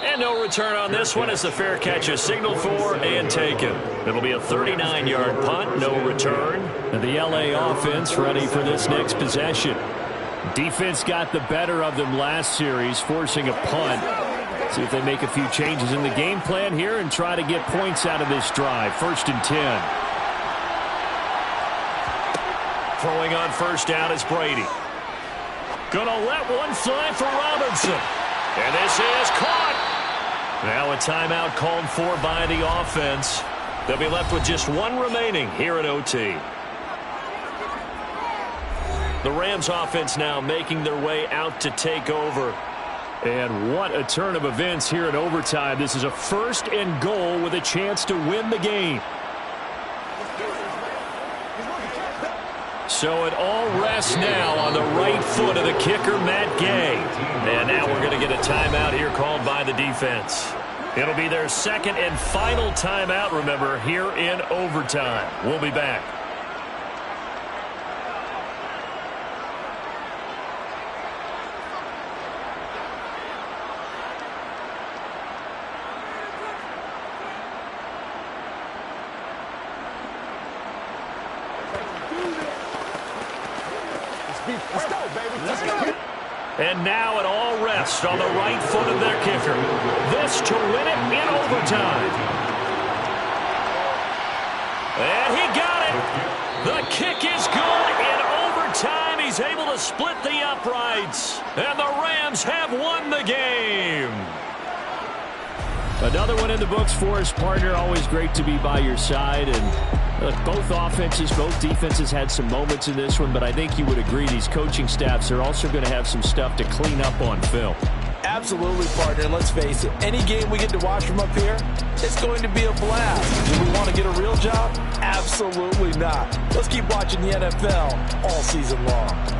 And no return on this one as the fair catch is signaled for and taken. It'll be a 39-yard punt, no return. And the L.A. offense ready for this next possession. Defense got the better of them last series, forcing a punt. See if they make a few changes in the game plan here and try to get points out of this drive. 1st and 10. Throwing on first down is Brady. Gonna let one fly for Robinson. And this is caught. Now a timeout called for by the offense. They'll be left with just one remaining here at OT. The Rams offense now making their way out to take over. And what a turn of events here in overtime. This is a 1st and goal with a chance to win the game. So it all rests now on the right foot of the kicker, Matt Gay. And now we're going to get a timeout here called by the defense. It'll be their 2nd and final timeout, remember, here in overtime. We'll be back. Let's go, baby. Let's go. And now it all rests on the right foot of their kicker. This to win it in overtime. And he got it. The kick is good in overtime. He's able to split the uprights. And the Rams have won the game. Another one in the books for us, partner. Always great to be by your side. And look, both offenses, both defenses had some moments in this one, but I think you would agree these coaching staffs are also going to have some stuff to clean up on film. Absolutely, partner. And let's face it, any game we get to watch from up here, it's going to be a blast. Do we want to get a real job? Absolutely not. Let's keep watching the NFL all season long.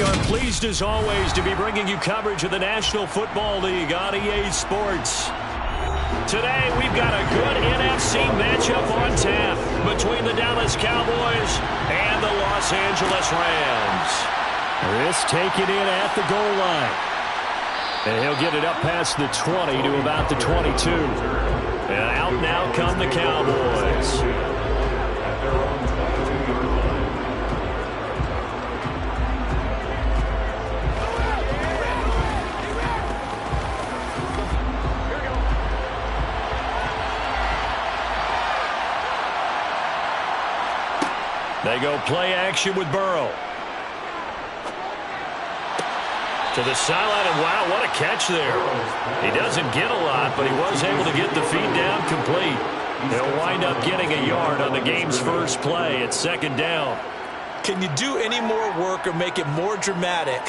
are pleased as always to be bringing you coverage of the National Football League on EA Sports. Today we've got a good NFC matchup on tap between the Dallas Cowboys and the Los Angeles Rams. This taken in at the goal line. And he'll get it up past the 20 to about the 22. And out now come the Cowboys. They go play action with Burrow. To the sideline, and wow, what a catch there. He doesn't get a lot, but he was able to get the feet down complete. He'll wind up getting a yard on the game's first play at second down. Can you do any more work or make it more dramatic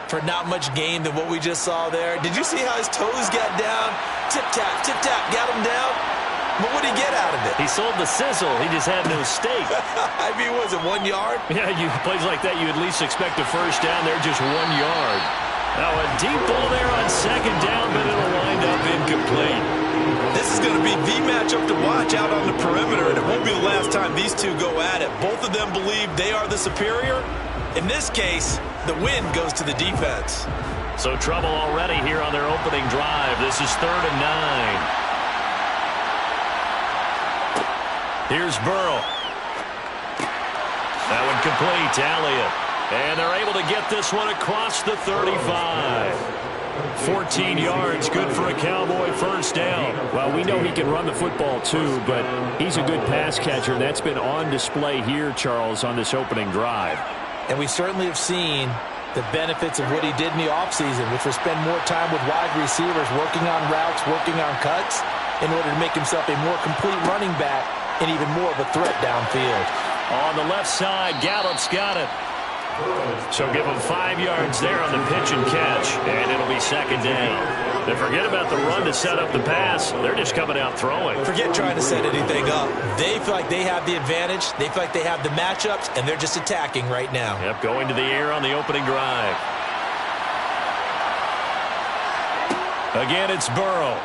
for not much gain than what we just saw there? Did you see how his toes got down? Tip-tap, got him down. But what did he get out of it? He sold the sizzle. He just had no steak. I mean, was it 1 yard? Yeah, plays like that, you at least expect a first down. They're just 1 yard. Now a deep ball there on second down, but it'll wind up incomplete. This is going to be the matchup to watch out on the perimeter, and it won't be the last time these two go at it. Both of them believe they are the superior. In this case, the win goes to the defense. So trouble already here on their opening drive. This is 3rd and 9. Here's Burrow. That one complete, Elliott. And they're able to get this one across the 35. 14 yards, good for a Cowboy first down. Well, we know he can run the football too, but he's a good pass catcher, and that's been on display here, Charles, on this opening drive. And we certainly have seen the benefits of what he did in the offseason, which was spend more time with wide receivers, working on routes, working on cuts, in order to make himself a more complete running back and even more of a threat downfield. On the left side, Gallup's got it. So give him 5 yards there on the pitch and catch, and it'll be second down. And forget about the run to set up the pass. They're just coming out throwing. Forget trying to set anything up. They feel like they have the advantage. They feel like they have the matchups, and they're just attacking right now. Yep, going to the air on the opening drive. Again, it's Burrow.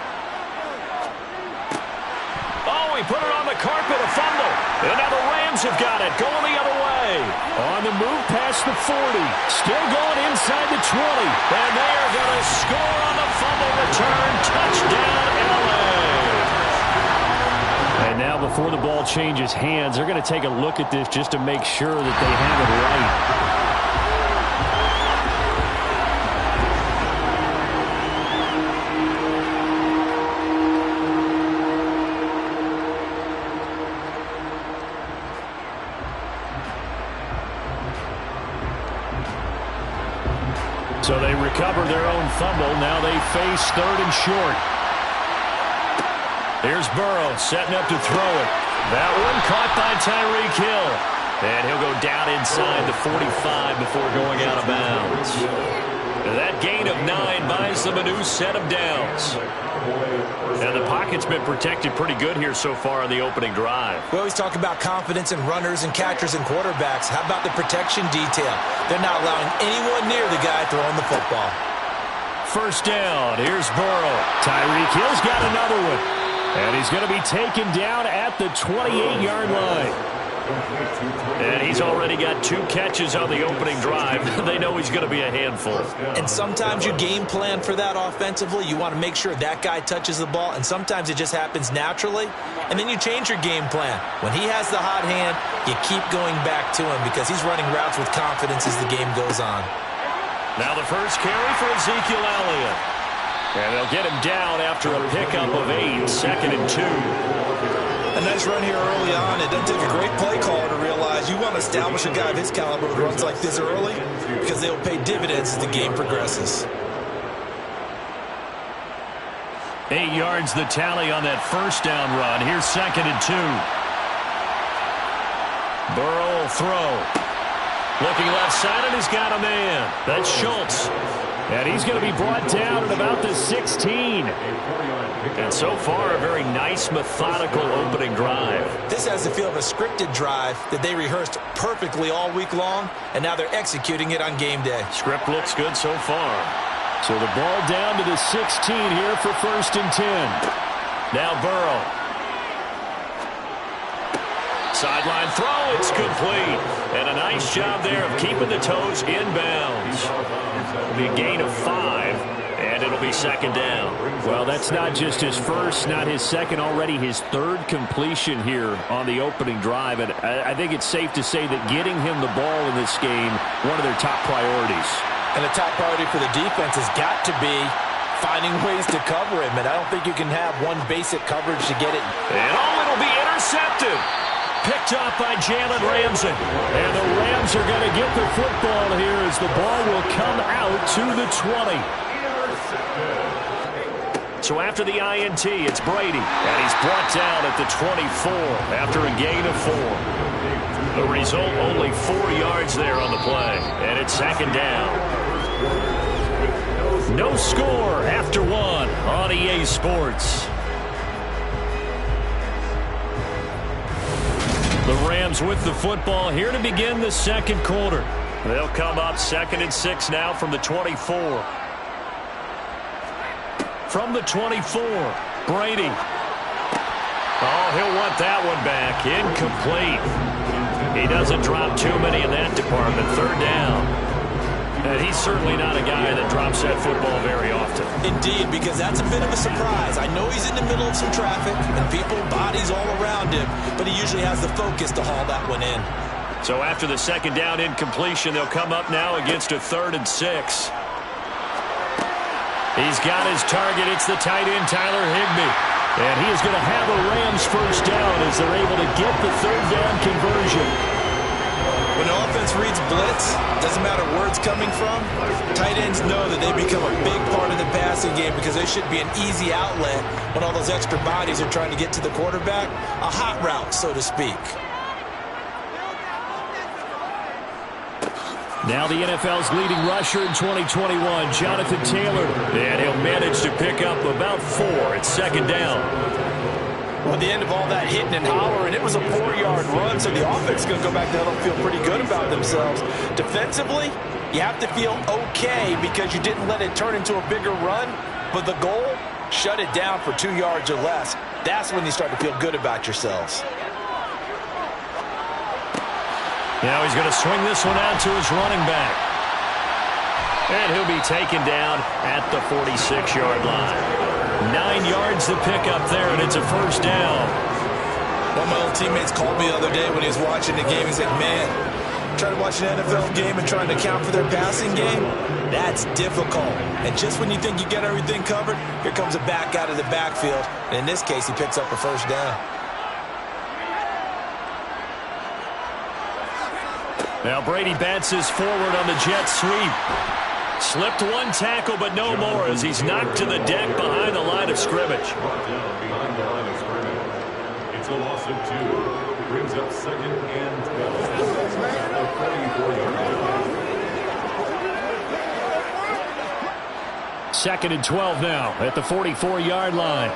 Oh, he put it on the carpet, a fumble. And now the Rams have got it, going the other way. On the move past the 40. Still going inside the 20. And they are going to score on the fumble return. Touchdown, LA. And now before the ball changes hands, they're going to take a look at this just to make sure that they have it right. So they recover their own fumble. Now they face 3rd and short. Here's Burrow setting up to throw it. That one caught by Tyreek Hill. And he'll go down inside the 45 before going out of bounds. That gain of 9 buys them a new set of downs. And the pocket's been protected pretty good here so far on the opening drive. We always talk about confidence in runners and catchers and quarterbacks. How about the protection detail? They're not allowing anyone near the guy throwing the football. First down. Here's Burrow. Tyreek Hill's got another one. And he's going to be taken down at the 28-yard line. And he's already got 2 catches on the opening drive. They know he's going to be a handful. And sometimes you game plan for that offensively. You want to make sure that guy touches the ball, and sometimes it just happens naturally. And then you change your game plan. When he has the hot hand, you keep going back to him because he's running routes with confidence as the game goes on. Now the first carry for Ezekiel Elliott. And they'll get him down after a pickup of 8, 2nd and 2. A nice run here early on. It doesn't take a great play caller to realize you want to establish a guy of his caliber with runs like this early because they'll pay dividends as the game progresses. 8 yards the tally on that first down run. Here's 2nd and 2. Burrow will throw. Looking left side, and he's got a man. That's Schultz. And he's going to be brought down at about the 16. And so far, a very nice, methodical opening drive. This has the feel of a scripted drive that they rehearsed perfectly all week long, and now they're executing it on game day. Script looks good so far. So the ball down to the 16 here for 1st and 10. Now Burrow. Sideline throw, it's complete. And a nice job there of keeping the toes inbounds. It'll be a gain of 5, and it'll be 2nd down. Well, that's not just his first, not his second, already his 3rd completion here on the opening drive. And I think it's safe to say that getting him the ball in this game, one of their top priorities. And the top priority for the defense has got to be finding ways to cover him. And I don't think you can have one basic coverage to get it. And it'll be intercepted. Picked off by Jalen Ramsey. And the Rams are going to get the football here as the ball will come out to the 20. So after the INT, it's Brady. And he's brought down at the 24 after a gain of 4. The result, only 4 yards there on the play. And it's 2nd down. No score after 1 on EA Sports. The Rams with the football here to begin the 2nd quarter. They'll come up 2nd and 6 now from the 24. From the 24, Brady. Oh, he'll want that one back. Incomplete. He doesn't drop too many in that department. 3rd down. And he's certainly not a guy that drops that football very often. Indeed, because that's a bit of a surprise. I know he's in the middle of some traffic and people, bodies all around him, but he usually has the focus to haul that one in. So after the 2nd down incompletion, they'll come up now against a 3rd and 6. He's got his target. It's the tight end, Tyler Higbee. And he is going to have a Rams 1st down as they're able to get the 3rd down conversion. When the offense reads blitz, doesn't matter where it's coming from, tight ends know that they become a big part of the passing game because they should be an easy outlet when all those extra bodies are trying to get to the quarterback. A hot route, so to speak. Now the NFL's leading rusher in 2021, Jonathan Taylor. And he'll manage to pick up about 4. It's 2nd down. Well, at the end of all that hitting and hollering, it was a 4-yard run, so the offense is going to go back there and feel pretty good about themselves. Defensively, you have to feel okay because you didn't let it turn into a bigger run, but the goal, shut it down for 2 yards or less. That's when you start to feel good about yourselves. Now he's going to swing this one out to his running back. And he'll be taken down at the 46-yard line. 9 yards to pick up there, and it's a 1st down. One of my old teammates called me the other day when he was watching the game. He's like, man, trying to watch an NFL game and trying to account for their passing game, that's difficult. And just when you think you get everything covered, here comes a back out of the backfield. And in this case, he picks up a 1st down. Now Brady bounces forward on the jet sweep. Slipped one tackle, but no more as he's knocked to the deck behind the line of scrimmage. It's a loss of 2. Brings up 2nd and 12. 2nd and 12 now at the 44-yard line.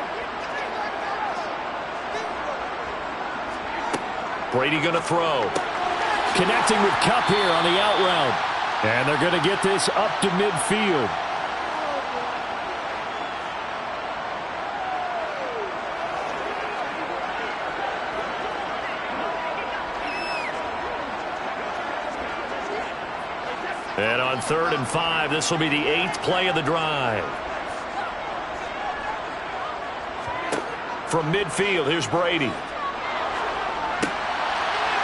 Brady going to throw. Connecting with Kupp here on the out route. And they're going to get this up to midfield. And on 3rd and 5, this will be the 8th play of the drive. From midfield, here's Brady.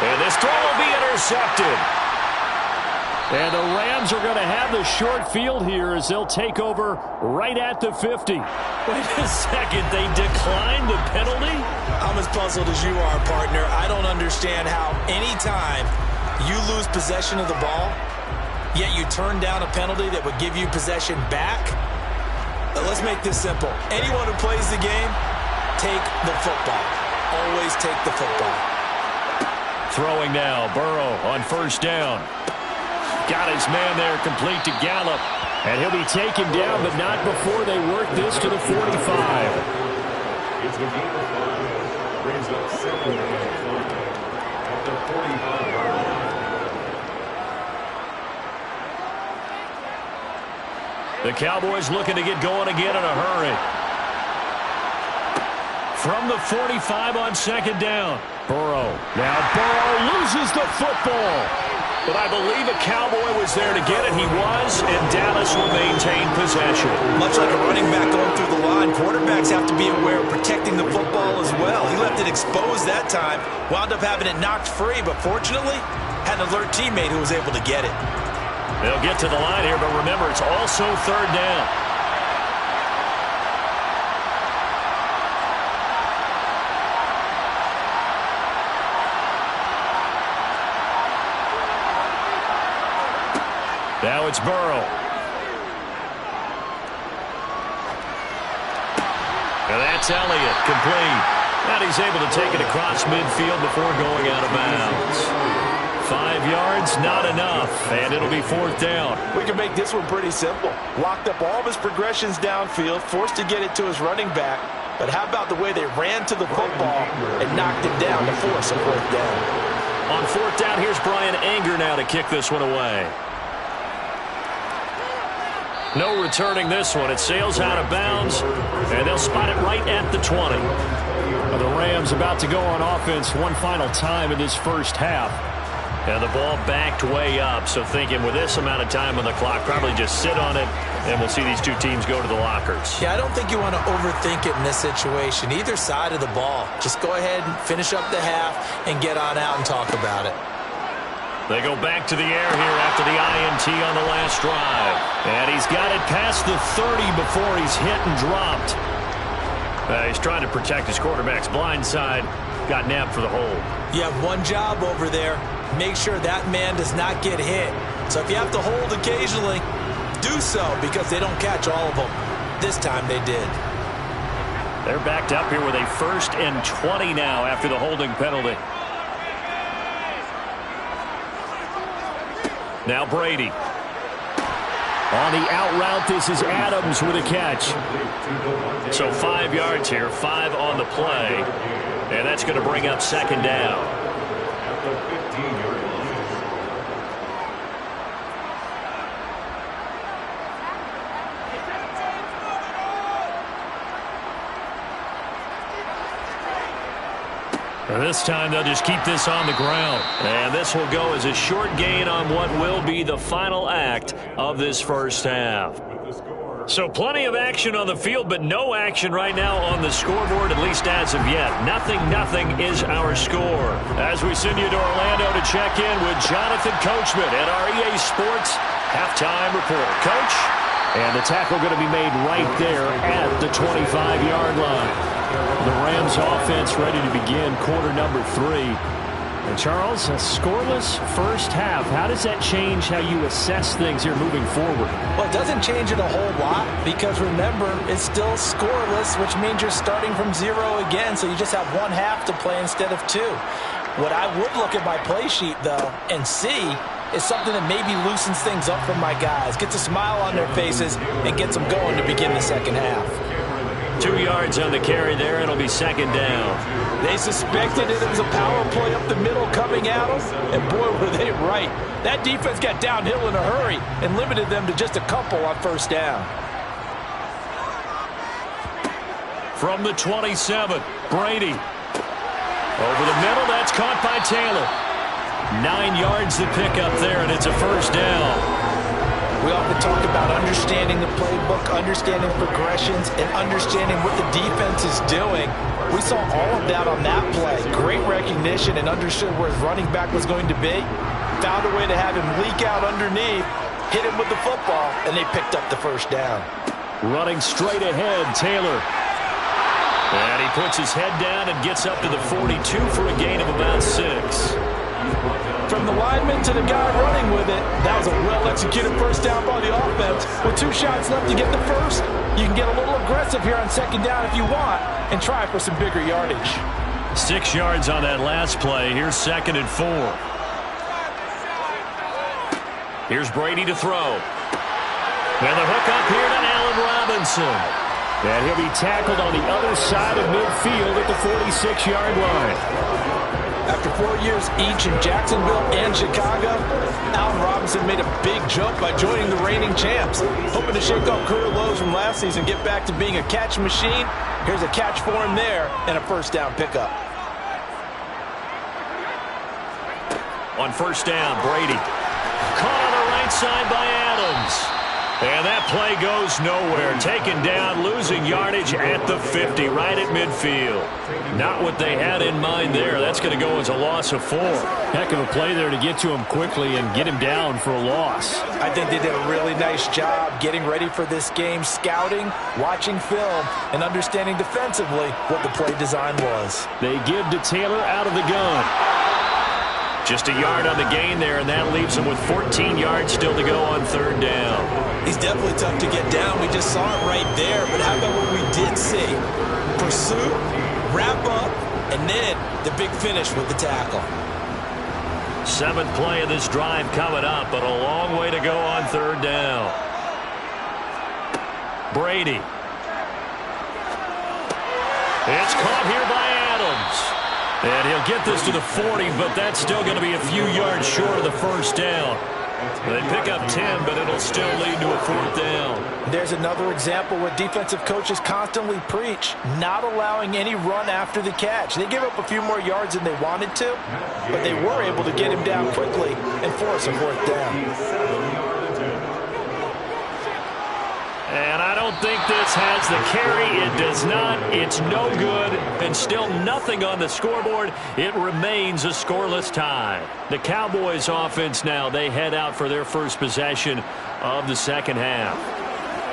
And this throw will be intercepted. And the Rams are going to have the short field here as they'll take over right at the 50. Wait a second, they declined the penalty? I'm as puzzled as you are, partner. I don't understand how any time you lose possession of the ball, yet you turn down a penalty that would give you possession back. Let's make this simple. Anyone who plays the game, take the football. Always take the football. Throwing now, Burrow on 1st down. Got his man there complete to Gallup. And he'll be taken down, but not before they work this to the 45. It's the game of 5. Brings up 7 at the 45-yard line. The Cowboys looking to get going again in a hurry. From the 45 on second down. Burrow. Now Burrow loses the football. But I believe a Cowboy was there to get it. He was, and Dallas will maintain possession. Much like a running back going through the line, quarterbacks have to be aware of protecting the football as well. He left it exposed that time, wound up having it knocked free, but fortunately, had an alert teammate who was able to get it. They'll get to the line here, but remember, it's also third down. Now it's Burrow. And that's Elliott, complete. And he's able to take it across midfield before going out of bounds. 5 yards, not enough, and it'll be fourth down. We can make this one pretty simple. Locked up all of his progressions downfield, forced to get it to his running back. But how about the way they ran to the football and knocked it down to force a fourth down? On fourth down, here's Brian Anger now to kick this one away. No returning this one. It sails out of bounds, and they'll spot it right at the 20. The Rams about to go on offense one final time in this first half. And the ball backed way up, so thinking with this amount of time on the clock, probably just sit on it, and we'll see these two teams go to the lockers. Yeah, I don't think you want to overthink it in this situation. Either side of the ball. Just go ahead and finish up the half and get on out and talk about it. They go back to the air here after the INT on the last drive. And he's got it past the 30 before he's hit and dropped. He's trying to protect his quarterback's blind side. Got nabbed for the hold. You have one job over there. Make sure that man does not get hit. So if you have to hold occasionally, do so because they don't catch all of them. This time they did. They're backed up here with a 1st and 20 now after the holding penalty. Now Brady. On the out route, this is Adams with a catch. So 5 yards here, 5 on the play. And that's going to bring up second down. At the 15-yard line. And this time they'll just keep this on the ground. And this will go as a short gain on what will be the final act of this first half. So plenty of action on the field, but no action right now on the scoreboard, at least as of yet. 0-0 is our score. As we send you to Orlando to check in with Jonathan Coachman at our EA Sports Halftime Report. Coach? And the tackle going to be made right there at the 25-yard line. The Rams offense ready to begin quarter number 3. And Charles, a scoreless first half. How does that change how you assess things here moving forward? Well, it doesn't change it a whole lot because, remember, it's still scoreless, which means you're starting from 0 again, so you just have one half to play instead of 2. What I would look at my play sheet, though, and see is something that maybe loosens things up for my guys, gets a smile on their faces, and gets them going to begin the second half. 2 yards on the carry there. It'll be second down. They suspected it was a power play up the middle coming at them, and boy, were they right. That defense got downhill in a hurry and limited them to just a couple on first down. From the 27, Brady. Over the middle, that's caught by Taylor. 9 yards to pick up there, and it's a first down. We often talk about understanding the playbook, understanding progressions, and understanding what the defense is doing. We saw all of that on that play. Great recognition and understood where his running back was going to be. Found a way to have him leak out underneath, hit him with the football, and they picked up the first down. Running straight ahead, Taylor. And he puts his head down and gets up to the 42 for a gain of about 6. From the lineman to the guy running with it, that was a well-executed first down by the offense. With 2 shots left to get the first, you can get a little aggressive here on second down if you want and try for some bigger yardage. 6 yards on that last play. Here's 2nd and 4. Here's Brady to throw. And the hook up here to Allen Robinson. And he'll be tackled on the other side of midfield at the 46-yard line. After 4 years each in Jacksonville and Chicago, Allen Robinson made a big jump by joining the reigning champs. Hoping to shake off career lows from last season, get back to being a catch machine. Here's a catch for him there and a first down pickup. On first down, Brady. Caught on the right side by Adams. And that play goes nowhere. Taken down, losing yardage at the 50, right at midfield. Not what they had in mind there. That's going to go as a loss of 4. Heck of a play there to get to him quickly and get him down for a loss. I think they did a really nice job getting ready for this game, scouting, watching film, and understanding defensively what the play design was. They give to Taylor out of the gun. Just a yard on the gain there, and that leaves him with 14 yards still to go on third down. He's definitely tough to get down. We just saw it right there. But how about what we did see? Pursuit, wrap up, and then the big finish with the tackle. 7th play of this drive coming up, but a long way to go on third down. Brady. It's caught here by Adams. And he'll get this to the 40, but that's still going to be a few yards short of the first down. They pick up 10, but it'll still lead to a 4th down. There's another example where defensive coaches constantly preach, not allowing any run after the catch. They gave up a few more yards than they wanted to, but they were able to get him down quickly and force a 4th down. And I don't think this has the carry. It does not. It's no good. And still nothing on the scoreboard. It remains a scoreless tie. The Cowboys offense now, they head out for their first possession of the second half.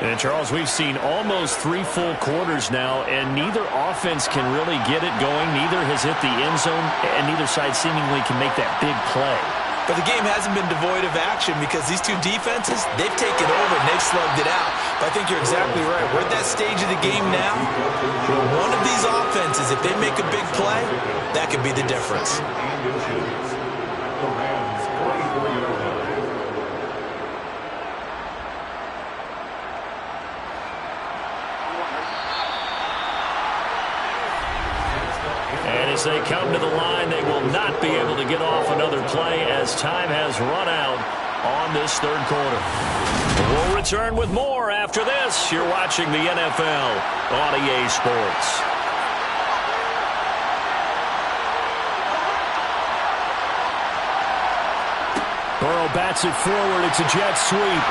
And, Charles, we've seen almost 3 full quarters now, and neither offense can really get it going. Neither has hit the end zone, and neither side seemingly can make that big play. But the game hasn't been devoid of action because these two defenses, they've taken over and they've slugged it out. But I think you're exactly right. We're at that stage of the game now where one of these offenses, if they make a big play, that could be the difference. As they come to the line, they will not be able to get off another play as time has run out on this third quarter. We'll return with more after this. You're watching the NFL on EA Sports. Burrow bats it forward. It's a jet sweep.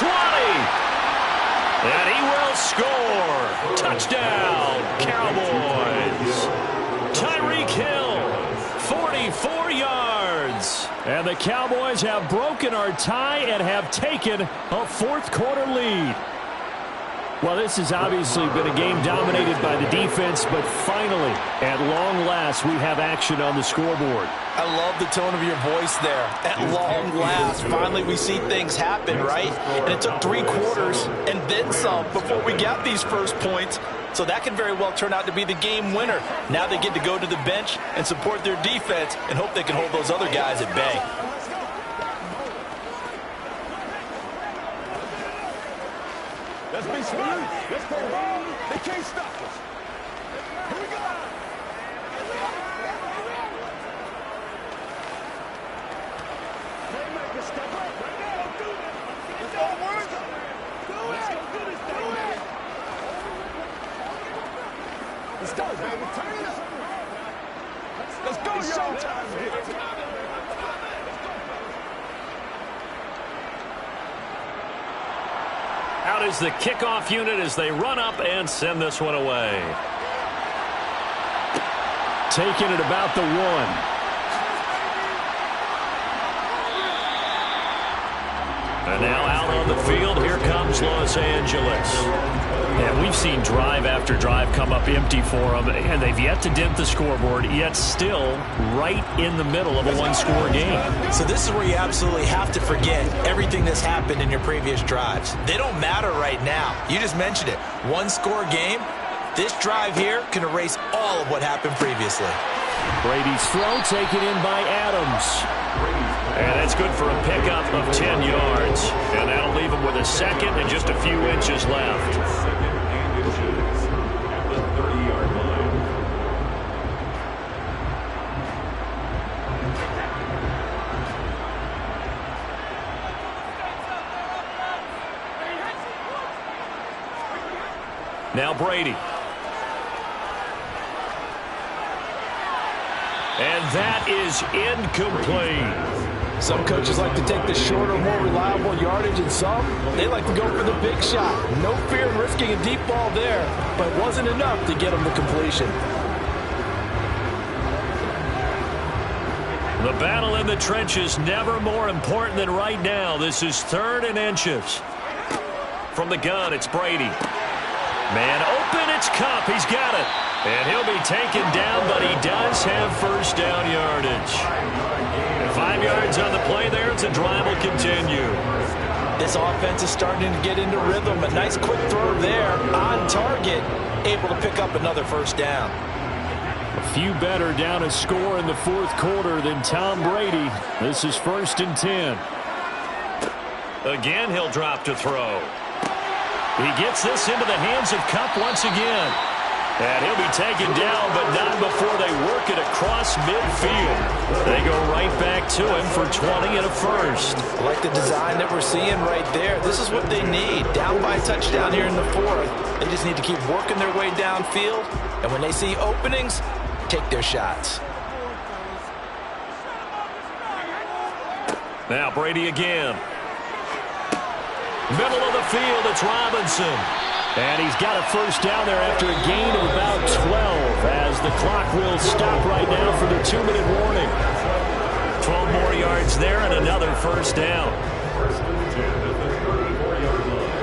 20! And he will score. Touchdown, Cowboys. Tyreek Hill, 44 yards. And the Cowboys have broken our tie and have taken a 4th quarter lead. Well, this has obviously been a game dominated by the defense, but finally, at long last, we have action on the scoreboard. I love the tone of your voice there. At long last, finally we see things happen, right? And it took 3 quarters and then some before we got these first points. So that can very well turn out to be the game winner. Now they get to go to the bench and support their defense and hope they can hold those other guys at bay. Let's be smart. Let's play ball. They can't stop us. Here we go. Playmaker, step up right now. Do it. It's all work. Do it. Let's go do this thing, man. Let's go, baby. Turn it up. Let's go, it's showtime here. Out is the kickoff unit as they run up and send this one away. Taking it about the 1. And now out on the field, here comes Los Angeles. And we've seen drive after drive come up empty for them, and they've yet to dent the scoreboard, yet still right in the middle of a 1-score game. So this is where you absolutely have to forget everything that's happened in your previous drives. They don't matter right now. You just mentioned it. 1-score game. This drive here can erase all of what happened previously. Brady's throw taken in by Adams. And that's good for a pickup of 10 yards. And that'll leave him with a second and just a few inches left. Second and inches at the 30-yard line. Now Brady. And that is incomplete. Some coaches like to take the shorter, more reliable yardage, and some, they like to go for the big shot. No fear in risking a deep ball there, but it wasn't enough to get them the completion. The battle in the trenches never more important than right now. This is 3rd and inches. From the gun, it's Brady. Man open, it's Kupp. He's got it. And he'll be taken down, but he does have first down yardage. And 5 yards on the play there. It's a drive will continue. This offense is starting to get into rhythm. A nice quick throw there on target. Able to pick up another first down. A few better down a score in the 4th quarter than Tom Brady. This is 1st and 10. Again, he'll drop to throw. He gets this into the hands of Kupp once again. And he'll be taken down, but not before they work it across midfield. They go right back to him for 20 and a first. I like the design that we're seeing right there. This is what they need. Down by a touchdown here in the 4th. They just need to keep working their way downfield. And when they see openings, take their shots. Now Brady again. Middle of the field, it's Robinson. And he's got a first down there after a gain of about 12 as the clock will stop right now for the 2-minute warning. 12 more yards there and another first down. First and 10 at the 34-yard line.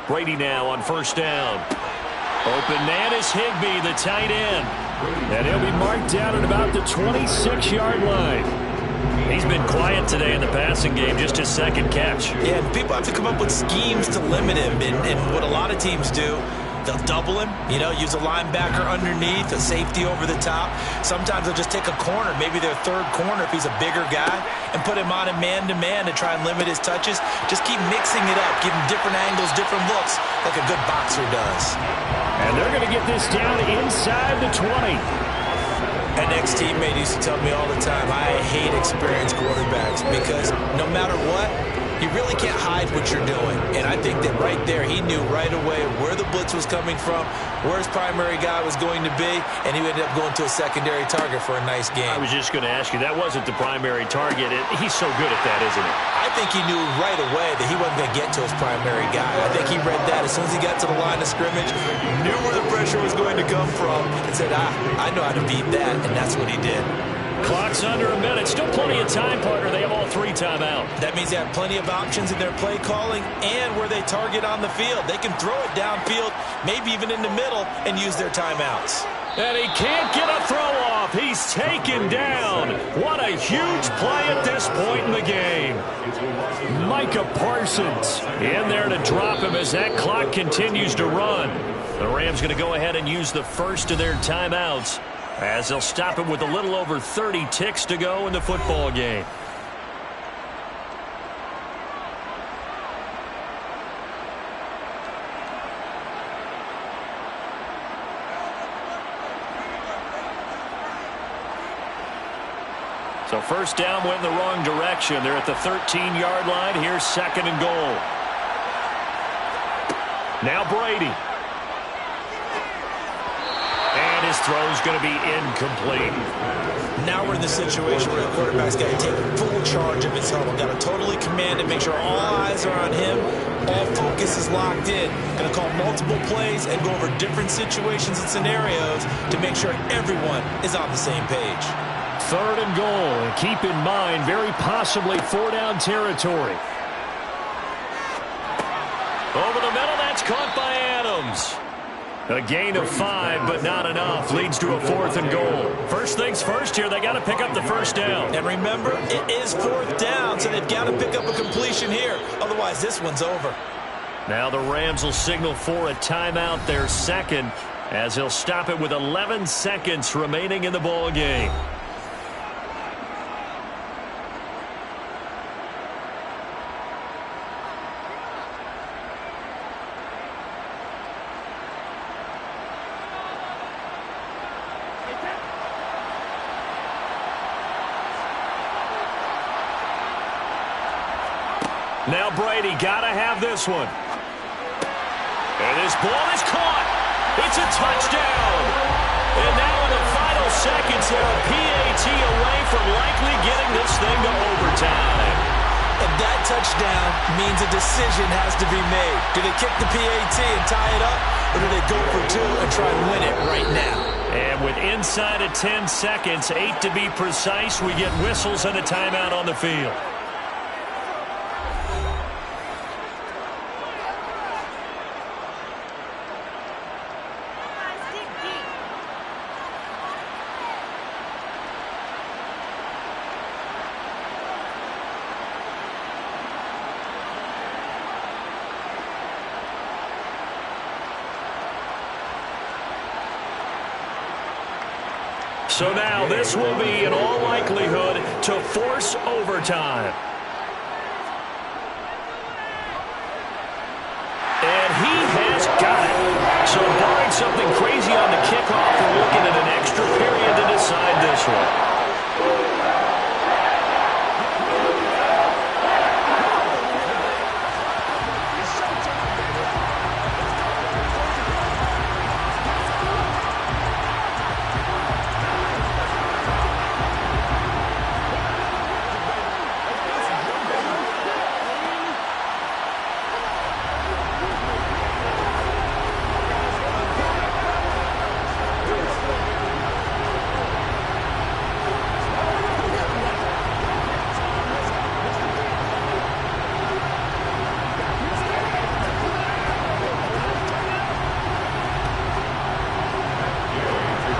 Brady now on first down. Open man is Higbee, the tight end. And he'll be marked down at about the 26-yard line. He's been quiet today in the passing game, just his 2nd catch. Yeah, people have to come up with schemes to limit him. And what a lot of teams do, they'll double him, use a linebacker underneath, a safety over the top. Sometimes they'll just take a corner, maybe their 3rd corner if he's a bigger guy, and put him on a man-to-man to try and limit his touches. Just keep mixing it up, give him different angles, different looks, like a good boxer does. And they're going to get this down inside the 20. An ex-teammate used to tell me all the time, I hate experienced quarterbacks because no matter what, you really can't hide what you're doing. And I think that right there, he knew right away where the blitz was coming from, where his primary guy was going to be, and he ended up going to a secondary target for a nice game. I was just going to ask you, that wasn't the primary target. He's so good at that, isn't he? I think he knew right away that he wasn't going to get to his primary guy. I think he read that as soon as he got to the line of scrimmage, knew where the pressure was going to come from, and said, I know how to beat that, and that's what he did. Clock's under a minute. Still plenty of time, partner. They have all 3 timeout. That means they have plenty of options in their play calling and where they target on the field. They can throw it downfield, maybe even in the middle, and use their timeouts. And he can't get a throw off. He's taken down. What a huge play at this point in the game. Micah Parsons in there to drop him as that clock continues to run. The Rams going to go ahead and use the first of their timeouts, as they'll stop him with a little over 30 ticks to go in the football game. So first down went in the wrong direction. They're at the 13-yard line. Here's 2nd and goal. Now Brady. And his throw's going to be incomplete. Now we're in the situation where the quarterback's got to take full charge of his helmet. Got to totally command it, make sure all eyes are on him. All focus is locked in. Going to call multiple plays and go over different situations and scenarios to make sure everyone is on the same page. 3rd and goal. And keep in mind, very possibly 4-down territory. Over the middle, that's caught by Adams. A gain of 5, but not enough. Leads to a 4th and goal. First things first here, they got to pick up the first down. And remember, it is 4th down, so they've got to pick up a completion here. Otherwise, this one's over. Now the Rams will signal for a timeout, their second, as he'll stop it with 11 seconds remaining in the ball game. Now Brady got to have this one. And this ball is caught. It's a touchdown. And now in the final seconds, they're a PAT away from likely getting this thing to overtime. And that touchdown means a decision has to be made. Do they kick the PAT and tie it up, or do they go for two and try and win it right now? And with inside of 10 seconds, 8 to be precise, we get whistles and a timeout on the field. So now this will be, in all likelihood, to force overtime. And he has got it. So barring something crazy on the kickoff, we're looking at an extra period to decide this one.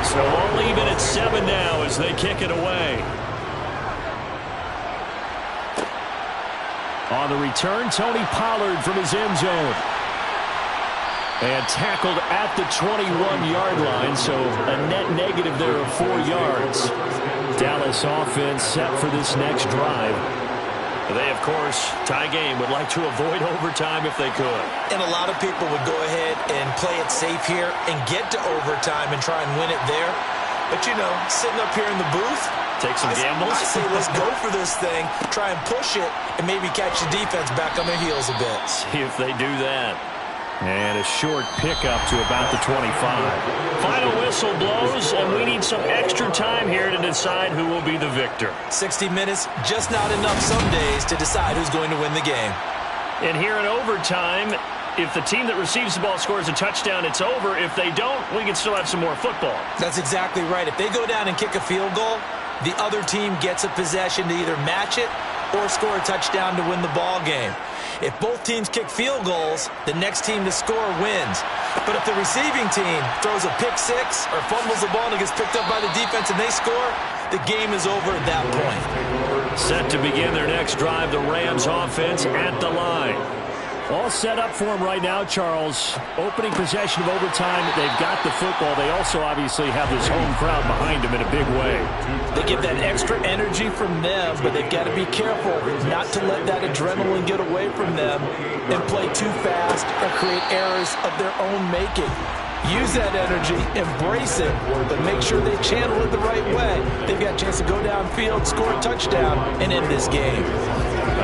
So all even at 7 now as they kick it away. On the return, Tony Pollard from his end zone. And tackled at the 21-yard line, so a net negative there of 4 yards. Dallas offense set for this next drive. They, of course, tie game, would like to avoid overtime if they could. And a lot of people would go ahead and play it safe here and get to overtime and try and win it there. But, you know, sitting up here in the booth, take some gambles. I say let's go for this thing, try and push it, and maybe catch the defense back on their heels a bit. See if they do that. And a short pickup to about the 25. Final whistle blows, and we need some extra time here to decide who will be the victor. 60 minutes, just not enough some days to decide who's going to win the game. And here in overtime, if the team that receives the ball scores a touchdown, it's over. If they don't, we can still have some more football. That's exactly right. If they go down and kick a field goal, the other team gets a possession to either match it or score a touchdown to win the ball game. If both teams kick field goals, the next team to score wins. But if the receiving team throws a pick six or fumbles the ball and it gets picked up by the defense and they score, the game is over at that point. Set to begin their next drive, the Rams offense at the line. All set up for them right now, Charles. Opening possession of overtime, they've got the football. They also obviously have this home crowd behind them in a big way. They get that extra energy from them, but they've got to be careful not to let that adrenaline get away from them and play too fast or create errors of their own making. Use that energy, embrace it, but make sure they channel it the right way. They've got a chance to go downfield, score a touchdown, and end this game.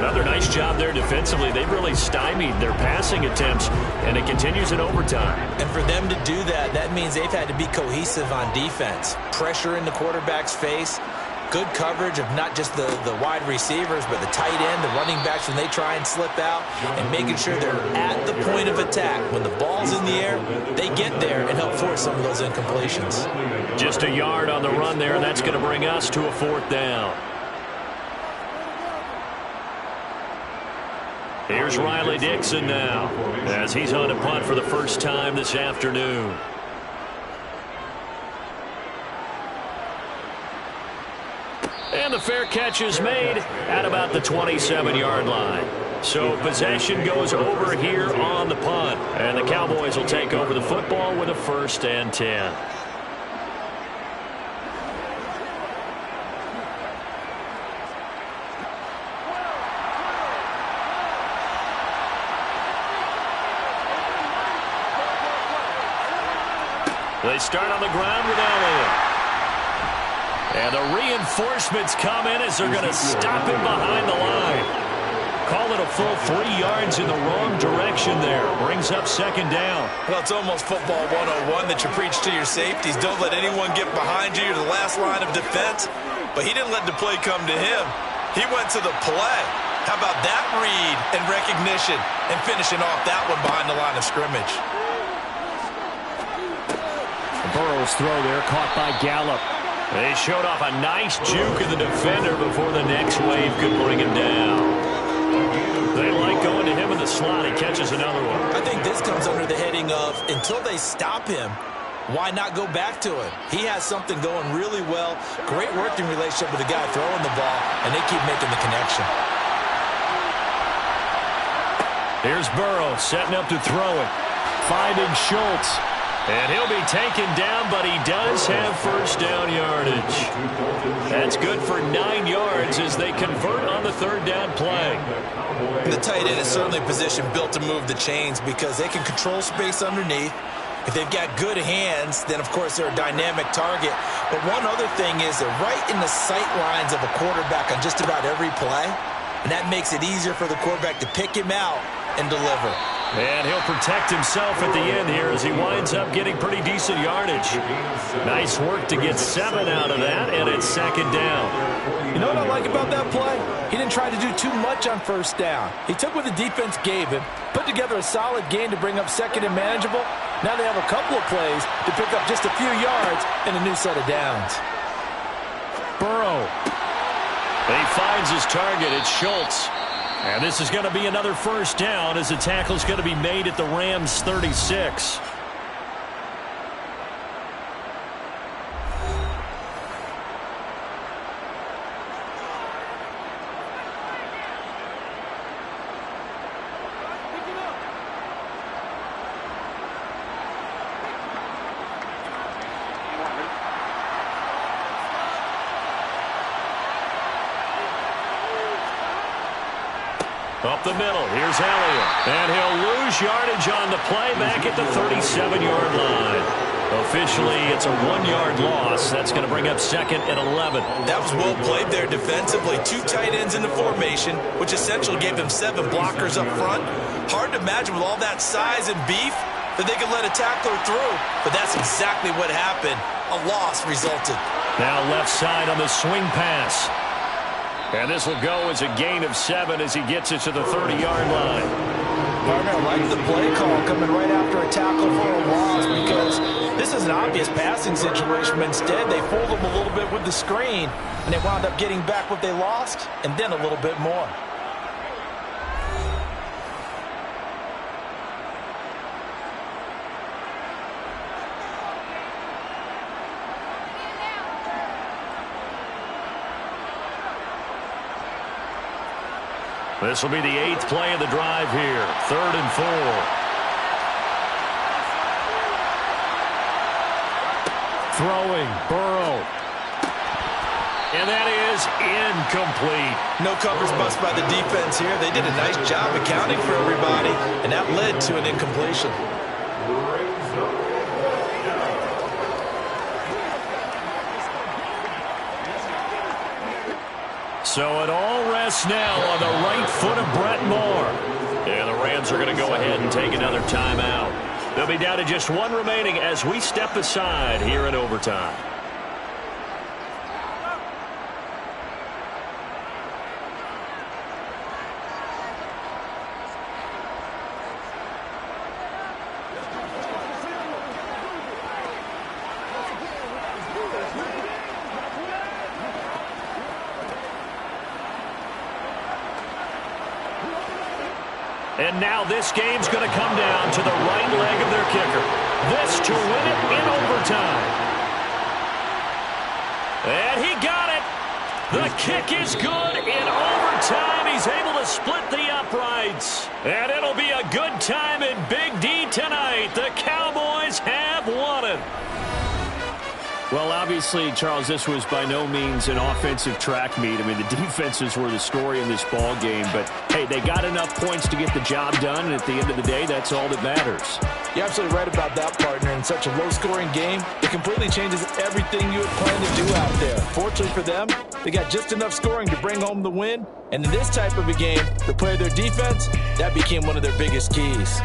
Another nice job there defensively. They've really stymied their passing attempts, and it continues in overtime. And for them to do that, that means they've had to be cohesive on defense. Pressure in the quarterback's face. Good coverage of not just the wide receivers, but the tight end, the running backs when they try and slip out, and making sure they're at the point of attack. When the ball's in the air, they get there and help force some of those incompletions. Just a yard on the run there, and that's going to bring us to a 4th down. Here's Riley Dixon now, as he's on a punt for the first time this afternoon. And the fair catch is made at about the 27-yard line. So possession goes over here on the punt. And the Cowboys will take over the football with a 1st and 10. They start on the ground with Elliott. And the reinforcements come in as they're going to stop him behind the line. Call it a full 3 yards in the wrong direction there. Brings up 2nd down. Well, it's almost football 101 that you preach to your safeties. Don't let anyone get behind you. You're the last line of defense. But he didn't let the play come to him. He went to the play. How about that read and recognition and finishing off that one behind the line of scrimmage? Burrow's throw there caught by Gallup. They showed off a nice juke in the defender before the next wave could bring him down. They like going to him in the slot. He catches another one. I think this comes under the heading of until they stop him, why not go back to it? He has something going really well. Great working relationship with the guy throwing the ball, and they keep making the connection. Here's Burrow setting up to throw it. Finding Schultz. And he'll be taken down, but he does have 1st down yardage. That's good for 9 yards as they convert on the 3rd down play. The tight end is certainly a position built to move the chains because they can control space underneath. If they've got good hands, then, of course, they're a dynamic target. But one other thing is they're right in the sight lines of a quarterback on just about every play, and that makes it easier for the quarterback to pick him out and deliver. And he'll protect himself at the end here as he winds up getting pretty decent yardage. Nice work to get 7 out of that, and it's 2nd down. You know what I like about that play? He didn't try to do too much on 1st down. He took what the defense gave him, put together a solid game to bring up 2nd and manageable. Now they have a couple of plays to pick up just a few yards and a new set of downs. Burrow. He finds his target. It's Schultz. And this is going to be another 1st down as the tackle is going to be made at the Rams' 36. Up the middle, here's Elliott. And he'll lose yardage on the play back at the 37-yard line. Officially, it's a 1-yard loss. That's going to bring up 2nd and 11. That was well played there defensively. 2 tight ends in the formation, which essentially gave them 7 blockers up front. Hard to imagine with all that size and beef that they could let a tackler through. But that's exactly what happened. A loss resulted. Now left side on the swing pass. And this will go as a gain of 7 as he gets it to the 30-yard line. Partner, I like the play call coming right after a tackle for a loss because this is an obvious passing situation. But instead, they fooled them a little bit with the screen, and they wound up getting back what they lost and then a little bit more. This will be the 8th play of the drive here. 3rd and 4. Throwing, Burrow. And that is incomplete. No covers bust by the defense here. They did a nice job accounting for everybody, and that led to an incompletion. So it all rests now on the right foot of Brett Moore. And the Rams are going to go ahead and take another timeout. They'll be down to just 1 remaining as we step aside here in overtime. And now this game's going to come down to the right leg of their kicker. This to win it in overtime. And he got it. The kick is good in overtime. Big time. He's able to split the uprights. And it'll be a good time in Big D tonight. The Cowboys have won it. Well, obviously, Charles, this was by no means an offensive track meet. I mean, the defenses were the story in this ball game. But, hey, they got enough points to get the job done. And at the end of the day, that's all that matters. You're absolutely right about that, partner. In such a low-scoring game, it completely changes everything you had planned to do out there. Fortunately for them, they got just enough scoring to bring home the win. And in this type of a game, to play their defense, that became one of their biggest keys.